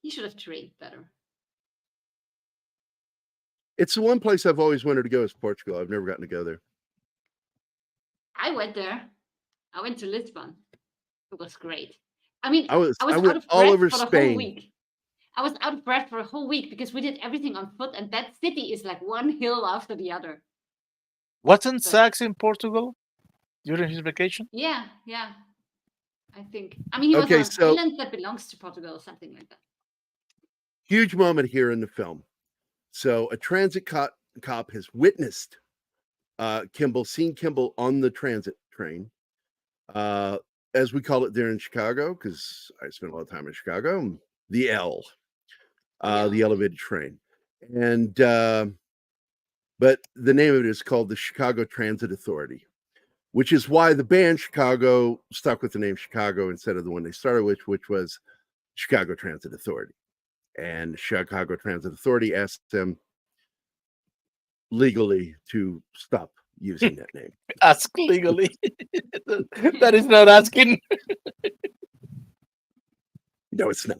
He should have trained better. It's the one place I've always wanted to go is Portugal. I've never gotten to go there. I went there. I went to Lisbon. It was great. I mean, I went out of breath all over for the Spain. whole week. I was out of breath for a whole week because we did everything on foot, and that city is like one hill after the other. Wasn't Sachs in Portugal during his vacation? Yeah. I think. I mean, he was Okay, on so- an island that belongs to Portugal or something like that. Huge moment here in the film. So a transit cop has witnessed seen Kimball on the transit train. as we call it there in Chicago, because I spent a lot of time in Chicago, the L, the elevated train. And but the name of it is called the Chicago Transit Authority, which is why the band Chicago stuck with the name Chicago instead of the one they started with, which was Chicago Transit Authority. And Chicago Transit Authority asked them legally to stop using that name. Ask legally. That is not asking. No, it's not.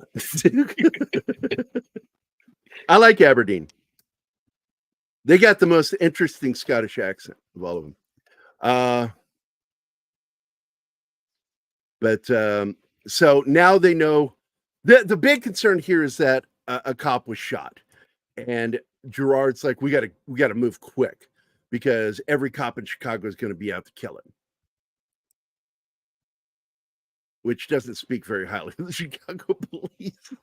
I like Aberdeen. They got the most interesting Scottish accent of all of them. But so now they know. The big concern here is that a cop was shot, and Gerard's like, we gotta move quick because every cop in Chicago is going to be out to kill him, which doesn't speak very highly of the Chicago police.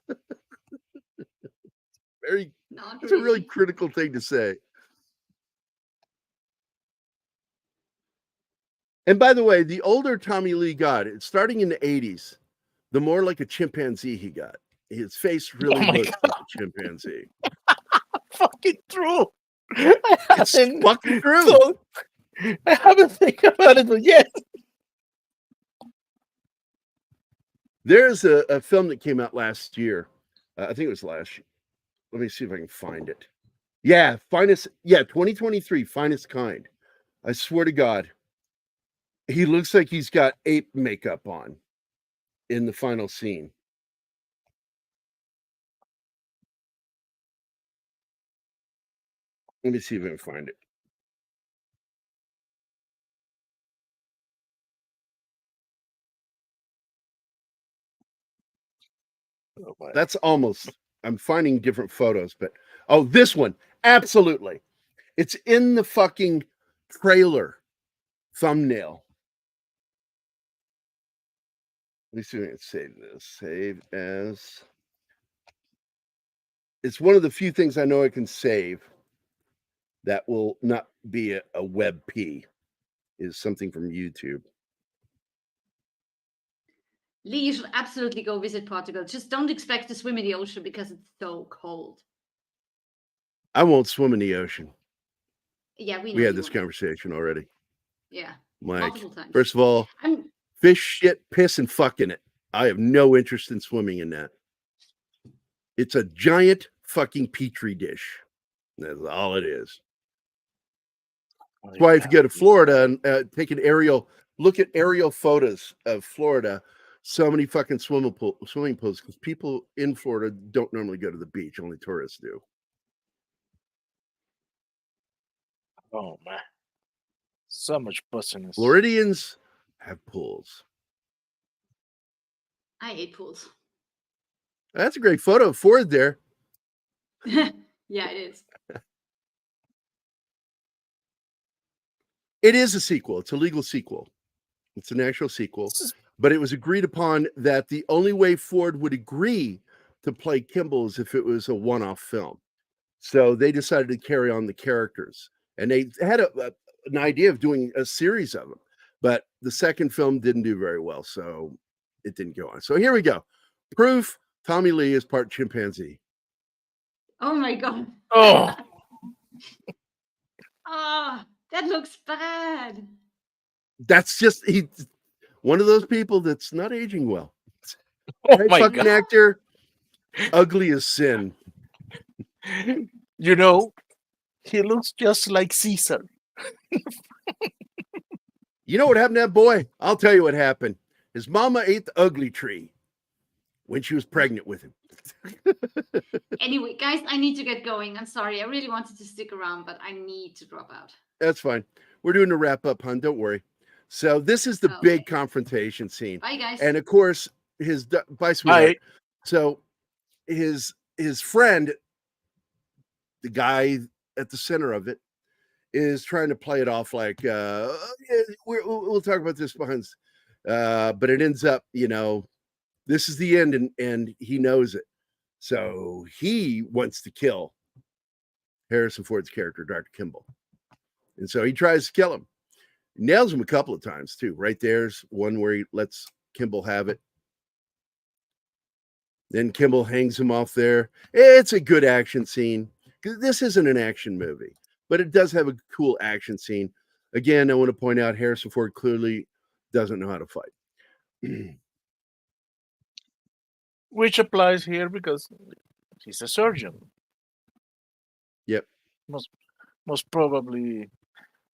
It's a really critical thing to say. And by the way, the older Tommy Lee got, starting in the 80s, the more like a chimpanzee he got. His face really looks like a chimpanzee. Fucking true. It's fucking true. So, I haven't think about it, but yes. There's a film that came out last year. I think it was last year. Let me see if I can find it. Yeah, 2023, Finest Kind. I swear to God, he looks like he's got ape makeup on in the final scene. Let me see if I can find it. Oh, that's almost, I'm finding different photos, but this one, absolutely. It's in the fucking trailer thumbnail. Let me see if I can save this. Save as. It's one of the few things I know I can save that will not be a WebP, is something from YouTube. Lee, you should absolutely go visit Portugal. Just don't expect to swim in the ocean because it's so cold. I won't swim in the ocean. Yeah, we know. We had this conversation already. Yeah, Like, multiple times. first of all, fish, shit, piss, and fuck in it. I have no interest in swimming in that. It's a giant fucking petri dish. That's all it is. That's why if you go to Florida and take an look at aerial photos of Florida, so many fucking swimming pools, because people in Florida don't normally go to the beach. Only tourists do. Oh man, so much pussiness. Floridians have pools. I hate pools. That's a great photo of Ford there. Yeah, it is. It is a sequel. It's a legal sequel. It's an actual sequel. But it was agreed upon that the only way Ford would agree to play Kimball is if it was a one-off film. So they decided to carry on the characters. And they had an idea of doing a series of them. But the second film didn't do very well, so it didn't go on. So here we go. Proof Tommy Lee is part chimpanzee. Oh my God. Oh. Oh, that looks bad. That's just one of those people that's not aging well. Oh Right, my fucking God. actor, ugly as sin. You know, he looks just like Caesar. You know what happened to that boy? I'll tell you what happened. His mama ate the ugly tree when she was pregnant with him. Anyway, guys, I need to get going. I'm sorry. I really wanted to stick around, but I need to drop out. That's fine. We're doing a wrap up, hon. Don't worry. So this is the big confrontation scene. Bye, guys. And of course, bye, sweetheart. So his friend, the guy at the center of it, is trying to play it off like we'll talk about this behind, but it ends up, this is the end, and he knows it. So he wants to kill Harrison Ford's character, Dr. Kimball. And so he tries to kill him. Nails him a couple of times too. Right there's one where he lets Kimball have it. Then Kimball hangs him off there. It's a good action scene. This isn't an action movie, but it does have a cool action scene. Again, I want to point out Harrison Ford clearly doesn't know how to fight. Which applies here because he's a surgeon. Yep. Most probably,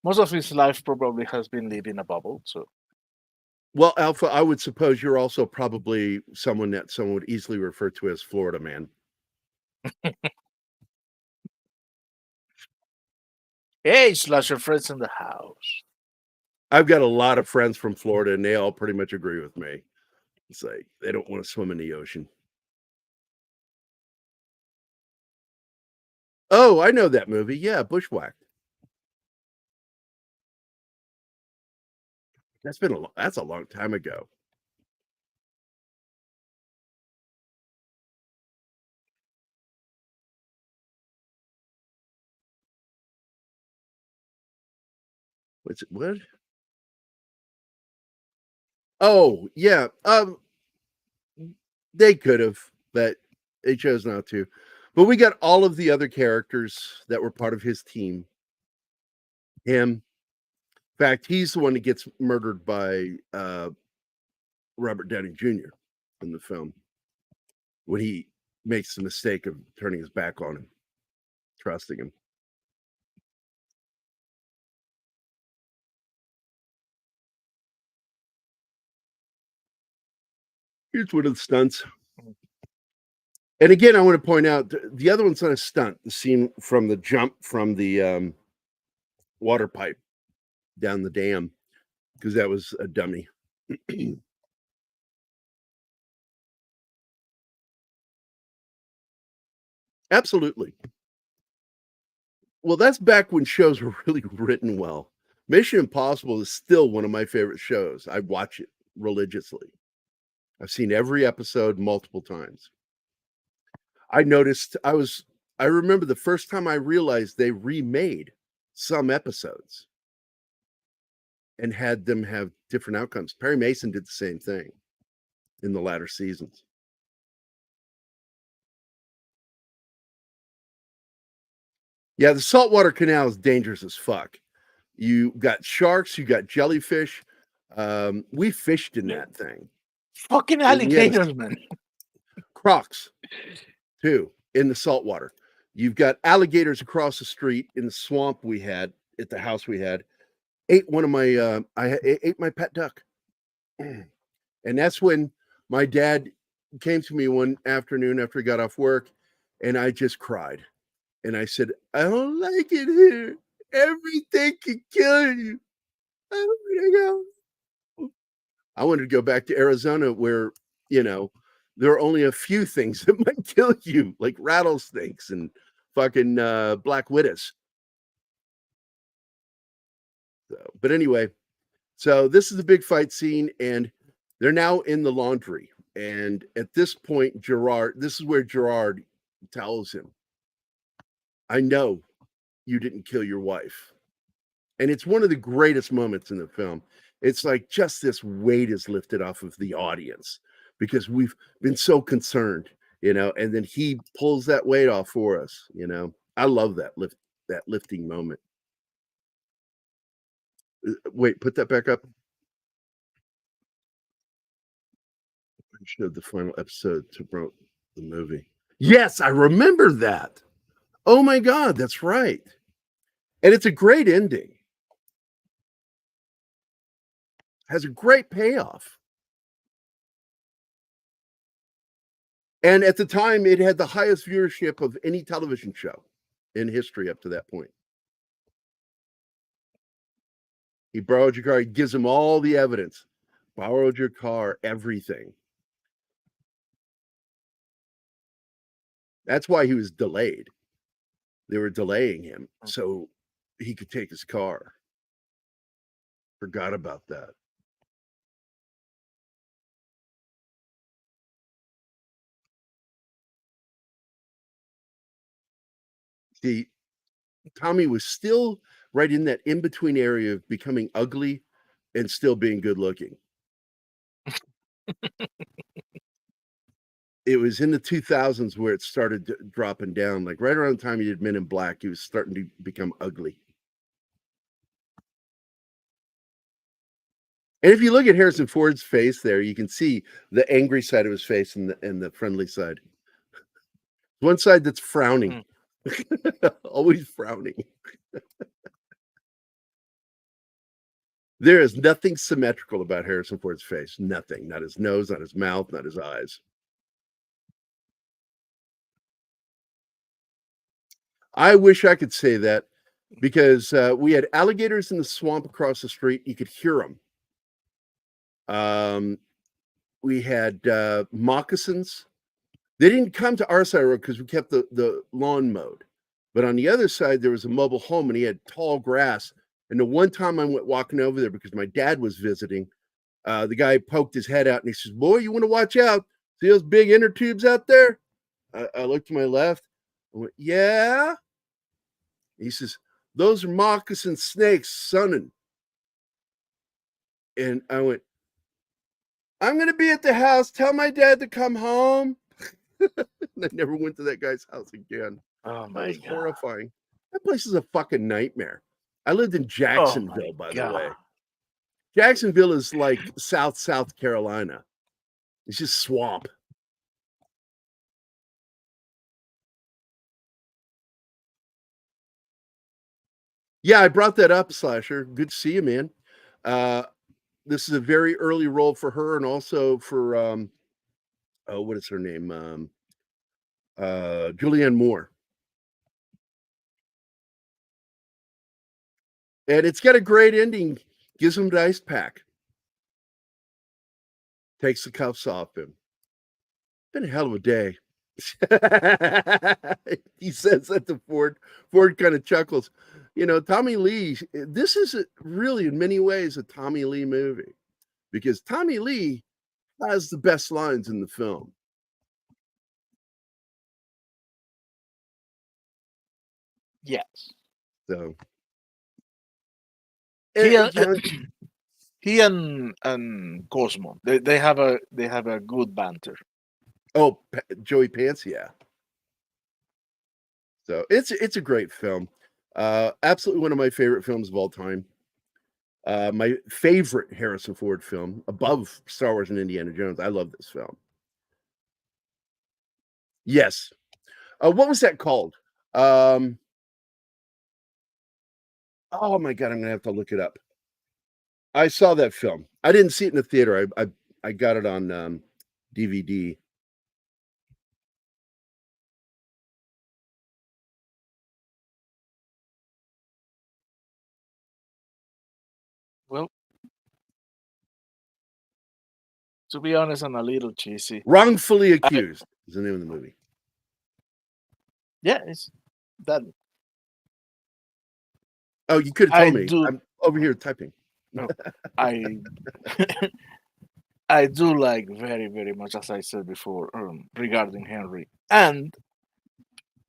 most of his life probably has been living in a bubble. So, well, Alpha, I would suppose you're also probably someone that someone would easily refer to as Florida man. hey, slasher friends in the house. I've got a lot of friends from Florida, and they all pretty much agree with me. It's like they don't want to swim in the ocean. Oh, I know that movie. Yeah, Bushwhacked. That's a long time ago. What? Oh, yeah. They could have, but they chose not to. But we got all of the other characters that were part of his team. Him. In fact, he's the one that gets murdered by Robert Downey Jr. in the film when he makes the mistake of turning his back on him, trusting him. Here's one of the stunts. And again, I want to point out the other one's not a stunt. The scene from the jump from the water pipe down the dam, because that was a dummy. Absolutely. Well, that's back when shows were really written well. Mission Impossible is still one of my favorite shows. I watch it religiously. I've seen every episode multiple times. I remember the first time I realized they remade some episodes and had them have different outcomes. Perry Mason did the same thing in the latter seasons. Yeah, the saltwater canal is dangerous as fuck. You got sharks, you got jellyfish. We fished in that thing. Fucking alligators, man. Crocs, too, in the saltwater. You've got alligators across the street in the swamp we had at the house we had. Ate one of my ate my pet duck. And that's when my dad came to me one afternoon after he got off work, and I just cried. And I said, I don't like it here. Everything can kill you. I want to go. I wanted to go back to Arizona where, there are only a few things that might kill you, like rattlesnakes and fucking black widows. But anyway, so this is the big fight scene, and they're now in the laundry. And at this point, this is where Gerard tells him, I know you didn't kill your wife. And it's one of the greatest moments in the film. It's like just this weight is lifted off of the audience because we've been so concerned, and then he pulls that weight off for us, I love that lifting moment. Wait, put that back up. I showed the final episode to promote the movie. Yes, I remember that. Oh my God, that's right. And it's a great ending. Has a great payoff. And at the time, it had the highest viewership of any television show in history up to that point. He borrowed your car. He gives him all the evidence. Borrowed your car, everything. That's why he was delayed. They were delaying him so he could take his car. Forgot about that. See, Tommy was still right in that in-between area of becoming ugly and still being good looking. It was in the 2000s where it started dropping down. Like right around the time he did Men in Black, he was starting to become ugly. And if you look at Harrison Ford's face there, you can see the angry side of his face and the friendly side. One side that's frowning, always frowning. There is nothing symmetrical about Harrison Ford's face. Nothing. Not his nose, not his mouth, not his eyes. I wish I could say that because we had alligators in the swamp across the street. You could hear them. We had moccasins. They didn't come to our side of the road because we kept the lawn mowed. But on the other side, there was a mobile home and he had tall grass. And the one time I went walking over there because my dad was visiting, the guy poked his head out and he says, "Boy, you want to watch out. See those big inner tubes out there?" I looked to my left. I went, "Yeah." He says, "Those are moccasin snakes, sonnin'." And I went, "I'm going to be at the house. Tell my dad to come home." And I never went to that guy's house again. Oh That my was god. horrifying. That place is a fucking nightmare. I lived in Jacksonville, by the way. Jacksonville is like South Carolina. It's just swamp. Yeah, I brought that up, Slasher. Good to see you, man. This is a very early role for her and also for what is her name? Julianne Moore. And it's got a great ending. Gives him the ice pack. Takes the cuffs off him. Been a hell of a day. He says that to Ford. Ford kind of chuckles. You know, Tommy Lee, this is really in many ways a Tommy Lee movie because Tommy Lee has the best lines in the film. Yes. So he and Cosmo, they have a good banter. Oh, Joey Pants, yeah. So it's a great film. Absolutely one of my favorite films of all time. My favorite Harrison Ford film, above Star Wars and Indiana Jones. I love this film. Yes. What was that called? Oh my god, I'm gonna have to look it up. I saw that film. I didn't see it in the theater. I got it on DVD. Well, to be honest, I'm a little cheesy. Wrongfully Accused is the name of the movie. Yeah, it's that. Oh, you could have told me. I'm over here typing. No, I I do like very, very much, as I said before, regarding Henry. And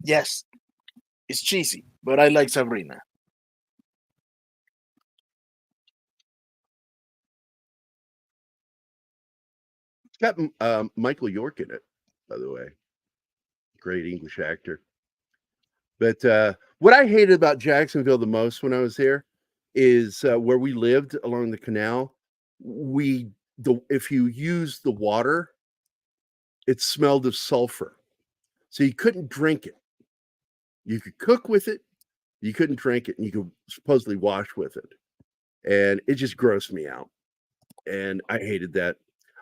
yes, it's cheesy, but I like Sabrina. It's got Michael York in it, by the way. Great English actor. But what I hated about Jacksonville the most when I was there is where we lived along the canal. If you used the water, it smelled of sulfur, so you couldn't drink it. You could cook with it, you couldn't drink it, and you could supposedly wash with it, and it just grossed me out. And I hated that.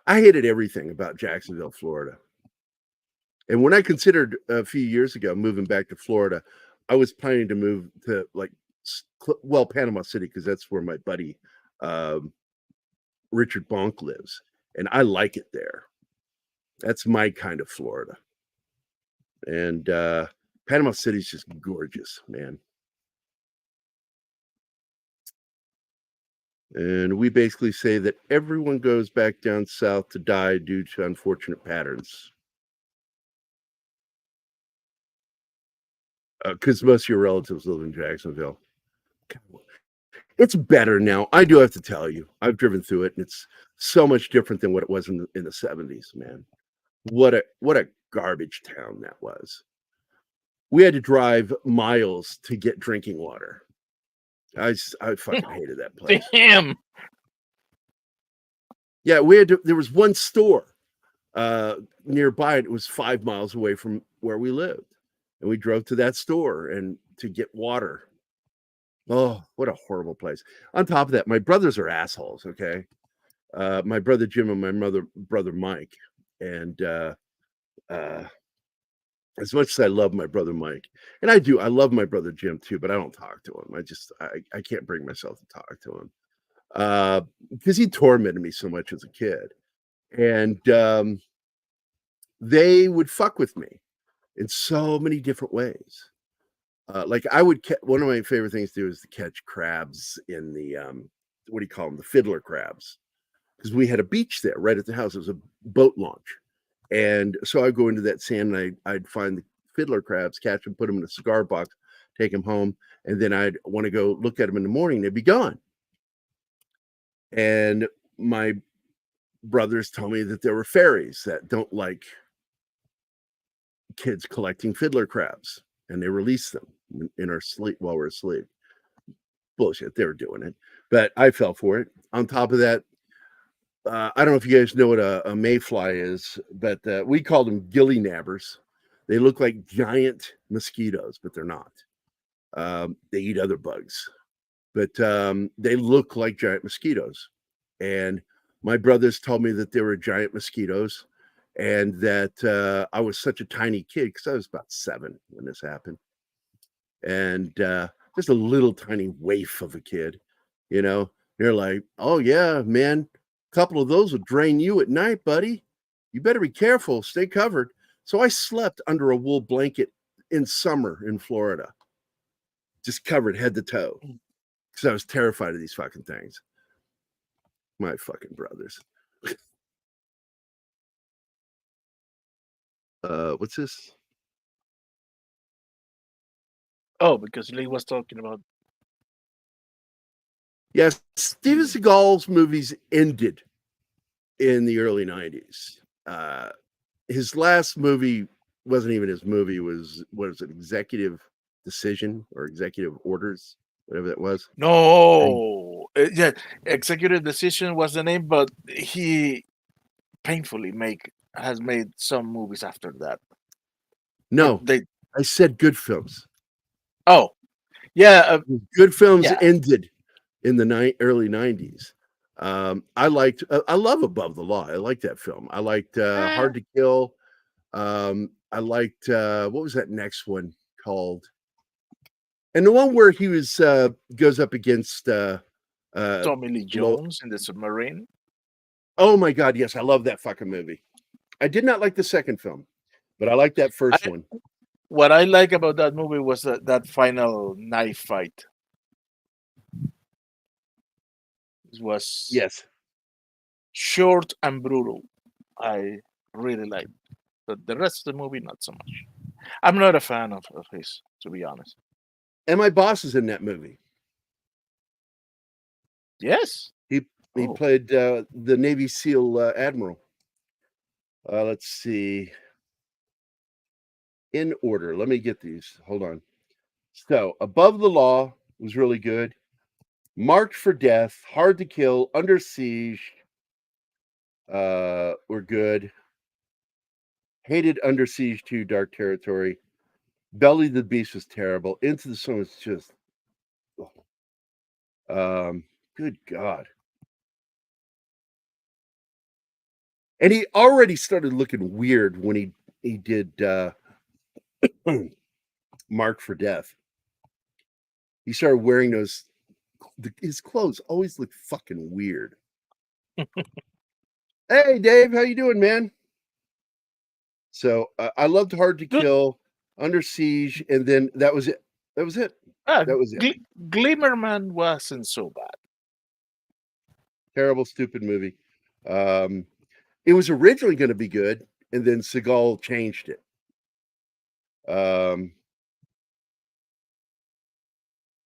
I hated everything about Jacksonville, Florida. And when I considered a few years ago moving back to Florida, I was planning to move to Panama City, because that's where my buddy Richard Bonk lives, and I like it there. That's my kind of Florida. And Panama City's just gorgeous, man. And we basically say that everyone goes back down south to die due to unfortunate patterns. Because most of your relatives live in Jacksonville. It's better now. I do have to tell you, I've driven through it, and so much different than what it was in the 70s, man. What a garbage town that was. We had to drive miles to get drinking water. I fucking hated that place. Damn. Yeah, there was one store nearby. It was 5 miles away from where we lived. And we drove to that store and to get water. Oh, what a horrible place. On top of that, my brothers are assholes, okay? My brother Jim and my brother Mike. And as much as I love my brother Mike, and I love my brother Jim too, but I don't talk to him. I can't bring myself to talk to him because he tormented me so much as a kid. And they would fuck with me in so many different ways. Like I would one of my favorite things to do is to catch crabs in the what do you call them? The fiddler crabs. Because we had a beach there right at the house. It was a boat launch. And so I'd go into that sand and I'd find the fiddler crabs, catch them, put them in a cigar box, take them home. And then I'd want to go look at them in the morning. They'd be gone. And my brothers told me that there were fairies that don't like kids collecting fiddler crabs. And they release them in our sleep while we're asleep. Bullshit. They were doing it. But I fell for it. On top of that, I don't know if you guys know what a mayfly is, but we call them gilly nabbers. They look like giant mosquitoes, but they're not. They eat other bugs, but they look like giant mosquitoes. And my brothers told me that they were giant mosquitoes and that I was such a tiny kid because I was about 7 when this happened. And just a little tiny waif of a kid, you know, they're like, oh, yeah, man. Couple of those will drain you at night, buddy. You better be careful. Stay covered. So I slept under a wool blanket in summer in Florida, just covered head to toe, because I was terrified of these fucking things. My fucking brothers. What's this? Oh, because Lee was talking about. Yes, Steven Seagal's movies ended in the early 90s. His last movie wasn't even his movie. It was, what is it, Executive Decision or Executive Orders, whatever that was. No. Yeah, Executive Decision was the name, but he painfully has made some movies after that. No, They. I said good films. Oh, yeah. Good films yeah. ended in the early 90s. I love Above the Law. I like that film. I liked Hard to Kill. I liked what was that next one called? And the one where he was goes up against Tommy Lee Jones in the submarine. Oh my god, yes, I love that fucking movie. I did not like the second film, but I like that first one. What I like about that movie was that final knife fight. It was short and brutal. I really liked it. But the rest of the movie, not so much. I'm not a fan of his, to be honest. And my boss is in that movie. Yes. He played the Navy SEAL admiral. Let's see. In order. Let me get these. Hold on. So, Above the Law was really good. Marked for Death, Hard to Kill, Under Siege were good. Hated Under Siege 2, Dark Territory. Belly of the Beast was terrible. Into the Sun was just good God. And he already started looking weird when he did Marked for Death. He started wearing those. His clothes always look fucking weird. Hey, Dave, how you doing, man? So I loved Hard to Kill, Under Siege, and then that was it. That was it. That was it. Glimmerman wasn't so bad. Terrible, stupid movie. It was originally going to be good, and then Seagal changed it.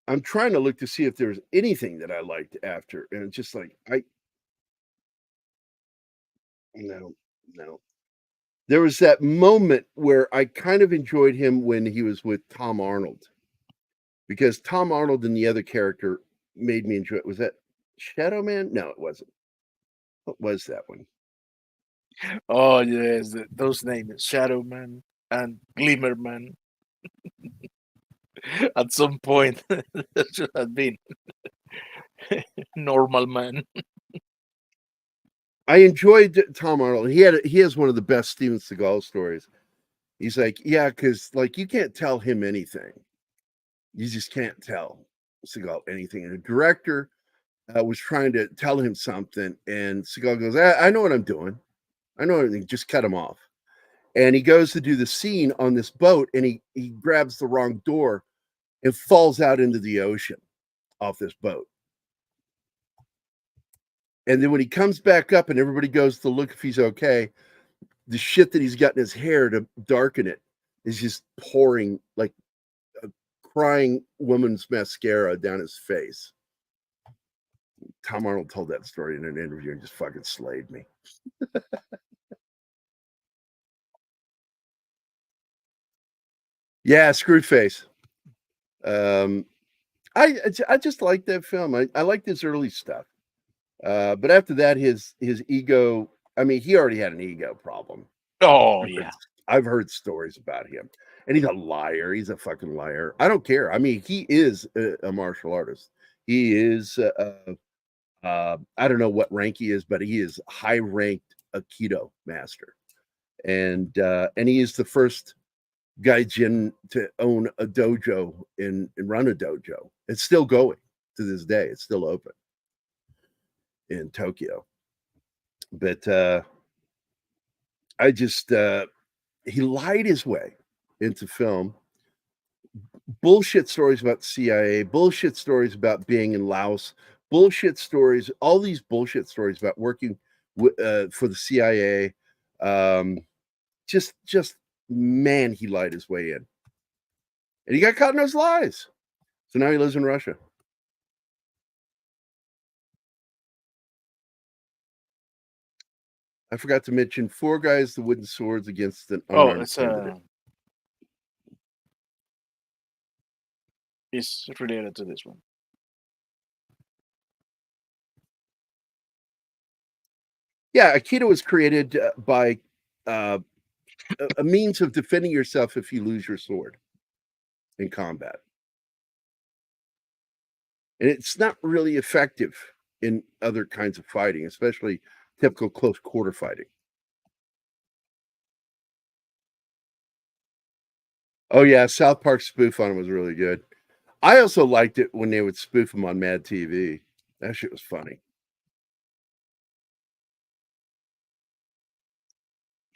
I'm trying to look to see if there's anything that I liked after, and it's just like No, no. There was that moment where I kind of enjoyed him when he was with Tom Arnold, because Tom Arnold and the other character made me enjoy it. Was that Shadow Man? No, it wasn't. What was that one? Oh yes, those names, Shadow Man and Glimmer Man. At some point, that should have been Normal Man. I enjoyed Tom Arnold. He has one of the best Steven Seagal stories. He's like, yeah, because like you can't tell him anything. You just can't tell Seagal anything. And the director was trying to tell him something, and Seagal goes, I know what I'm doing. I know everything. Just cut him off. And he goes to do the scene on this boat, and he grabs the wrong door and falls out into the ocean off this boat. And then when he comes back up and everybody goes to look if he's okay, the shit that he's got in his hair to darken it is just pouring like a crying woman's mascara down his face. Tom Arnold told that story in an interview and just fucking slayed me. Yeah, Screwface. I just like that film. I liked his early stuff. But after that, his ego, I mean, he already had an ego problem. Oh yeah. I've heard stories about him. And he's a liar. He's a fucking liar. I don't care. I mean, he is a martial artist. He is I don't know what rank he is, but he is high ranked Aikido master. And he is the first gaijin to own a dojo and run a dojo. It's still going to this day. It's still open in Tokyo. But I just he lied his way into film. Bullshit stories about the CIA, bullshit stories about being in Laos, bullshit stories, all these bullshit stories about working for the CIA. Just man, he lied his way in. And he got caught in those lies. So now he lives in Russia. I forgot to mention Four Guys, the Wooden Swords against an Oh, unarmed candidate. It's related to this one. Yeah, Aikido was created by a means of defending yourself if you lose your sword in combat. And it's not really effective in other kinds of fighting, especially typical close quarter fighting. Oh yeah, South Park spoof on it was really good. I also liked it when they would spoof him on Mad TV. That shit was funny.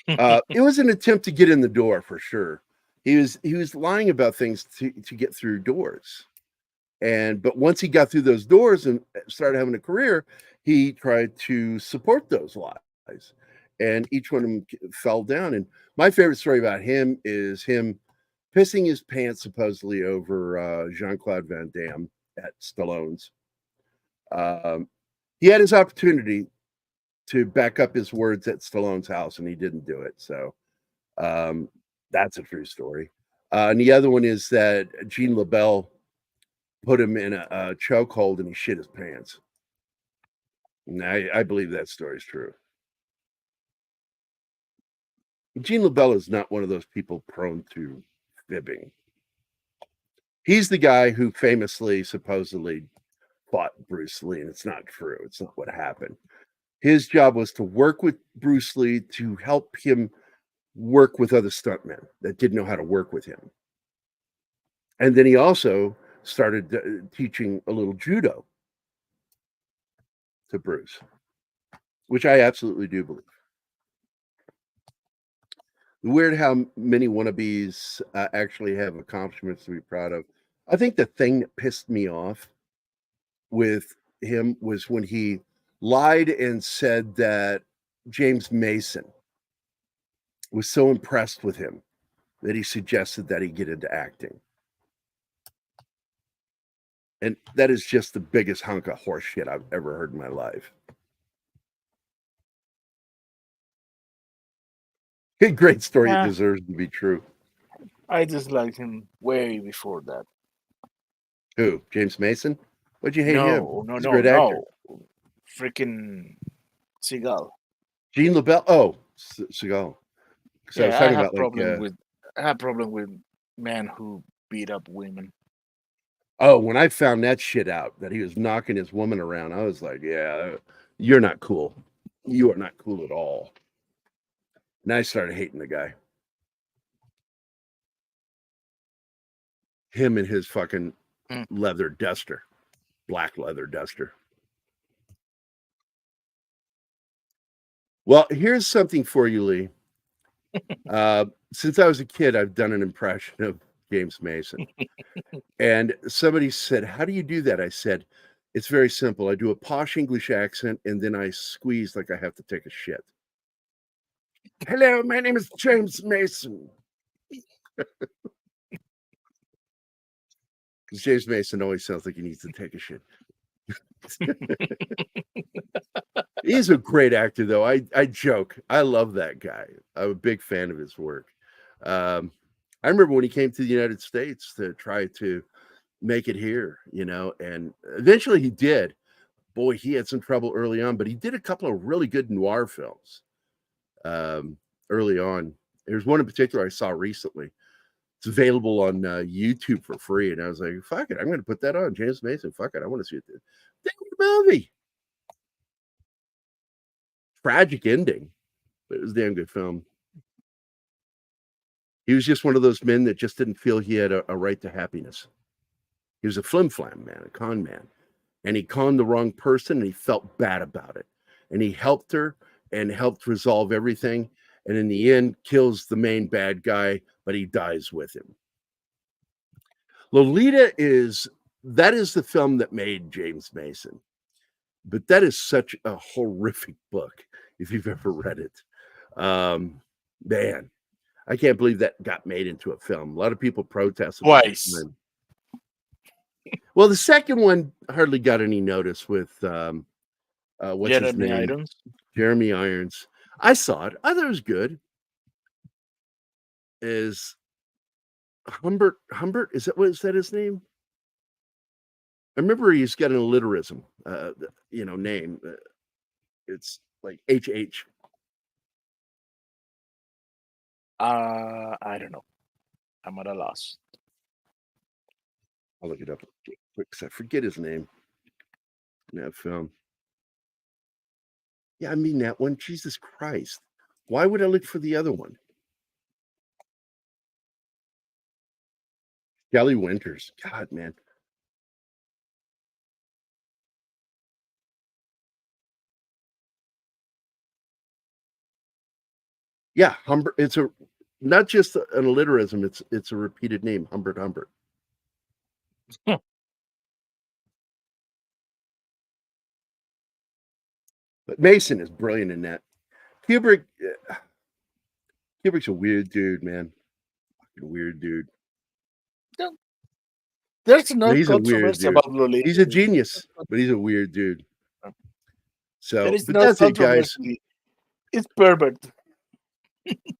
It was an attempt to get in the door for sure. He was lying about things to get through doors. But once he got through those doors and started having a career, he tried to support those lies. And each one of them fell down. And my favorite story about him is him pissing his pants supposedly over Jean-Claude Van Damme at Stallone's. He had his opportunity to back up his words at Stallone's house, and he didn't do it. So that's a true story. And the other one is that Gene LaBelle put him in a chokehold and he shit his pants. And I believe that story is true. Gene LaBelle is not one of those people prone to fibbing. He's the guy who famously, supposedly fought Bruce Lee, and it's not true. It's not what happened. His job was to work with Bruce Lee to help him work with other stuntmen that didn't know how to work with him. And then he also started teaching a little judo to Bruce, which I absolutely do believe. Weird how many wannabes actually have accomplishments to be proud of. I think the thing that pissed me off with him was when he lied and said that James Mason was so impressed with him that he suggested that he get into acting. And that is just the biggest hunk of horse shit I've ever heard in my life. Great story. Yeah. It deserves to be true. I disliked him way before that. Who? James Mason? What'd you hate him? No, He's a great actor. Freaking Seagal. Gene LaBelle. Oh, Seagal. So I was Yeah, talking about I have problem with men who beat up women. oh, when I found that shit out that he was knocking his woman around, I was like, yeah, you're not cool. You are not cool at all. And I started hating the guy. Him and his fucking leather duster, black leather duster. Well, here's something for you, Lee. Since I was a kid, I've done an impression of James Mason. And somebody said, how do you do that? I said, it's very simple. I do a posh English accent and then I squeeze like I have to take a shit. Hello, my name is James Mason. Because James Mason always sounds like he needs to take a shit. He's a great actor, though. I joke. I love that guy. I'm a big fan of his work. I remember when he came to the United States to try to make it here, and eventually he did. Boy, he had some trouble early on, but he did a couple of really good noir films early on. There's one in particular I saw recently. It's available on YouTube for free, and I was like, fuck it, I'm going to put that on. James Mason, fuck it, I want to see it. Damn movie. Tragic ending, but it was a damn good film. He was just one of those men that just didn't feel he had a right to happiness. He was a flim-flam man, a con man. And he conned the wrong person, and he felt bad about it. And he helped her and helped resolve everything. And in the end, kills the main bad guy, but he dies with him. Lolita is the film that made James Mason. But that is such a horrific book, if you've ever read it. Man, I can't believe that got made into a film. A lot of people protested. Twice. Well, the second one hardly got any notice with what's his name? Irons. Jeremy Irons. I saw it. I thought it was good. Is Humbert? Is that his name? I remember he's got an alliterism, name. It's like HH. I don't know. I'm at a loss. I'll look it up quick because I forget his name in that film. Yeah, I mean that one. Jesus Christ. Why would I look for the other one? Kelly Winters. God, man. Yeah, Humbert. It's not just an alliterism. It's a repeated name. Humbert. But Mason is brilliant in that. Kubrick's a weird dude, man. Fucking weird dude. There's no He's a weird controversy dude. about Lolita. He's a genius, but he's a weird dude. So, There is but no that's it, guys. controversy. It's perfect.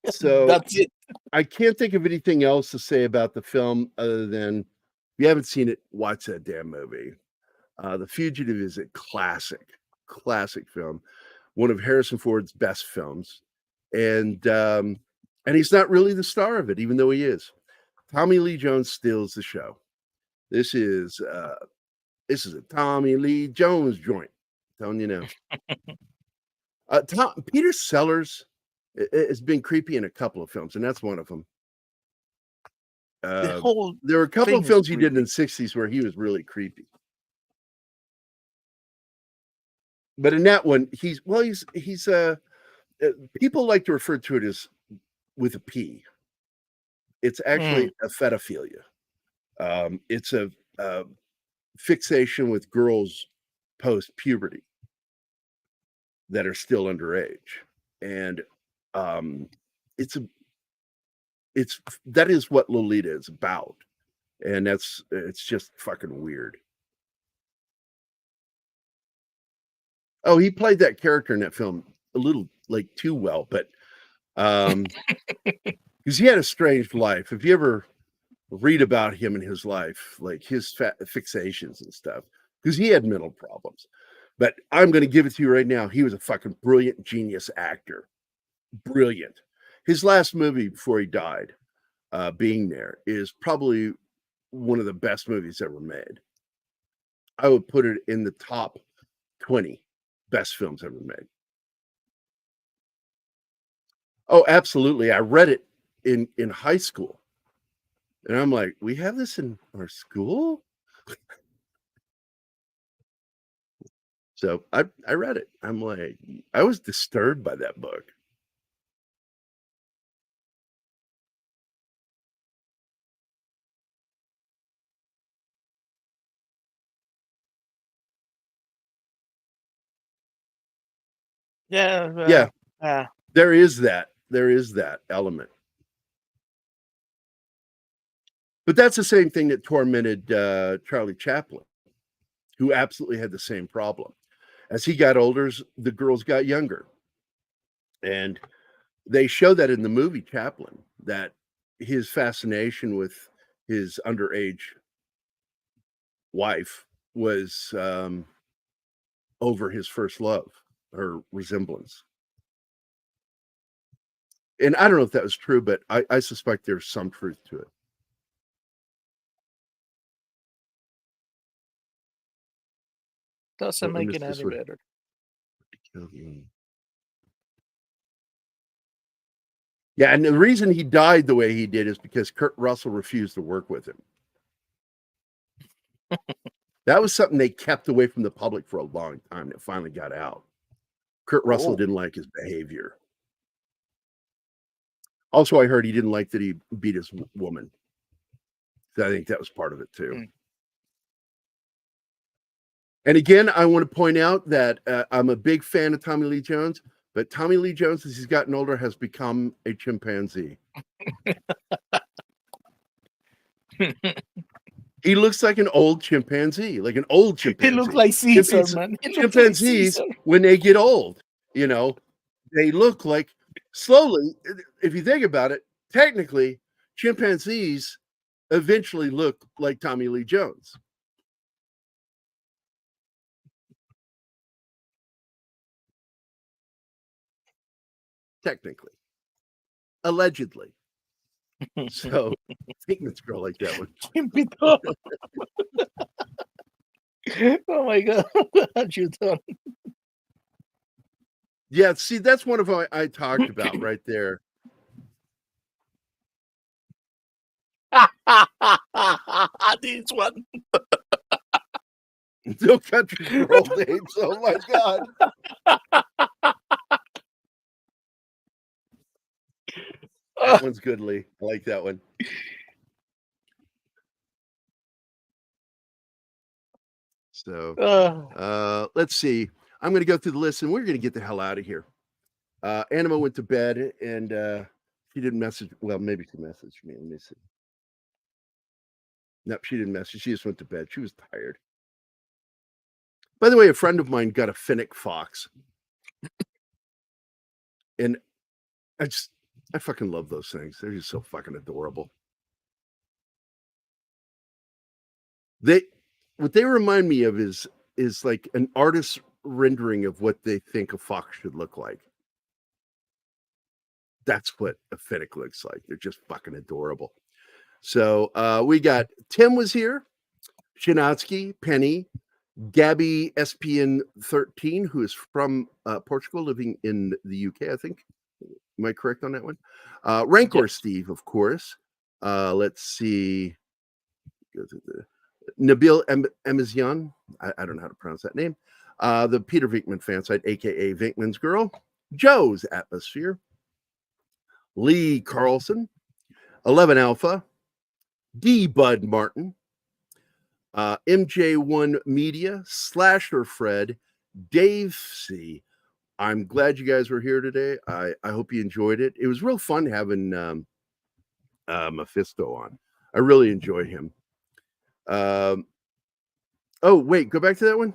So That's it. I can't think of anything else to say about the film other than if you haven't seen it, watch that damn movie. The Fugitive is a classic film, one of Harrison Ford's best films, and he's not really the star of it, even though he is. Tommy Lee Jones steals the show. This is a Tommy Lee Jones joint. I'm telling you now. Peter Sellers has been creepy in a couple of films, and that's one of them. There were a couple of films he did in the 60s where he was really creepy. But in that one, he's people like to refer to it as with a P. It's actually a pedophilia. It's a fixation with girls post-puberty that are still underage. And that is what Lolita is about. And it's just fucking weird. Oh, he played that character in that film a little like too well, but Because he had a strange life. If you ever read about him and his life, like his fixations and stuff, because he had mental problems. But I'm going to give it to you right now. He was a fucking brilliant, genius actor. Brilliant. His last movie before he died, Being There, is probably one of the best movies ever made. I would put it in the top 20 best films ever made. Oh, absolutely. I read it in high school. And I'm like, we have this in our school? So I read it. I'm like, I was disturbed by that book. Yeah. There is that. There is that element. But that's the same thing that tormented Charlie Chaplin, who absolutely had the same problem. As he got older, the girls got younger. And they show that in the movie Chaplin, that his fascination with his underage wife was over his first love, her resemblance. And I don't know if that was true, but I suspect there's some truth to it. Doesn't make it any better. Yeah, and the reason he died the way he did is because Kurt Russell refused to work with him. That was something they kept away from the public for a long time that finally got out. Kurt Russell didn't like his behavior. Also, I heard he didn't like that he beat his woman. So I think that was part of it too. And again, I want to point out that I'm a big fan of Tommy Lee Jones, but Tommy Lee Jones, as he's gotten older, has become a chimpanzee. He looks like an old chimpanzee, like an old chimpanzee. He looks like Caesar, man. Chimpanzees, when they get old, you know, they look like, slowly, if you think about it, technically, chimpanzees eventually look like Tommy Lee Jones. Technically. Allegedly. So, Pinkman's girl like that one. Oh my God. What have you done? Yeah, see, that's one of what I talked about right there. This one. No Country for Old Age. Oh my God. That one's good, Lee. I like that one. So let's see. I'm going to go through the list and we're going to get the hell out of here. Anima went to bed and she didn't message. Well, maybe she messaged me. Let me see. Nope, she didn't message. She just went to bed. She was tired. By the way, a friend of mine got a Finnick fox. And I fucking love those things. They're just so fucking adorable. What they remind me of is like an artist's rendering of what they think a fox should look like. That's what a Finnick looks like. They're just fucking adorable. So we got Tim was here, Shinatsky, Penny, Gabby SPN 13, who is from Portugal, living in the UK, I think. Am I correct on that one? Rancor yes. Steve, of course. Let's see. Go to the Nabil Emizian. I don't know how to pronounce that name. The Peter Venkman fan site, aka Venkman's Girl. Joe's Atmosphere. Lee Carlson. 11 Alpha. D. Bud Martin. MJ1 Media. Slasher Fred. Dave C. I'm glad you guys were here today. I hope you enjoyed it. It was real fun having Mephisto on. I really enjoy him. Oh, wait, go back to that one.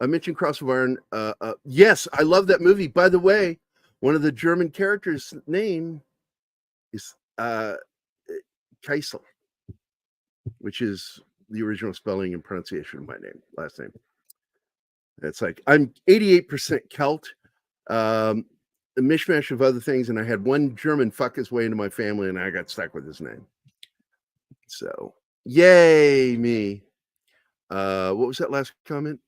I mentioned Cross of Iron. Yes, I love that movie. By the way, one of the German characters' name is Keisel, which is the original spelling and pronunciation of my last name. It's like I'm 88% Celt, a mishmash of other things, and I had one German fuck his way into my family, and I got stuck with his name. So, yay me! What was that last comment?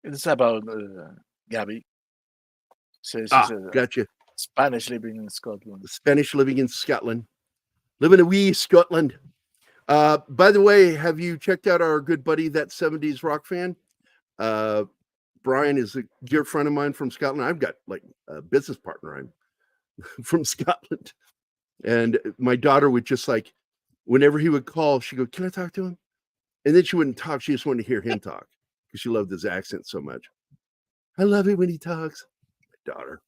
It's about Gabby. Says she's a Gotcha. Spanish living in Scotland. Spanish living in Scotland, living in wee Scotland. By the way, have you checked out our good buddy, that 70s rock fan? Brian is a dear friend of mine from Scotland. I've got like a business partner. I'm from Scotland. And my daughter would just like, whenever he would call, she'd go, "Can I talk to him?" And then she wouldn't talk. She just wanted to hear him talk because she loved his accent so much. I love it when he talks. My daughter.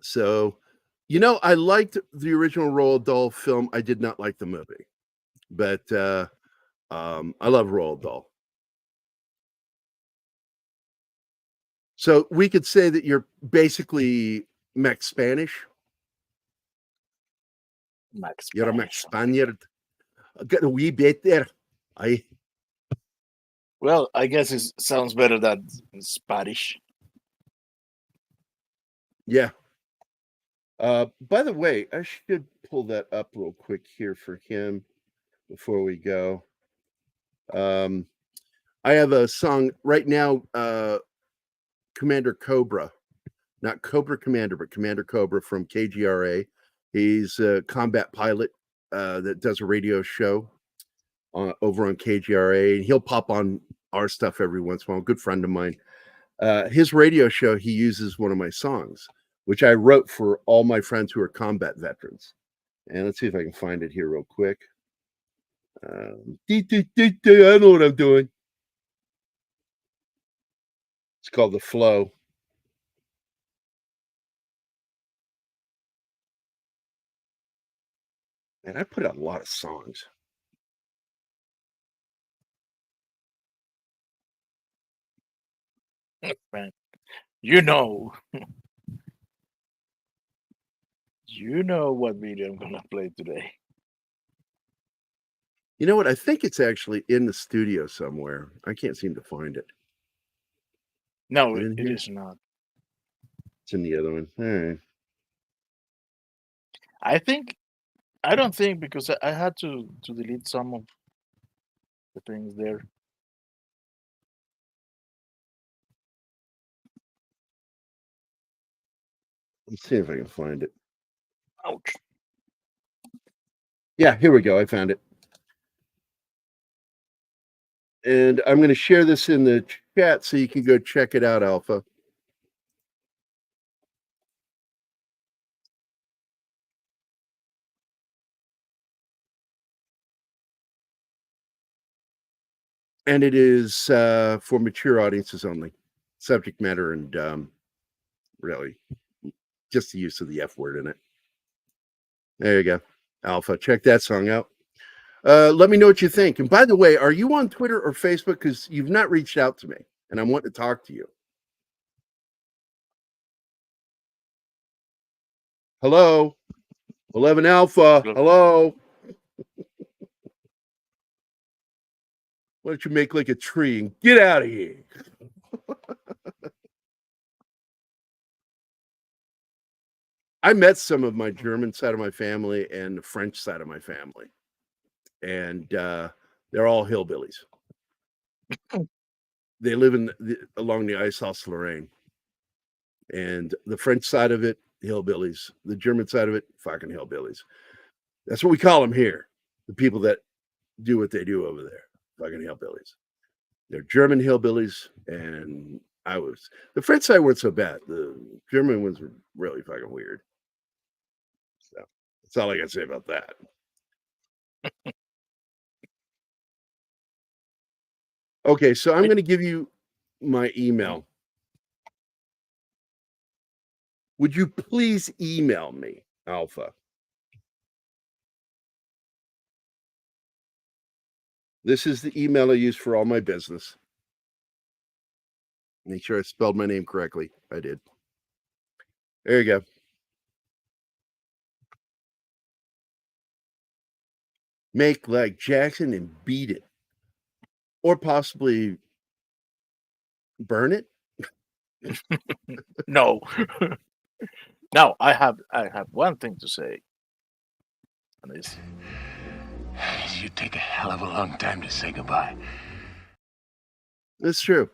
So, I liked the original Roald Dahl film. I did not like the movie, but I love Roald Dahl. So we could say that you're basically Mex Spanish. You're a Mex Spaniard. I got a wee bit there. Well, I guess it sounds better than Spanish. Yeah. By the way, I should pull that up real quick here for him before we go. I have a song right now, Commander Cobra, not Cobra Commander, but Commander Cobra from KGRA. He's a combat pilot that does a radio show over on KGRA, and he'll pop on our stuff every once in a while. Good friend of mine. His radio show, he uses one of my songs, which I wrote for all my friends who are combat veterans. And let's see if I can find it here real quick. I know what I'm doing. It's called The Flow. And I put out a lot of songs. Man, you know what video I'm gonna play today. You know what? I think it's actually in the studio somewhere. I can't seem to find it. No, Is it in it here? is not. It's in the other one. All right. I don't think, because I had to delete some of the things there. Let's see if I can find it. Ouch. Yeah, here we go. I found it. And I'm going to share this in the chat so you can go check it out, Alpha. And it is for mature audiences only. Subject matter and really just the use of the F word in it. There you go. Alpha. Check that song out. Let me know what you think. And by the way, are you on Twitter or Facebook? Because you've not reached out to me, and I want to talk to you. Hello? 11 Alpha. Hello? Why don't you make like a tree and get out of here? I met some of my German side of my family and the French side of my family. And they're all hillbillies. They live along the Alsace-Lorraine. And the French side of it, hillbillies. The German side of it, fucking hillbillies. That's what we call them here. The people that do what they do over there, fucking hillbillies. They're German hillbillies, and the French side weren't so bad. The German ones were really fucking weird. So that's all I got to say about that. Okay, so I'm going to give you my email. Would you please email me, Alpha? This is the email I use for all my business. Make sure I spelled my name correctly. I did. There you go. Make like Jackson and beat it. Or possibly burn it. No. Now I have one thing to say. And it's You take a hell of a long time to say goodbye. That's true.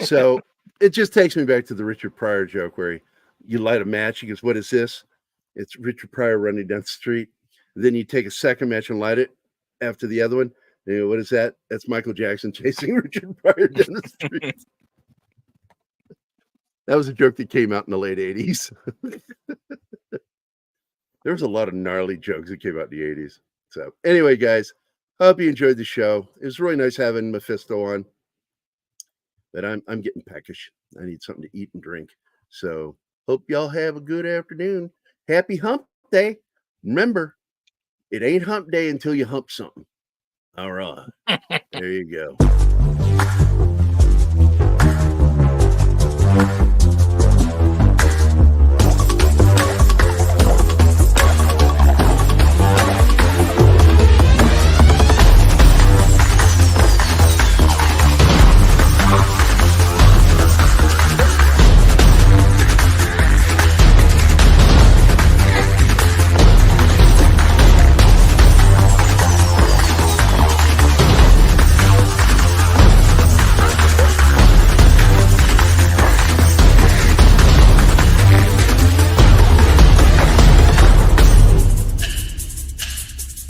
So it just takes me back to the Richard Pryor joke where you light a match. He goes, "What is this?" It's Richard Pryor running down the street. Then you take a second match and light it after the other one. You know, what is that? That's Michael Jackson chasing Richard Pryor down the street. That was a joke that came out in the late 80s. There was a lot of gnarly jokes that came out in the 80s. So anyway, guys, hope you enjoyed the show. It was really nice having Mephisto on. But I'm getting peckish. I need something to eat and drink. So hope y'all have a good afternoon. Happy hump day. Remember, it ain't hump day until you hump something. All right. There you go.